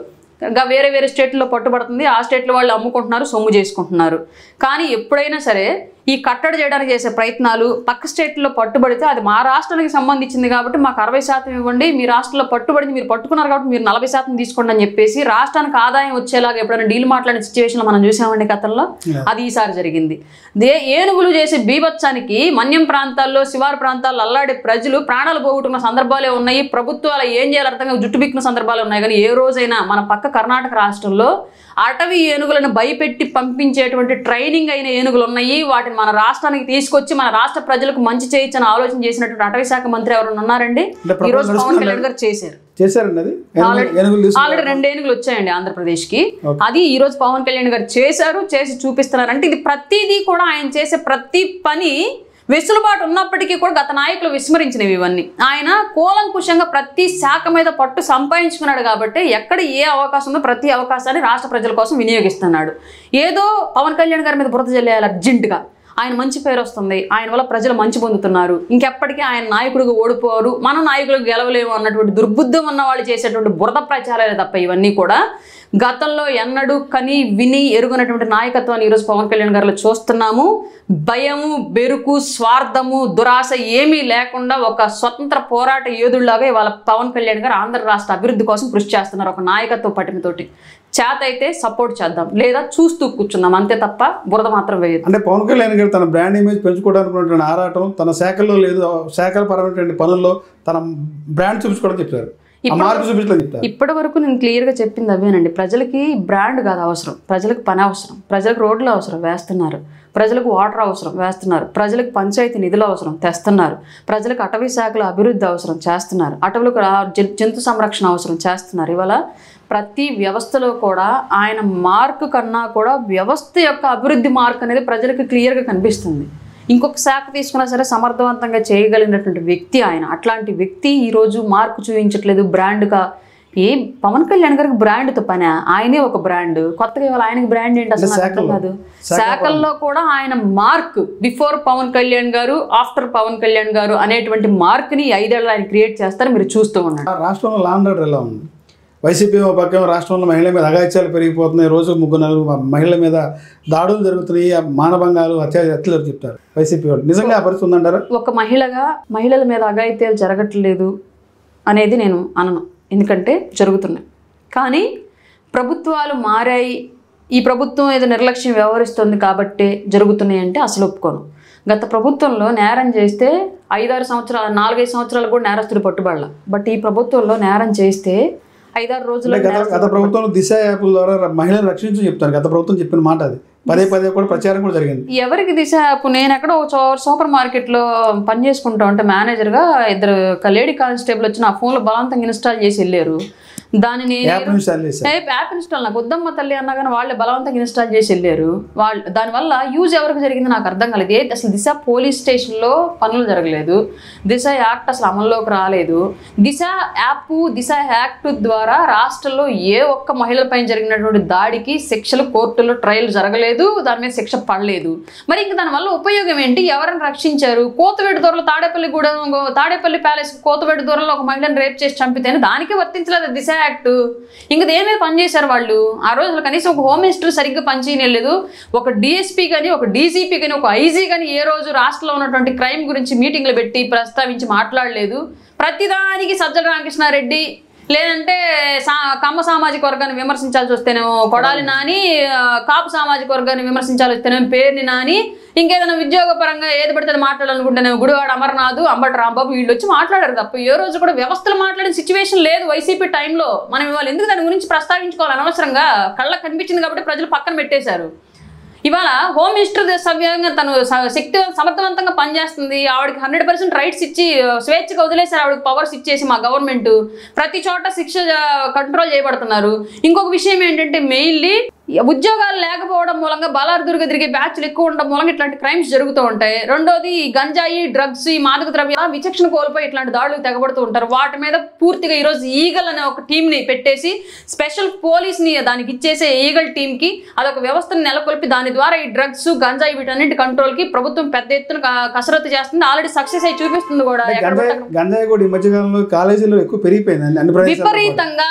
ఇంకా వేరే స్టేట్లో పట్టుబడుతుంది, ఆ స్టేట్లో వాళ్ళు అమ్ముకుంటున్నారు, సొమ్ము చేసుకుంటున్నారు. కానీ ఎప్పుడైనా సరే ఈ కట్టడి చేయడానికి చేసే ప్రయత్నాలు పక్క స్టేట్లో పట్టుబడితే అది మా రాష్ట్రానికి సంబంధించింది కాబట్టి మాకు 60% ఇవ్వండి, మీ రాష్ట్రంలో పట్టుబడింది మీరు పట్టుకున్నారు కాబట్టి మీరు 40% తీసుకోండి అని చెప్పేసి రాష్ట్రానికి ఆదాయం వచ్చేలాగా ఎప్పుడైనా డీల్ మాట్లాడిన సిచ్యువేషన్లో మనం చూసామండి గతంలో. అది ఈసారి జరిగింది. ఏనుగులు చేసే బీభత్సానికి మన్యం ప్రాంతాల్లో శివారు ప్రాంతాల్లో అల్లాడే ప్రజలు ప్రాణాలు పోగొట్టుకున్న సందర్భాలే ఉన్నాయి. ప్రభుత్వాలు ఏం చేయాలి అర్థంగా జుట్టు బిక్కిన సందర్భాలు ఉన్నాయి. కానీ ఏ రోజైనా మన పక్క కర్ణాటక రాష్ట్రంలో అటవీ ఏనుగులను భయపెట్టి పంపించేటువంటి ట్రైనింగ్ అయిన ఏనుగులు ఉన్నాయి. వాటిని మన రాష్ట్రానికి తీసుకొచ్చి మన రాష్ట్ర ప్రజలకు మంచి చేయొచ్చని ఆలోచన చేసినటువంటి అటవీ శాఖ మంత్రి ఎవరైనా ఉన్నారండి? ఈ రోజు పవన్ కళ్యాణ్ గారు ఆల్రెడీ 2 ఏనుగులు వచ్చాయండి ఆంధ్రప్రదేశ్కి. అది ఈ రోజు పవన్ కళ్యాణ్ గారు చేసి చూపిస్తున్నారు. అంటే ఇది ప్రతిదీ కూడా ఆయన చేసే ప్రతి పని వెసులుబాటు ఉన్నప్పటికీ కూడా గత నాయకులు విస్మరించినవి ఇవన్నీ. ఆయన కూలంకుషంగా ప్రతి శాఖ మీద పట్టు సంపాదించుకున్నాడు కాబట్టి ఎక్కడ ఏ అవకాశం ఉందో ప్రతి అవకాశాన్ని రాష్ట్ర ప్రజల కోసం వినియోగిస్తున్నాడు. ఏదో పవన్ కళ్యాణ్ గారి మీద బురద జల్లేయాలి అర్జెంటుగా, ఆయన మంచి పేరు వస్తుంది, ఆయన వల్ల ప్రజలు మంచి పొందుతున్నారు, ఇంకెప్పటికీ ఆయన నాయకుడిగా ఓడిపోరు, మనం నాయకులకు గెలవలేము అన్నటువంటి దుర్బుద్ధం ఉన్న వాళ్ళు చేసేటువంటి బురద ప్రచారాలే తప్ప ఇవన్నీ కూడా గతంలో ఎన్నడూ కని విని ఎరుగునటువంటి నాయకత్వాన్ని ఈరోజు పవన్ కళ్యాణ్ గారిలో చూస్తున్నాము. భయము, బెరుకు, స్వార్థము, దురాశ ఏమీ లేకుండా ఒక స్వతంత్ర పోరాట యోధుల్లాగా ఇవాళ పవన్ కళ్యాణ్ గారు ఆంధ్ర రాష్ట్ర అభివృద్ధి కోసం కృషి చేస్తున్నారు. ఒక నాయకత్వ పటిమతోటి చేత అయితే సపోర్ట్ చేద్దాం, లేదా చూస్తూ కూర్చున్నాం అంతే తప్ప బురద మాత్రం వేయదు. అంటే పవన్ కళ్యాణ్ గారు తన బ్రాండ్ ఇమేజ్ పెంచుకోవడానికి ఆరాటం, తన శాఖల్లో లేదు శాఖల పరమైనటువంటి పనుల్లో తన బ్రాండ్ చూపించుకోవడం చెప్తారు. ఇప్పటి వరకు నేను క్లియర్గా చెప్పింది అవేనండి. ప్రజలకి బ్రాండ్ కాదు అవసరం, ప్రజలకు పని అవసరం, ప్రజలకు రోడ్లు అవసరం వేస్తున్నారు, ప్రజలకు వాటర్ అవసరం వేస్తున్నారు, ప్రజలకు పంచాయతీ నిధులు అవసరం తెస్తున్నారు, ప్రజలకు అటవీ శాఖల అభివృద్ధి అవసరం చేస్తున్నారు, అటవులకు జంతు సంరక్షణ అవసరం చేస్తున్నారు. ఇవాళ ప్రతి వ్యవస్థలో కూడా ఆయన మార్కు కన్నా కూడా వ్యవస్థ యొక్క అభివృద్ధి మార్క్ అనేది ప్రజలకు క్లియర్గా కనిపిస్తుంది. ఇంకొక శాఖ తీసుకున్నా సరే సమర్థవంతంగా చేయగలిగినటువంటి వ్యక్తి ఆయన. అట్లాంటి వ్యక్తి ఈరోజు మార్కు చూపించట్లేదు బ్రాండ్గా. ఏ పవన్ కళ్యాణ్ గారికి బ్రాండ్తో పని, ఆయనే ఒక బ్రాండ్. కొత్తగా ఇవాళ ఆయనకి బ్రాండ్ ఏంటి అసలు అర్థం కాదు. శాఖల్లో కూడా ఆయన మార్క్, బిఫోర్ పవన్ కళ్యాణ్ గారు, ఆఫ్టర్ పవన్ కళ్యాణ్ గారు అనేటువంటి మార్క్ని 5 ఏళ్ళు ఆయన క్రియేట్ చేస్తారు. మీరు చూస్తూ ఉండండి. రాష్ట్రంలో లా అండ్ ఆర్డర్ ఎలా ఉంది? వైసీపీ పక్కన రాష్ట్రంలో మహిళల మీద అఘాయిత్యాలు పెరిగిపోతున్నాయి, రోజు 3 మహిళల మీద దాడులు జరుగుతున్నాయి, మానభంగాలు, హత్యలు చెప్తారు వైసీపీ వాళ్ళు. నిజంగా ఆ పరిస్థితి ఉందంటారా? ఒక మహిళగా మహిళల మీద అఘాయిత్యాలు జరగట్లేదు అనేది నేను అనను, ఎందుకంటే జరుగుతున్నాయి. కానీ ప్రభుత్వాలు మారాయి, ఈ ప్రభుత్వం ఏదో నిర్లక్ష్యం వ్యవహరిస్తుంది కాబట్టే జరుగుతున్నాయి అంటే అసలు ఒప్పుకోను. గత ప్రభుత్వంలో నేరం చేస్తే 5-6 సంవత్సరాలు 4-5 సంవత్సరాలు కూడా నేరస్తుడు పట్టుబడాల. బట్ ఈ ప్రభుత్వంలో నేరం చేస్తే 5-6 రోజులు. గత ప్రభుత్వం దిశ యాప్ ద్వారా మహిళలను రక్షించు చెప్తారు. గత ప్రభుత్వం చెప్పిన మాట అది పదే కూడా ప్రచారం కూడా జరిగింది. ఎవరికి దిశ యాప్? నేను ఎక్కడో సూపర్ మార్కెట్లో పని చేసుకుంటా ఉంటే మేనేజర్గా 2 లేడీ కానిస్టేబుల్ వచ్చి నా ఫోన్లో బలవంతంగా ఇన్స్టాల్ చేసి వెళ్ళారు. దానిని యాప్ ఇన్స్టాల్ నాకు వద్దమ్మ తల్లి అన్నా కానీ వాళ్ళే బలవంతంగా ఇన్స్టాల్ చేసి వెళ్ళారు. దానివల్ల యూజ్ ఎవరికి జరిగింది నాకు అర్థం కాలేదు. అసలు దిశ పోలీస్ స్టేషన్లో పనులు జరగలేదు, దిశ యాక్ట్ అసలు అమల్లోకి రాలేదు. దిశ యాప్, దిశ యాక్ట్ ద్వారా రాష్ట్రంలో ఏ ఒక్క మహిళలపైన జరిగినటువంటి దాడికి శిక్షలు కోర్టులో ట్రయల్ జరగలేదు, దాని మీద శిక్ష పడలేదు. మరి ఇంక దానివల్ల ఉపయోగం ఏంటి? ఎవరిని రక్షించారు? కోతవేడు దూరంలో తాడేపల్లి ప్యాలెస్ కోతవేడు దూరంలో ఒక మహిళను రేప్ చేసి చంపితేనే దానికి వర్తించలేదు దిశ యాక్ట్. ఇంక దేని మీద పనిచేశారు వాళ్ళు? ఆ రోజు కనీసం ఒక హోమ్ మినిస్టర్ సరిగ్గా పనిచేయలేదు, ఒక డిఎస్పీ కానీ, ఒక డీజీపీ కానీ, ఒక ఐజీ కానీ ఏ రోజు రాష్ట్రంలో ఉన్నటువంటి క్రైమ్ గురించి మీటింగ్లు పెట్టి ప్రస్తావించి మాట్లాడలేదు. ప్రతిదానికి సజ్జల రామకృష్ణారెడ్డి లేదంటే కమ్మ సామాజిక వర్గాన్ని విమర్శించాల్సి వస్తేనేమో కొడాలి నాని, కాపు సామాజిక వర్గాన్ని విమర్శించాల్సి వస్తేనేమో పేరుని నాని, ఇంకేదైనా ఉద్యోగపరంగా ఏది పడితే మాట్లాడాలనుకుంటేనేమో గుడివాడ అమర్నాథ్, అంబటి రాంబాబు వీళ్ళు వచ్చి మాట్లాడారు తప్ప ఏ రోజు కూడా వ్యవస్థలు మాట్లాడిన సిచ్యువేషన్ లేదు వైసీపీ టైంలో. మనం ఇవాళ ఎందుకు దాని గురించి ప్రస్తావించుకోవాలి అనవసరంగా? కళ్ళకు కనిపించింది కాబట్టి ప్రజలు పక్కన పెట్టేశారు. ఇవాళ హోమ్ మినిస్టర్ సవ్యంగా తను శక్తి సమర్థవంతంగా పనిచేస్తుంది, ఆవిడకి 100% రైట్స్ ఇచ్చి స్వేచ్ఛగా వదిలేశారు, ఆవిడకి పవర్స్ ఇచ్చేసి మా గవర్నమెంట్ ప్రతి చోట శిక్ష కంట్రోల్ చేయబడుతున్నారు. ఇంకొక విషయం ఏంటంటే మెయిన్లీ ఉద్యోగాలు లేకపోవడం మూలంగా బలార్దుర్గా తిరిగే బ్యాచ్లు ఎక్కువ ఉండడం మూలంగా ఇట్లాంటి క్రైమ్స్ జరుగుతూ ఉంటాయి. రెండోది గంజాయి, డ్రగ్స్, ఈ మాదక ద్రవ్యాల విచక్షణ కోల్పోయి ఇట్లాంటి దాడులకు తెగబడుతూ ఉంటారు. వాటి మీద పూర్తిగా ఈరోజు ఈగల్ అనే ఒక టీంని పెట్టేసి స్పెషల్ పోలీస్ని దానికి ఇచ్చేసే ఈగల్ టీంకి అదొక వ్యవస్థను నెలకొల్పి దాని ద్వారా ఈ డ్రగ్స్, గంజాయి వీటన్నింటి కంట్రోల్కి ప్రభుత్వం పెద్ద ఎత్తున కసరత్తు చేస్తుంది. ఆల్రెడీ సక్సెస్ అయి చూపిస్తుంది కూడా. గంజాయి కూడా ఈ మధ్యకాలంలో కాలేజీలో ఎక్కువ పెరిగిపోయింది విపరీతంగా.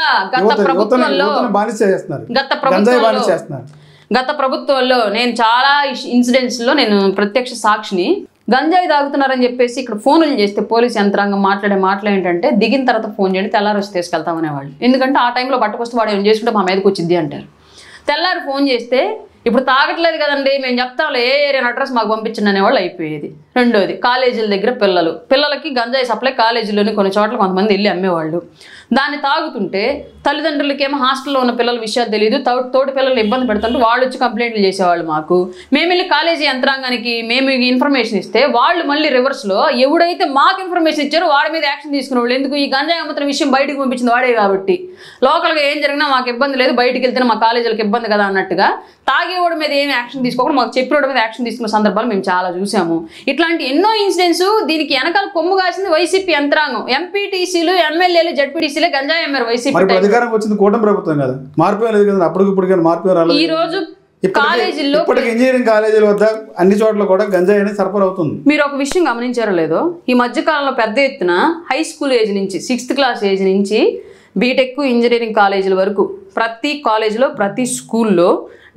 గత ప్రభుత్వంలో నేను చాలా ఇన్సిడెంట్స్లో నేను ప్రత్యక్ష సాక్షిని. గంజాయి తాగుతున్నారని చెప్పేసి ఇక్కడ ఫోన్లు చేస్తే పోలీస్ యంత్రాంగం మాట్లాడే మాటలు ఏంటంటే దిగిన తర్వాత ఫోన్ చేయండి, తెల్లారి వచ్చి తీసుకెళ్తామనేవాళ్ళు. ఎందుకంటే ఆ టైంలో పట్టుకొస్తే వాడు ఏం చేసుకుంటే మా మీదకి వచ్చింది అంటారు. తెల్లారి ఫోన్ చేస్తే ఇప్పుడు తాగట్లేదు కదండి మేము చెప్తాంలే ఏ ఏరియా అడ్రస్ మాకు పంపించండి అనేవాళ్ళు అయిపోయేది. రెండోది కాలేజీల దగ్గర పిల్లలకి గంజాయి సప్లై కాలేజీలోని కొన్ని చోట్ల కొంతమంది వెళ్ళి అమ్మేవాళ్ళు. దాన్ని తాగుతుంటే తల్లిదండ్రులకేమో హాస్టల్లో ఉన్న పిల్లల విషయాలు తెలియదు, తోటి పిల్లలు ఇబ్బంది పెడుతుంటే వాళ్ళు వచ్చి కంప్లైంట్లు చేసేవాళ్ళు మాకు. మేము వెళ్ళి కాలేజీ యంత్రాంగానికి మేము ఇన్ఫర్మేషన్ ఇస్తే వాళ్ళు మళ్ళీ రివర్స్లో ఎవడైతే మాకు ఇన్ఫర్మేషన్ ఇచ్చారో వాడి మీద యాక్షన్ తీసుకునేవాళ్ళు. ఎందుకు ఈ గంజాయి అమ్ముతున్న విషయం బయటకు పంపించింది వాడే కాబట్టి. లోకల్గా ఏం జరిగినా మాకు ఇబ్బంది లేదు, బయటికి వెళ్తేనే మా కాలేజీలకు ఇబ్బంది కదా అన్నట్టుగా తాగేవాడి మీద ఏమి యాక్షన్ తీసుకోకుండా మాకు చెప్పేవాడి మీద యాక్షన్ తీసుకున్న సందర్భాలు మేము చాలా చూసాము. ఇట్లాంటి ఎన్నో ఇన్సిడెంట్స్. దీనికి వెనకాల కొమ్ము కాసింది వైసీపీ యంత్రాంగం. ఎంపీటీసీలు, ఎమ్మెల్యేలు, జడ్పీటీసీలే గంజాయి అమ్మారు వైసీపీ. అధికారం వచ్చింది కూటమి ప్రభుత్వం కదా, మార్పు లేదు కదా, అప్పటికిప్పుడు మార్పు రాలేదు. ఈ రోజు కాలేజీల్లో ఇంజనీరింగ్ కాలేజీల వద్ద అన్ని చోట్ల కూడా గంజాయి అనేది సరఫరా అవుతుంది. మీరు ఒక విషయం గమనించారో లేదో, ఈ మధ్యకాలంలో పెద్ద ఎత్తున హై స్కూల్ ఏజ్ నుంచి 6th క్లాస్ ఏజ్ నుంచి బీటెక్, ఇంజనీరింగ్ కాలేజీల వరకు ప్రతి కాలేజీలో, ప్రతి స్కూల్లో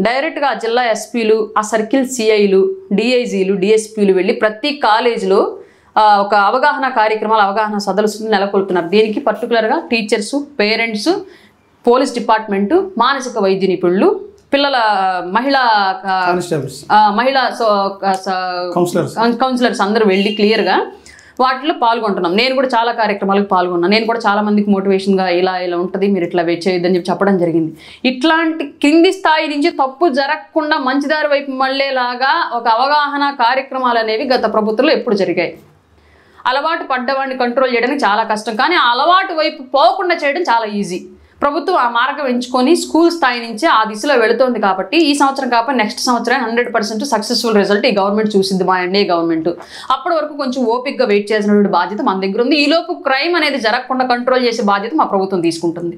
డైరెక్ట్గా ఆ జిల్లా ఎస్పీలు, ఆ సర్కిల్ సిఐలు, డిఐజీలు, డిఎస్పీలు వెళ్ళి ప్రతి కాలేజీలో ఒక అవగాహన కార్యక్రమాలు, అవగాహన సదస్సులు నెలకొల్పుతున్నారు. దీనికి పర్టికులర్గా టీచర్స్, పేరెంట్స్, పోలీస్ డిపార్ట్మెంటు, మానసిక వైద్య నిపుణులు, పిల్లల మహిళా కౌన్సిలర్స్ అందరూ వెళ్ళి క్లియర్గా వాటిలో పాల్గొంటున్నాం. నేను కూడా చాలా కార్యక్రమాలకు పాల్గొన్నాను. నేను కూడా చాలా మందికి మోటివేషన్గా ఇలా ఉంటుంది, మీరు ఇట్లా చేయొద్దని చెప్పి చెప్పడం జరిగింది. ఇట్లాంటి కింది స్థాయి నుంచి తప్పు జరగకుండా మంచిదారి వైపు మళ్ళేలాగా ఒక అవగాహన కార్యక్రమాలు అనేవి గత ప్రభుత్వంలో ఎప్పుడు జరిగాయి. అలవాటు పడ్డవాడిని కంట్రోల్ చేయడానికి చాలా కష్టం, కానీ ఆ అలవాటు వైపు పోకుండా చేయడం చాలా ఈజీ. ప్రభుత్వం ఆ మార్గం ఎంచుకొని స్కూల్ స్థాయి నుంచి ఆ దిశలో వెళుతోంది కాబట్టి ఈ సంవత్సరం కాకపోతే నెక్స్ట్ సంవత్సరం 100% సక్సెస్ఫుల్ రిజల్ట్ ఈ గవర్నమెంట్ చూసింది, మా ఎన్డీఏ గవర్నమెంట్. అప్పటి వరకు కొంచెం ఓపిక్గా వెయిట్ చేసినటువంటి బాధ్యత మన దగ్గర ఉంది. ఈలోపు క్రైమ్ అనేది జరగకుండా కంట్రోల్ చేసే బాధ్యత మా ప్రభుత్వం తీసుకుంటుంది.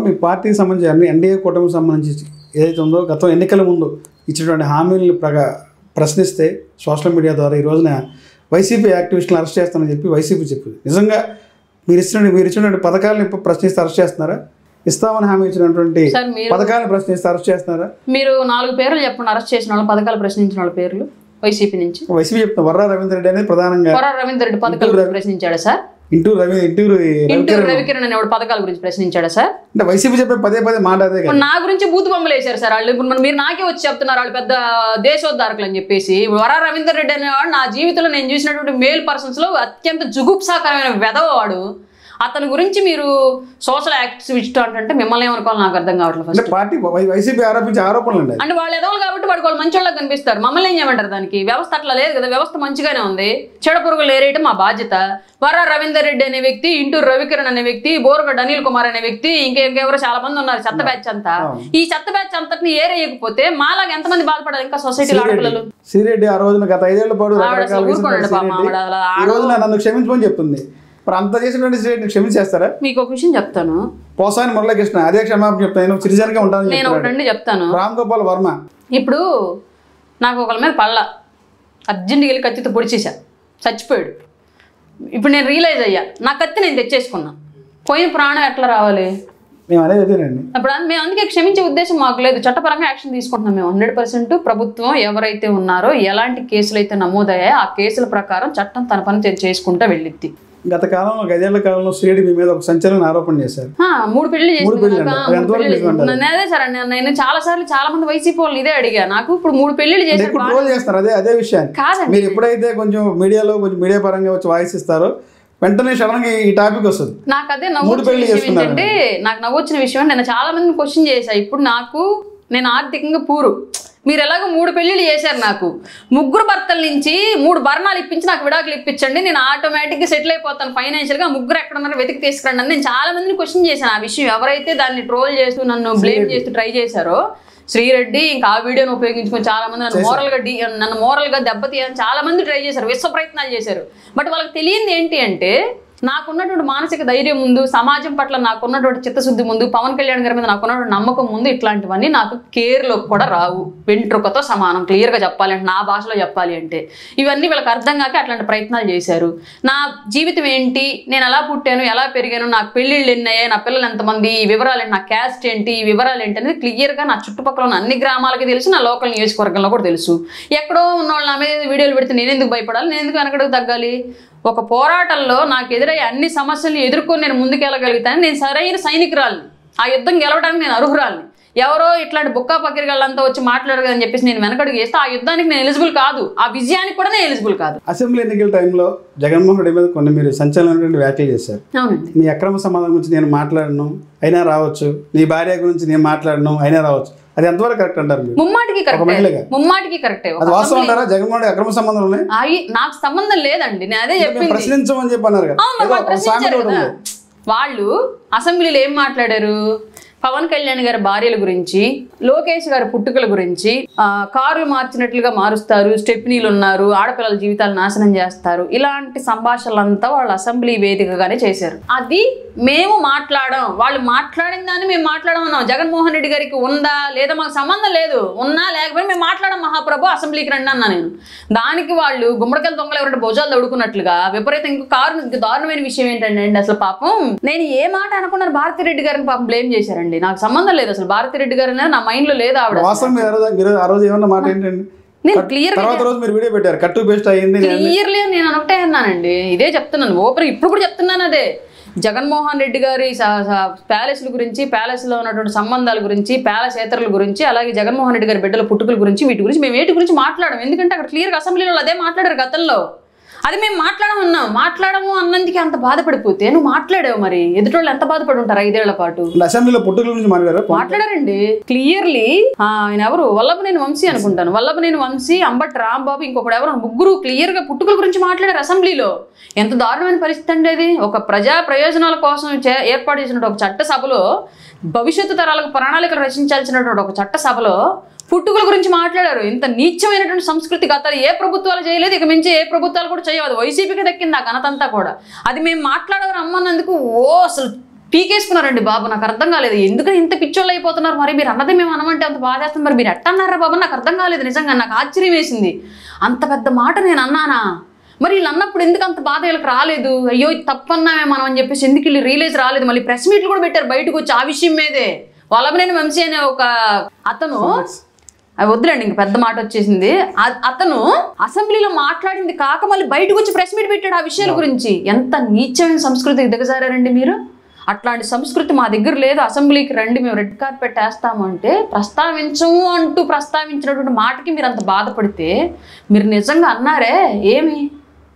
మీ పార్టీకి సంబంధించి ఎన్డీఏ కూటమికి సంబంధించి ఏదైతే ఉందో గతం ఎన్నికల ముందు ఇచ్చినటువంటి హామీలను ప్రశ్నిస్తే సోషల్ మీడియా ద్వారా ఈ రోజున వైసీపీ యాక్టివిస్టులను అరెస్ట్ చేస్తానని చెప్పి వైసీపీ చెప్పింది. నిజంగా మీరు ఇచ్చినటువంటి పథకాలను ప్రశ్నిస్తే అరెస్ట్ చేస్తున్నారా? ఇస్తామని హామీ ఇచ్చినటువంటి పథకాలను ప్రశ్నిస్తే అరెస్ట్ చేస్తున్నారా? మీరు 4 పేర్లు చెప్పండి అరెస్ట్ చేసిన వాళ్ళు, పథకాలు ప్రశ్నించిన వాళ్ళ పేర్లు వైసీపీ నుంచి. వైసీపీ చెప్తున్నా వర్రా రవీంద్ర రెడ్డి అనేది ప్రధానంగా. వర్రా రవీంద్ర రెడ్డి పథకాలు ప్రశ్నించాడా సార్? ఇంటూరు రవికిరణ్ అనేవాడు పథకాల గురించి ప్రశ్నించాడా సార్? అంటే వైసీపీ చెప్పే పదే మాట అదే. నా గురించి బూతు బొమ్మలు వేశారు సార్ వాళ్ళు. ఇప్పుడు మీరు నాకే వచ్చి చెప్తున్నారు వాళ్ళు పెద్ద దేశోద్ధారకులు అని చెప్పేసి. వర్రా రవీందర్ రెడ్డి అనేవాడు నా జీవితంలో నేను చూసినటువంటి మేల్ పర్సన్స్ లో అత్యంత జుగుప్సాకరమైన వెధవాడు. అతని గురించి మీరు సోషల్ యాక్టివిస్ట్ అంటే మిమ్మల్ని ఏమనుకోవాలి నాకు అర్థం కావట్లేదు. పార్టీ వైసీపీ ఆరోపించే ఆరోపణలు అంటే వాళ్ళు ఎదవలు కాబట్టి వాళ్ళు మంచి వాళ్ళకి కనిపిస్తారు. మమ్మల్ని ఏం చేయమంటారు? దానికి వ్యవస్థ అట్లా లేదు కదా, వ్యవస్థ మంచిగానే ఉంది. చెడపురుగులు ఏరేయటం మా బాధ్యత. వర్రా రవీందర్ రెడ్డి అనే వ్యక్తి, ఇంటూరు రవికిరణ్ అనే వ్యక్తి, బోరగడ్డ అనిల్ కుమార్ అనే వ్యక్తి, ఇంకెవరో చాలా మంది ఉన్నారు చెత్త బ్యాచ్ అంతా. ఈ చెత్త బ్యాచ్ అంతటిని ఏరేయకపోతే మాలాగా ఎంతమంది బాధపడాలి ఇంకా సొసైటీలో ఆడపిల్లలు. శ్రీరెడ్డి ఆ రోజున గత 5 ఏళ్ల పాటు నన్ను క్షమించమని చెప్తుంది. అంత చేసినటువంటి శ్రీరెడ్డిని క్షమించేస్తారా? మీకు ఒక విషయం చెప్తాను. పోసాని మురళీకృష్ణ అదే క్షమాపణ చెప్తాను, సిటిజన్ గా ఉంటాను. నేను ఒకటి చెప్తాను. రామ్ గోపాల్ వర్మ ఇప్పుడు నాకు ఒకళ్ళ మీద పళ్ళ అర్జెంట్గా వెళ్ళి కత్తితో పొడిచేసా, చచ్చిపోయాడు. ఇప్పుడు నేను రియలైజ్ అయ్యా నా కత్తి నేను తెచ్చేసుకున్నా, పోయిన ప్రాణం ఎట్లా రావాలి? మేము అనేది అదేనండి. అప్పుడు మేము అందుకే క్షమించే ఉద్దేశం మాకు లేదు. చట్టపరంగా యాక్షన్ తీసుకుంటున్నాం మేము 100%. ప్రభుత్వం ఎవరైతే ఉన్నారో ఎలాంటి కేసులు అయితే నమోదయ్యాయో ఆ కేసుల ప్రకారం చట్టం తన పని చేసుకుంటూ వెళ్ళిద్ది. గత కాలంలో 5 ఏళ్ల కాలంలో శ్రీరెడ్డి మీ మీద ఒక సంచలన ఆరోపణ చేశారు. 3 పెళ్లి అదే సార్ నేను చాలా సార్లు చాలా మంది వైసీపీ వాళ్ళు ఇదే అడిగా. నాకు ఇప్పుడు 3 పెళ్లిళ్ళు చేస్తారు అదే విషయాన్ని. మీరు ఎప్పుడైతే కొంచెం మీడియాలో కొంచెం మీడియా పరంగా వచ్చి వాయిస్ ఇస్తారో వెంటనే సడన్ గా ఈ టాపిక్ వస్తుంది. నాకు అదే నాకు నవ్వొచ్చిన విషయం నేను చాలా మందిని క్వశ్చన్ చేశా. ఇప్పుడు నేను ఆర్థికంగా పూరు, మీరు ఎలాగో 3 పెళ్లిళ్ళు చేశారు, నాకు 3 భర్తల నుంచి 3 భరణాలు ఇప్పించి నాకు విడాకులు ఇప్పించండి, నేను ఆటోమేటిక్గా సెటిల్ అయిపోతాను ఫైనాన్షియల్గా, 3 ఎక్కడ ఉన్నారో వెతికి తీసుకురండి అని నేను చాలా మందిని క్వశ్చన్ చేశాను. ఆ విషయం ఎవరైతే దాన్ని ట్రోల్ చేస్తూ నన్ను బ్లేమ్ చేస్తూ ట్రై చేశారో శ్రీరెడ్డి ఇంకా ఆ వీడియోని ఉపయోగించుకొని చాలా మంది నన్ను మోరల్గా దెబ్బతీయాలని చాలా మంది ట్రై చేశారు, విశ్వ ప్రయత్నాలు చేశారు. బట్ వాళ్ళకి తెలియంది ఏంటి అంటే నాకున్నటువంటి మానసిక ధైర్యం ముందు, సమాజం పట్ల నాకున్నటువంటి చిత్తశుద్ధి ముందు, పవన్ కళ్యాణ్ గారి మీద నాకున్నటువంటి నమ్మకం ముందు ఇట్లాంటివన్నీ నాకు కేర్లో కూడా రావు. వెంట్రుకతో సమానం, క్లియర్గా చెప్పాలి అంటే, నా భాషలో చెప్పాలి అంటే. ఇవన్నీ వీళ్ళకి అర్థం కాక అట్లాంటి ప్రయత్నాలు చేశారు. నా జీవితం ఏంటి, నేను ఎలా పుట్టాను, ఎలా పెరిగాను, నాకు పెళ్ళిళ్ళు ఎన్నయ్యాయి, నా పిల్లలు ఎంతమంది, ఈ వివరాలు ఏంటి, నా క్యాస్ట్ ఏంటి, ఈ వివరాలు ఏంటి అనేది క్లియర్గా నా చుట్టుపక్కల ఉన్న అన్ని గ్రామాలకి తెలుసు, నా లోకల్ నియోజకవర్గంలో కూడా తెలుసు. ఎక్కడో ఉన్న వాళ్ళు నా మీద వీడియోలు పెడితే నేను ఎందుకు భయపడాలి, నేను ఎందుకు వెనకడుగు తగ్గాలి? ఒక పోరాటంలో నాకు ఎదురయ్యే అన్ని సమస్యలను ఎదుర్కొని నేను ముందుకెళ్ళగలుగుతాను. నేను సరైన సైనికురాలిని, ఆ యుద్ధం గెలవడానికి నేను అర్హురాలిని. ఎవరో ఇట్లాంటి బుక్కా పకిరిగాళ్ళంతా వచ్చి మాట్లాడదని చెప్పేసి నేను వెనకడుగు చేస్తే ఆ యుద్ధానికి నేను ఎలిజిబుల్ కాదు, ఆ విజయానికి కూడా నేను ఎలిజిబుల్ కాదు. అసెంబ్లీ ఎన్నికల టైంలో జగన్మోహన్ రెడ్డి మీద కొన్ని మీరు సంచలనమైనటువంటి వ్యాఖ్యలు చేశారు. అవునండి. నీ అక్రమ సంబంధం గురించి నేను మాట్లాడను అయినా రావచ్చు, నీ భార్య గురించి నేను మాట్లాడను అయినా రావచ్చు, అది ఎంతవరకు కరెక్ట్ అంటారు? ముమ్మాటికి కరెక్టే. వాస్తవం అంటారా జగన్మోహన్ రెడ్డి అక్రమ సంబంధం ఉన్నాయి? నాకు సంబంధం లేదండి, నేను అదే చెప్పింది. ప్రశ్నించమని చెప్పి అన్నారు కదా. వాళ్ళు అసెంబ్లీలో ఏం మాట్లాడారు? పవన్ కళ్యాణ్ గారి భార్యల గురించి, లోకేష్ గారి పుట్టుకల గురించి, కార్లు మార్చినట్లుగా మారుస్తారు, స్టెప్నీలు ఉన్నారు, ఆడపిల్లల జీవితాలు నాశనం చేస్తారు, ఇలాంటి సంభాషణలంతా వాళ్ళు అసెంబ్లీ వేదికగానే చేశారు. అది మేము మాట్లాడాం, వాళ్ళు మాట్లాడిన దాన్ని మేము మాట్లాడమన్నాం. జగన్మోహన్ రెడ్డి గారికి ఉందా లేదా మాకు సంబంధం లేదు, ఉన్నా లేకపోతే మేము మాట్లాడాం మహాప్రభు, అసెంబ్లీకి రండి అన్నా నేను. దానికి వాళ్ళు గుమ్మడికాయలు దొంగలు ఎవరంటే భుజాలు తడుకున్నట్లుగా విపరీతం. ఇంకో దారుణమైన విషయం ఏంటంటే అసలు పాపం నేను ఏ మాట అనుకున్నాను, భారతిరెడ్డి గారిని పాపం బ్లేమ్ చేశారండి. నాకు సంబంధం లేదు అసలు, భారతిరెడ్డి గారు అనేది నా మైండ్ లో లేదు. ఆవిడ క్లియర్లీ నేను ఒకటే అన్నానండి, ఇదే చెప్తున్నాను ఓపెన్, ఇప్పుడు కూడా చెప్తున్నాను అదే. జగన్మోహన్ రెడ్డి గారి ప్యాలెస్ల గురించి, ప్యాలెస్లో ఉన్నటువంటి సంబంధాల గురించి, ప్యాలెస్ ఏతరుల గురించి, అలాగే జగన్మోహన్ రెడ్డి గారి బిడ్డల పుట్టుకల గురించి, వీటి గురించి మేము వేటి గురించి మాట్లాడము. ఎందుకంటే అక్కడ క్లియర్గా అసెంబ్లీలో అదే మాట్లాడారు గతంలో. అది మేము మాట్లాడము అన్నందుకే అంత బాధపడిపోతే నువ్వు మాట్లాడావు, మరి ఎదుటోళ్ళు ఎంత బాధపడి ఉంటారు 5 ఏళ్ల పాటు? అసెంబ్లీలో పుట్టుకల గురించి మాట్లాడారండి క్లియర్లీ. ఆయన ఎవరు, వల్లభనేని వంశీ అనుకుంటాను, వల్లభనేని వంశీ, అంబటి రాంబాబు, ఇంకొకటి ఎవరు, 3 క్లియర్ గా పుట్టుకల గురించి మాట్లాడారు అసెంబ్లీలో. ఎంత దారుణమైన పరిస్థితి అండి అది. ఒక ప్రజా ప్రయోజనాల కోసం ఏర్పాటు చేసినటువంటి ఒక చట్ట సభలో, భవిష్యత్తు తరాలకు ప్రణాళికలు రచించాల్సినటువంటి ఒక చట్ట సభలో పుట్టుకల గురించి మాట్లాడారు. ఇంత నీచమైనటువంటి సంస్కృతి గతాలు ఏ ప్రభుత్వాలు చేయలేదు, ఇక మించి ఏ ప్రభుత్వాలు కూడా చేయవద్దు. వైసీపీకి దక్కింది ఆ ఘనతంతా కూడా. అది మేము మాట్లాడదాం అమ్మన్నందుకు అసలు పీకేసుకున్నారండి బాబు. నాకు అర్థం కాలేదు, ఎందుకని ఇంత పిచ్చోళ్ళు అయిపోతున్నారు. మరి మీరు అన్నది మేము అనమంటే అంత బాధేస్తుంది, మరి మీరు ఎట్ట అన్నారా బాబు? నాకు అర్థం కాలేదు నిజంగా, నాకు ఆశ్చర్యం వేసింది. అంత పెద్ద మాట నేను అన్నానా? మరి వీళ్ళు అన్నప్పుడు ఎందుకు అంత బాధ వీళ్ళకి రాలేదు? అయ్యో తప్పన్నామే మనం అని చెప్పేసి ఎందుకు వీళ్ళు రియలైజ్ రాలేదు? మళ్ళీ ప్రెస్ మీట్లు కూడా పెట్టారు బయటకు వచ్చి ఆ విషయం మీదే. వల్లభనేని వంశీ అనే ఒక అతను, అవి వద్దులండి ఇంక పెద్ద మాట వచ్చేసింది, అతను అసెంబ్లీలో మాట్లాడింది కాక మళ్ళీ బయటకు వచ్చి ప్రెస్ మీట్ పెట్టాడు ఆ విషయాల గురించి. ఎంత నీచమైన సంస్కృతికి దిగజారండి మీరు. అట్లాంటి సంస్కృతి మా దగ్గర లేదు. అసెంబ్లీకి రండి, మేము రెడ్ కార్పెట్ వేస్తాము అంటే ప్రస్తావించము అంటూ ప్రస్తావించినటువంటి మాటకి మీరు అంత బాధపడితే, మీరు నిజంగా అన్నారే ఏమి,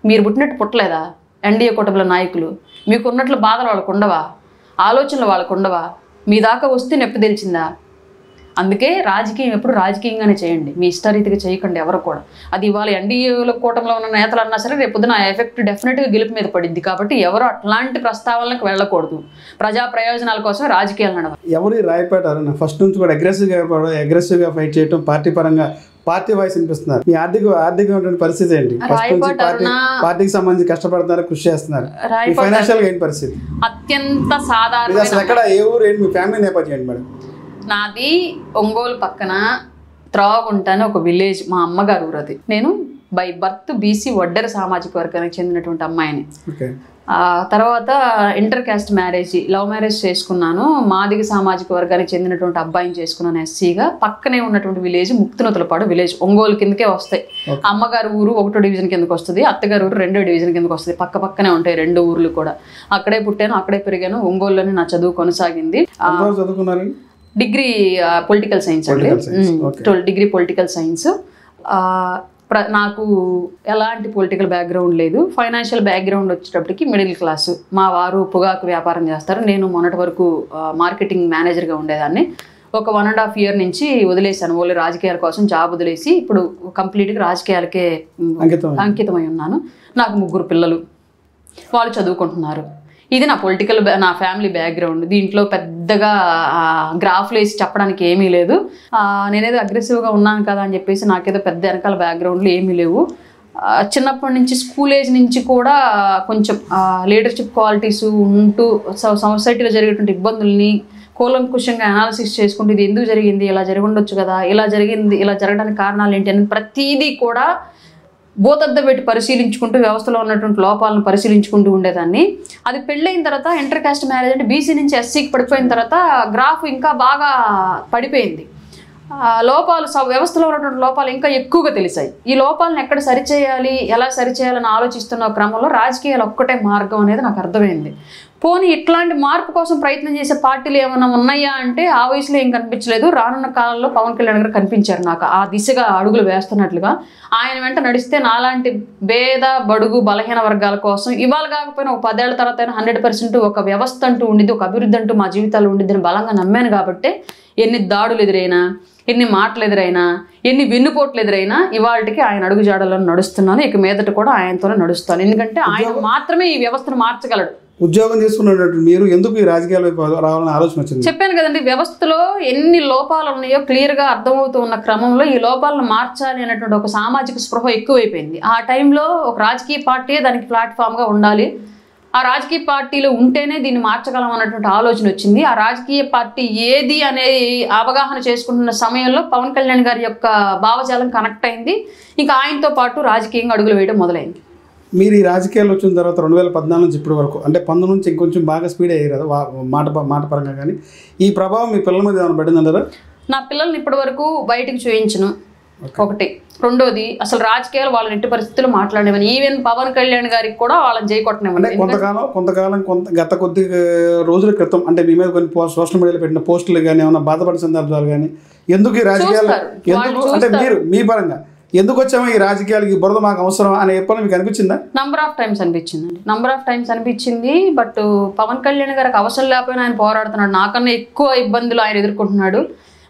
మీరు పుట్టినట్టు పుట్టలేదా? ఎన్డీఏ కూటమిల నాయకులు మీకు ఉన్నట్లు బాధలు వాళ్ళకు ఉండవా? ఆలోచనలు వాళ్ళకు ఉండవా? మీ దాకా వస్తే నొప్పి తెలిసిందా? అందుకే రాజకీయం ఎప్పుడు రాజకీయంగానే చేయండి, మీ ఇష్టరీతిగా చేయకండి ఎవరు కూడా. అది ఇవాళ ఎన్డీఏల కూటమిలో ఉన్న నేతలు అన్నా సరే రేపొద్దున ఆ ఎఫెక్ట్ డెఫినెట్గా గెలుపు మీద పడింది. కాబట్టి ఎవరు అట్లాంటి ప్రస్తావనలకు వెళ్ళకూడదు. ప్రజా ప్రయోజనాల కోసం రాజకీయాలు నడవాలి. ఎవరు రాయపేటారు ఫస్ట్ నుంచి కూడా అగ్రెసివ్గా ఫైట్ చేయడం, పార్టీ పరంగా పార్టీ వాయిస్ వినిపిస్తున్నారు. మీ ఆర్థికమైనటువంటి పరిస్థితి ఏంటి? ఫస్ట్ నుంచి పార్టీకి సంబంధించి కష్టపడుతున్నారు, కృషి చేస్తున్నారు. ఫైనాన్షియల్ గా ఏంటి పరిస్థితి? అత్యంత సాధారణ. అసలు ఎక్కడ ఏ ఊరు ఏంటి, మీ ఫ్యామిలీ నేపథ్యం ఏంటి మేడం? నాది ఒంగోలు పక్కన త్రావగుంట అని ఒక విలేజ్, మా అమ్మగారు ఊరు అది. నేను బై బర్త్ బీసీ వడ్డెర సామాజిక వర్గానికి చెందినటువంటి అమ్మాయిని. ఓకే. తర్వాత inter caste marriage, love marriage చేసుకున్నాను. మాదిగ సామాజిక వర్గానికి చెందినటువంటి అబ్బాయిని చేసుకున్నాను ఎస్సీగా. పక్కనే ఉన్నటువంటి విలేజ్ ముక్తినతులపాడు విలేజ్, ఒంగోలు కిందకే వస్తాయి. అమ్మగారు ఊరు 1వ డివిజన్ కిందకి వస్తుంది, అత్తగారు ఊరు 2వ డివిజన్ కిందకి వస్తుంది. పక్క పక్కనే ఉంటాయి 2 ఊర్లు కూడా. అక్కడే పుట్టాను, అక్కడే పెరిగాను. ఒంగోలులోనే నా చదువు కొనసాగింది. డిగ్రీ పొలిటికల్ సైన్స్ అండి, డిగ్రీ పొలిటికల్ సైన్స్. నాకు ఎలాంటి పొలిటికల్ బ్యాక్గ్రౌండ్ లేదు. ఫైనాన్షియల్ బ్యాక్గ్రౌండ్ వచ్చేటప్పటికి మిడిల్ క్లాసు. మా వారు పొగాకు వ్యాపారం చేస్తారు. నేను మొన్నటి వరకు మార్కెటింగ్ మేనేజర్గా ఉండేదాన్ని. ఒక 1.5 year నుంచి వదిలేశాను. ఓన్లీ రాజకీయాల కోసం జాబ్ వదిలేసి ఇప్పుడు కంప్లీట్గా రాజకీయాలకే అంకితమై ఉన్నాను. నాకు 3 పిల్లలు, వాళ్ళు చదువుకుంటున్నారు. ఇది నా ఫ్యామిలీ బ్యాక్గ్రౌండ్. దీంట్లో పెద్దగా గ్రాఫ్లు వేసి చెప్పడానికి ఏమీ లేదు. నేనేదో అగ్రెసివ్గా ఉన్నాను కదా అని చెప్పేసి నాకేదో పెద్ద వెనకాల బ్యాక్గ్రౌండ్లు ఏమీ లేవు. చిన్నప్పటి నుంచి స్కూల్ ఏజ్ నుంచి కూడా కొంచెం లీడర్షిప్ క్వాలిటీస్ ఉంటూ సొసైటీలో జరిగేటువంటి ఇబ్బందుల్ని కూలంకుషంగా అనాలిసిస్ చేసుకుంటూ ఇది ఎందుకు జరిగింది, ఇలా జరిగి ఉండొచ్చు కదా, ఇలా జరిగింది, ఇలా జరగడానికి కారణాలు ఏంటి అని ప్రతిదీ కూడా బోతద్ద పెట్టి పరిశీలించుకుంటూ వ్యవస్థలో ఉన్నటువంటి లోపాలను పరిశీలించుకుంటూ ఉండేదాన్ని. అది పెళ్ళైన తర్వాత ఇంటర్ కాస్ట్ మ్యారేజ్ అంటే బీసీ నుంచి ఎస్సీకి పడిపోయిన తర్వాత గ్రాఫ్ ఇంకా బాగా పడిపోయింది. లోపాలు, వ్యవస్థలో ఉన్నటువంటి లోపాలు ఇంకా ఎక్కువగా తెలిసాయి. ఈ లోపాలను ఎక్కడ సరిచేయాలి, ఎలా సరిచేయాలని ఆలోచిస్తున్న క్రమంలో రాజకీయాలు ఒక్కటే మార్గం అనేది నాకు అర్థమైంది. పోనీ ఇట్లాంటి మార్పు కోసం ప్రయత్నం చేసే పార్టీలు ఏమైనా ఉన్నాయా అంటే ఆ వయసులో ఏం కనిపించలేదు. రానున్న కాలంలో పవన్ కళ్యాణ్ గారు కనిపించారు నాకు ఆ దిశగా అడుగులు వేస్తున్నట్లుగా. ఆయన వెంట నడిస్తే నాలాంటి పేద బడుగు బలహీన వర్గాల కోసం ఇవాళ కాకపోయినా ఒక 10 ఏళ్ల తర్వాత 100% ఒక వ్యవస్థ అంటూ ఉండిద్ది, ఒక అభివృద్ధి అంటూ మా జీవితాల్లో ఉండిద్దని బలంగా నమ్మాను. కాబట్టి ఎన్ని దాడులు ఎదురైనా, ఎన్ని మాటలు ఎదురైనా, ఎన్ని వెన్నుపోట్లు ఎదురైనా ఇవాళకి ఆయన అడుగు జాడలను నడుస్తున్నాను. ఇక మీదట కూడా ఆయనతోనే నడుస్తాను. ఎందుకంటే ఆయన మాత్రమే ఈ వ్యవస్థను మార్చగలడు. ఉద్యోగం చేసుకున్నట్టు మీరు ఎందుకు ఈ రాజకీయాల వైపు రావాలని ఆలోచన వచ్చింది? చెప్పాను కదండి, వ్యవస్థలో ఎన్ని లోపాలు ఉన్నాయో క్లియర్గా అర్థమవుతూ ఉన్న క్రమంలో ఈ లోపాలను మార్చాలి అనేటువంటి ఒక సామాజిక స్పృహ ఎక్కువైపోయింది. ఆ టైంలో ఒక రాజకీయ పార్టీ దానికి ప్లాట్ఫామ్గా ఉండాలి. ఆ రాజకీయ పార్టీలో ఉంటేనే దీన్ని మార్చగలం అన్నటువంటి ఆలోచన వచ్చింది. ఆ రాజకీయ పార్టీ ఏది అనేది అవగాహన చేసుకుంటున్న సమయంలో పవన్ కళ్యాణ్ గారి యొక్క భావజాలం కనెక్ట్ అయింది. ఇంకా ఆయనతో పాటు రాజకీయంగా అడుగులు వేయడం మొదలైంది. మీరు ఈ రాజకీయాలు వచ్చిన తర్వాత 2014 నుంచి ఇప్పటి వరకు అంటే 19 నుంచి ఇంకొంచెం బాగా స్పీడ్ అయ్యారు కదా మాట పరంగా. కానీ ఈ ప్రభావం మీ పిల్లల మీద ఏమైనా పడిందంటారా? నా పిల్లల్ని ఇప్పటి వరకు బయటకు చూయించను, ఒకటి. రెండోది, అసలు రాజకీయాలు వాళ్ళని ఎట్టి పరిస్థితుల్లో మాట్లాడేవని, ఈవెన్ పవన్ కళ్యాణ్ గారికి కూడా వాళ్ళని చేయకొట్టనివ్వండి. కొంతకాలం గత కొద్ది రోజుల క్రితం అంటే మీ మీద కొన్ని సోషల్ మీడియాలో పెట్టిన పోస్టులు కానీ ఏమైనా బాధపడిన సందర్భాలు కానీ ఎందుకు ఈ రాజకీయాలు, ఎందుకు అంటే మీరు మీ పరంగా ఎందుకు వచ్చామో ఈ రాజకీయాలకి బురద మాకు అవసరం అని ఎప్పుడు మీకు అనిపించిందా? నంబర్ ఆఫ్ టైమ్స్ అనిపించింది. బట్ పవన్ కళ్యాణ్ గారికి అవసరం లేకపోయినా ఆయన పోరాడుతున్నాడు. నాకన్నా ఎక్కువ ఇబ్బందులు ఆయన ఎదుర్కొంటున్నాడు.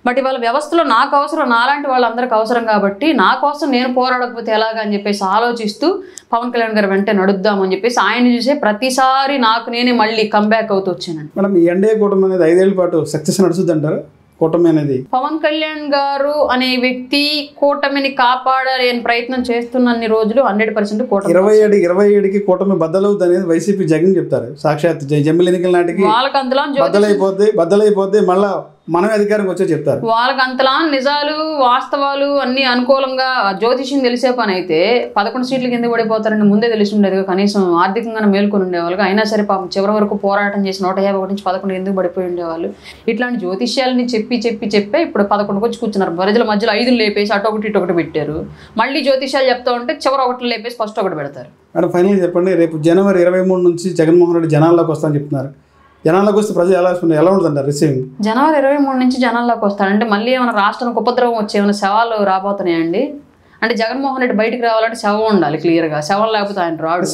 బట్ ఇవాళ వ్యవస్థలో నాకు అవసరం, నాలాంటి వాళ్ళందరికీ అవసరం కాబట్టి నా కోసం నేను పోరాడకపోతే ఎలాగా అని చెప్పేసి ఆలోచిస్తూ పవన్ కళ్యాణ్ గారు వెంటనే నడుద్దామని చెప్పేసి ఆయన చూసే ప్రతిసారి నాకు నేనే మళ్ళీ కంబ్యాక్ అవుతూ వచ్చానండి. మేడం, ఈ ఎన్డీఏ కూటమి అనేది 5 ఏళ్ల పాటు సక్సెస్ నడుస్తుంది అంటారు? కూటమి అనేది పవన్ కళ్యాణ్ గారు అనే వ్యక్తి కూటమిని కాపాడలేని ప్రయత్నం చేస్తున్న రోజులు 100% కూటమి 27కి కూటమి బద్దలవుతుంది అనేది వైసీపీ జగన్ చెప్తారు. సాక్షాత్ జమిలి ఎన్నికల నాటికి వాళ్ళకి అంతలా బద్దలైపోద్ది మళ్ళా మనమే అధికారంకి వచ్చే చెప్తారు. వాళ్ళకి అంతలా నిజాలు వాస్తవాలు అన్ని అనుకూలంగా జ్యోతిష్యం తెలిసే పని అయితే 11 సీట్లు కింద పడిపోతారని ముందే తెలిసి ఉండేది. కనీసం ఆర్థికంగా మేల్కొని ఉండేవాళ్ళు. అయినా సరే పాపం చివరి వరకు పోరాటం చేసి 151 నుంచి 11 ఎందుకు పడిపోయి ఉండేవాళ్ళు. ఇట్లాంటి జ్యోతిష్యాలని చెప్పే ఇప్పుడు 11కి వచ్చి కూర్చున్నారు. ప్రజల మధ్యలో 5 లేపేసి అటొకటి ఇటొకటి పెట్టారు. మళ్ళీ జ్యోతిష్యాలు చెప్తా ఉంటే చివరి 1 లేపేసి ఫస్ట్ 1 పెడతారు. మేడం, ఫైనల్గా చెప్పండి, రేపు జనవరి 23 నుంచి జగన్మోహన్ రెడ్డి జనాల్లోకి వస్తానని చెప్తున్నారు. జనాల్లోకి వస్తే ప్రజలు ఎలా ఉంటుందంటారు రిసీవింగ్? జనవరి 23 నుంచి జనాల్లోకి వస్తాడంటే మళ్ళీ ఏమైనా రాష్ట్రానికి ఉపద్రవం వచ్చి ఏమైనా శవాలు రాబోతున్నాయండి? అంటే జగన్మోహన్ రెడ్డి బయటికి రావాలంటే శవం ఉండాలి క్లియర్గా. శవం లేకపోతే ఆయన రాడు.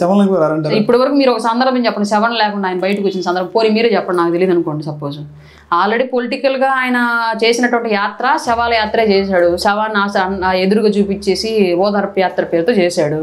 ఇప్పటి వరకు మీరు ఒక సందర్భం చెప్పండి, శవం లేకుండా ఆయన బయటకు వచ్చిన సందర్భం పోనీ మీరే చెప్పండి, నాకు తెలియదు అనుకోండి. సపోజ్ ఆల్రెడీ పొలిటికల్గా ఆయన చేసినటువంటి యాత్ర శవాల యాత్రే చేశాడు. శవాన్ని ఎదురుగా చూపించేసి ఓదార్పు యాత్ర పేరుతో చేశాడు.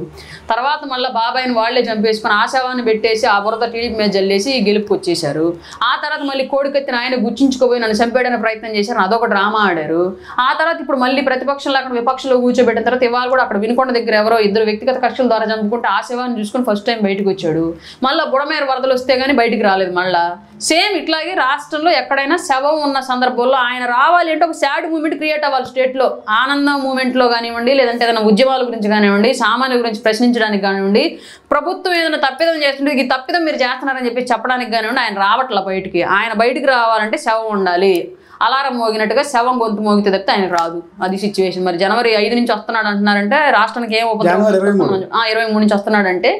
తర్వాత మళ్ళీ బాబాయిని వాళ్లే చంపేసుకొని ఆ శవాన్ని పెట్టేసి ఆ బురద టీడీపీ మీద జల్లేసి గెలుపుకి వచ్చేసారు. ఆ తర్వాత మళ్ళీ కోడికెత్తిన ఆయన గుర్చించుకోపోయి నన్ను చంపేయడానికి ప్రయత్నం చేశారు. అదొక డ్రామా ఆడారు. ఆ తర్వాత ఇప్పుడు మళ్ళీ ప్రతిపక్షంలో అక్కడ విపక్షంలో కూర్చోబెట్టిన తర్వాత ఇవాళ కూడా అక్కడ వినుకొండ దగ్గర ఎవరో 2 వ్యక్తిగత కక్షల ద్వారా చంపుకుంటే ఆ శవాన్ని చూసుకొని ఫస్ట్ టైం బయటకు వచ్చాడు. మళ్ళీ బుడమేరు వరదలు వస్తే గానీ బయటికి రాలేదు. మళ్ళీ సేమ్ ఇట్లాగే రాష్ట్రంలో ఎక్కడైనా శవం ఉన్న సందర్భంలో ఆయన రావాలి అంటే ఒక సాడ్ మూమెంట్ క్రియేట్ అవ్వాలి స్టేట్లో. ఆనందం మూమెంట్లో కానివ్వండి, లేదంటే ఏదైనా ఉద్యమాల గురించి కానివ్వండి, సామాన్యుల గురించి ప్రశ్నించడానికి కానివ్వండి, ప్రభుత్వం ఏదైనా తప్పిదం చేస్తుంటే ఈ తప్పిదం మీరు చేస్తున్నారని చెప్పి చెప్పడానికి కానివ్వండి, ఆయన రావట్ల బయటికి. ఆయన బయటికి రావాలంటే శవం ఉండాలి. అలారం మోగినట్టుగా శవం గొంతు మోగితే తప్పితే ఆయన రాదు. అది సిచ్యువేషన్. మరి జనవరి 5 నుంచి వస్తున్నాడు అంటున్నారంటే రాష్ట్రానికి ఏం ఉపద్రవం 23 నుంచి వస్తున్నాడంటే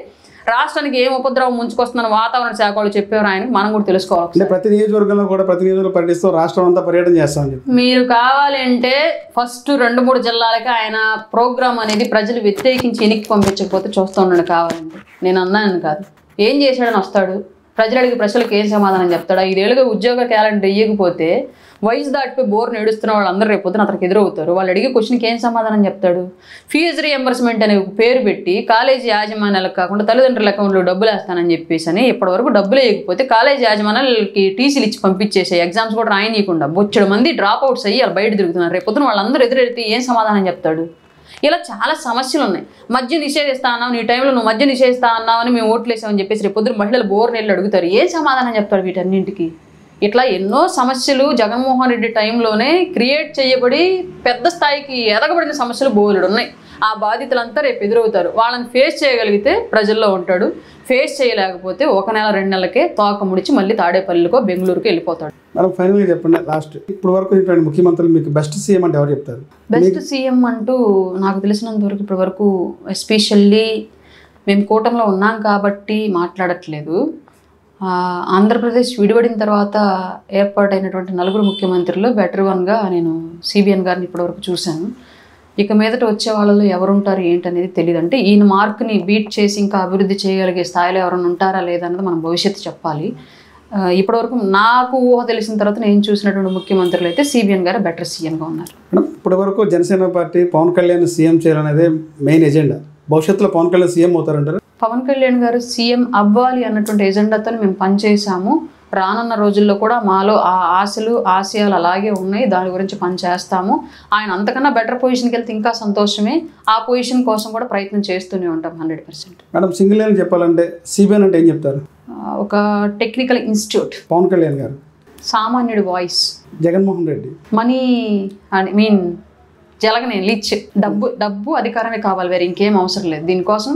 రాష్ట్రానికి ఏం ఉపద్రవం ముంచుకొస్తుందని వాతావరణ శాఖ వాళ్ళు చెప్పారు ఆయనకి. మనం కూడా తెలుసుకోవాలి. ప్రతి నియోజకవర్గంలో కూడా ప్రతి నియోజకవర్గం పర్యటిస్తూ రాష్ట్రం అంతా పర్యటన చేస్తామని చెప్పి మీరు కావాలి అంటే ఫస్ట్ 2-3 జిల్లాలకి ఆయన ప్రోగ్రామ్ అనేది ప్రజలు వ్యతిరేకించి ఎన్నిక పంపించకపోతే చూస్తూ ఉండండి. కావాలంటే నేను అన్నాను కాదు. ఏం చేశాడని వస్తాడు, ప్రజలు అడిగే ప్రశ్నలకు ఏం సమాధానం చెప్తాడు? 5 ఏళ్ళుగా ఉద్యోగ క్యాలెండర్ ఇవ్వకపోతే వయసు దాటిపోయి బోర్ నేడుస్తున్న వాళ్ళందరూ రేపొద్దున అతనికి ఎదురవుతారు. వాళ్ళు అడిగే క్వశ్చన్కి ఏం సమాధానం చెప్తాడు? ఫీజు రీఎంబర్స్మెంట్ అనే పేరు పెట్టి కాలేజీ యాజమాన్యాలకు కాకుండా తల్లిదండ్రుల అకౌంట్లో డబ్బులు వేస్తానని చెప్పేసి అని ఇప్పటివరకు డబ్బులు వేయకపోతే కాలేజీ యాజమాన్యాలకి టీసీలు ఇచ్చి పంపించేసే, ఎగ్జామ్స్ కూడా రాయనీయకుండా బొచ్చడు మంది డ్రాప్ అవుట్స్ అయ్యి వాళ్ళు బయట తిరుగుతున్నారు. రేపొద్దున వాళ్ళందరూ ఎదురెడితే ఏం సమాధానం చెప్తాడు? ఇలా చాలా సమస్యలు ఉన్నాయి. మద్యం నిషేధిస్తా అన్నావు, నీ టైంలో నువ్వు మద్యం నిషేధిస్తా అన్నావు అని మేము ఓట్లు వేసామని చెప్పేసి రేపు పొద్దున మహిళలు బోర్ నీళ్ళు అడుగుతారు. ఏం సమాధానం చెప్తాడు వీటన్నింటికి? ఇట్లా ఎన్నో సమస్యలు జగన్మోహన్ రెడ్డి టైంలోనే క్రియేట్ చేయబడి పెద్ద స్థాయికి ఎదగబడిన సమస్యలు బోలెడు ఉన్నాయి. ఆ బాధితులంతా రేపు ఎదురవుతారు. వాళ్ళని ఫేస్ చేయగలిగితే ప్రజల్లో ఉంటాడు. ఫేస్ చేయలేకపోతే 1 నెల 2 నెలలకే తోక ముడిచి మళ్ళీ తాడేపల్లికో బెంగళూరుకో వెళ్ళిపోతాడు. మేడం ఫైనల్గా చెప్పండి, లాస్ట్ ఇప్పుడు వరకు ముఖ్యమంత్రులు మీకు బెస్ట్ సీఎం అంటే ఎవరు చెప్తారు? బెస్ట్ సీఎం అంటూ నాకు తెలిసినంత వరకు ఇప్పటి వరకు ఎస్పెషల్లీ మేము కూటమిలో ఉన్నాం కాబట్టి మాట్లాడట్లేదు. ఆంధ్రప్రదేశ్ విడిపడిన తర్వాత ఏర్పాటైనటువంటి 4 ముఖ్యమంత్రులు బెటర్ వన్గా నేను సిబిఎన్ గారిని ఇప్పటివరకు చూశాను. ఇక మీదట వచ్చే వాళ్ళలో ఎవరుంటారు ఏంటనేది తెలియదు. అంటే ఈయన మార్క్ని బీట్ చేసి ఇంకా అభివృద్ధి చేయగలిగే స్థాయిలో ఎవరైనా ఉంటారా లేదా అన్నది మనం భవిష్యత్తు చెప్పాలి. ఇప్పటివరకు నాకు ఊహ తెలిసిన తర్వాత నేను చూసినటువంటి ముఖ్యమంత్రులు అయితే సిబిఎన్ గారు బెటర్ సీఎంగా ఉన్నారు. ఇప్పటి వరకు జనసేన పార్టీ పవన్ కళ్యాణ్ సీఎం చేయాలనేదే మెయిన్ ఎజెండా. భవిష్యత్తులో పవన్ కళ్యాణ్ సీఎం అవుతారంటారు? పవన్ కళ్యాణ్ గారు సీఎం అవ్వాలి అన్నటువంటి ఎజెండాతో మేము పనిచేసాము. రానున్న రోజుల్లో కూడా మాలో ఆ ఆశలు ఆశయాలు అలాగే ఉన్నాయి. దాని గురించి పనిచేస్తాము. ఆయన అంతకన్నా బెటర్ పొజిషన్కి వెళ్తే ఇంకా సంతోషమే. ఆ పొజిషన్ కోసం కూడా ప్రయత్నం చేస్తూనే ఉంటాం 100%. మేడం సింగిల్ లైన్ చెప్పాలంటే సిబిఎన్ అంటే ఏం చెప్తారు? ఒక టెక్నికల్ ఇన్స్టిట్యూట్. పవన్ కళ్యాణ్ గారు సామాన్యుడి వాయిస్. జగన్మోహన్ రెడ్డి మనీ జలగనే లిచ్. డబ్బు అధికారమే కావాలి, వేరే ఇంకేం అవసరం లేదు. దీనికోసం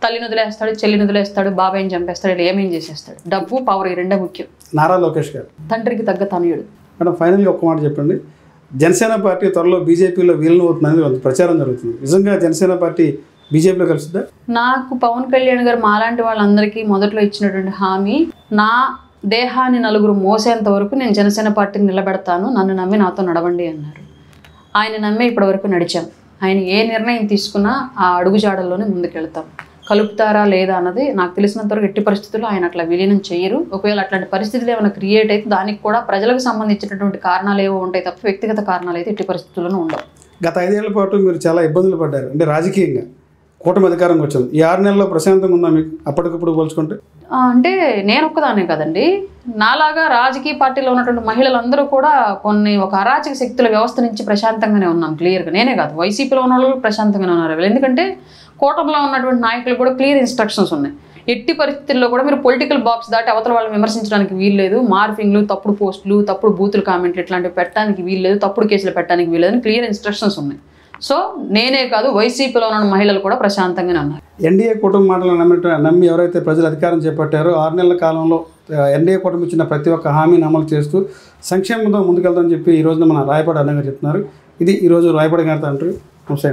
తల్లిని వదిలేస్తాడు, చెల్లిని వదిలేస్తాడు, బాబాయిని చంపేస్తాడు, ఇలా ఏమేం చేసేస్తాడు. డబ్బు పవర్ ఈ రెండే ముఖ్యం. నారా లోకేష్ గారు తండ్రికి తగ్గ తనయుడు. మేడం ఫైనల్గా ఒక్క మాట చెప్పండి, జనసేన పార్టీ త్వరలో బీజేపీలో విలీనం అవుతుందనేది కొంత ప్రచారం జరుగుతుంది. నిజంగా జనసేన పార్టీ బీజేపీలో కలుస్తుందా? నాకు పవన్ కళ్యాణ్ గారు మాలాంటి వాళ్ళందరికీ మొదట్లో ఇచ్చినటువంటి హామీ, నా దేహాన్ని 4 మోసేంత వరకు నేను జనసేన పార్టీని నిలబెడతాను, నన్ను నమ్మి నాతో నడవండి అన్నారు. ఆయన నమ్మే ఇప్పటివరకు నడిచాం. ఆయన ఏ నిర్ణయం తీసుకున్నా ఆ అడుగుజాడల్లోనే ముందుకెళ్తాం. కలుపుతారా లేదా అన్నది నాకు తెలిసినంతవరకు ఎట్టి పరిస్థితుల్లో ఆయన అట్లా విలీనం చేయరు. ఒకవేళ అట్లాంటి పరిస్థితులు ఏమైనా క్రియేట్ అయితే దానికి కూడా ప్రజలకు సంబంధించినటువంటి కారణాలు ఏవో ఉంటాయి తప్ప వ్యక్తిగత కారణాలు అయితే ఎట్టి పరిస్థితుల్లోనూ ఉండవు. గత 5 ఏళ్ల పాటు మీరు చాలా ఇబ్బందులు పడ్డారు, అంటే రాజకీయంగా కూటమి అధికారంకి వచ్చింది. ఈ 6 నెలల్లో ప్రశాంతంగా ఉందా మీకు అప్పటికప్పుడు పోల్చుకుంటే? అంటే నేను ఒక్కదానే కదండి, నాలాగా రాజకీయ పార్టీలో ఉన్నటువంటి మహిళలందరూ కూడా ఒక అరాచక శక్తుల వ్యవస్థ నుంచి ప్రశాంతంగానే ఉన్నాం. క్లియర్గా నేనే కాదు, వైసీపీలో ఉన్న వాళ్ళు ప్రశాంతంగానే ఉన్నారు. ఎందుకంటే కూటమిలో ఉన్నటువంటి నాయకులు కూడా క్లియర్ ఇన్స్ట్రక్షన్స్ ఉన్నాయి. ఎట్టి పరిస్థితుల్లో కూడా మీరు పొలిటికల్ బాక్స్ దాటి అవతల వాళ్ళని విమర్శించడానికి వీల్లేదు. మార్ఫింగ్లు, తప్పుడు పోస్టులు, తప్పుడు బూతులు కామెంట్లు ఇట్లాంటివి పెట్టడానికి వీల్లేదు, తప్పుడు కేసులు పెట్టడానికి వీల్లేదు అని క్లియర్ ఇన్స్ట్రక్షన్స్ ఉన్నాయి. సో నేనే కాదు, వైసీపీలో ఉన్న మహిళలు కూడా ప్రశాంతంగానే ఉన్నారు. ఎన్డీఏ కూటమి మాటలు నమ్మి ఎవరైతే ప్రజలు అధికారం చేపట్టారో 6 నెలల కాలంలో ఎన్డీఏ కూటమి ఇచ్చిన ప్రతి ఒక్క హామీని అమలు చేస్తూ సంక్షేమంతో ముందుకెళ్తామని చెప్పి ఈ రోజున మన రాయపాటి అన్నగారు చెప్తున్నారు. ఇది ఈరోజు రాయపాటి గారితో అంటారు. నమస్తే.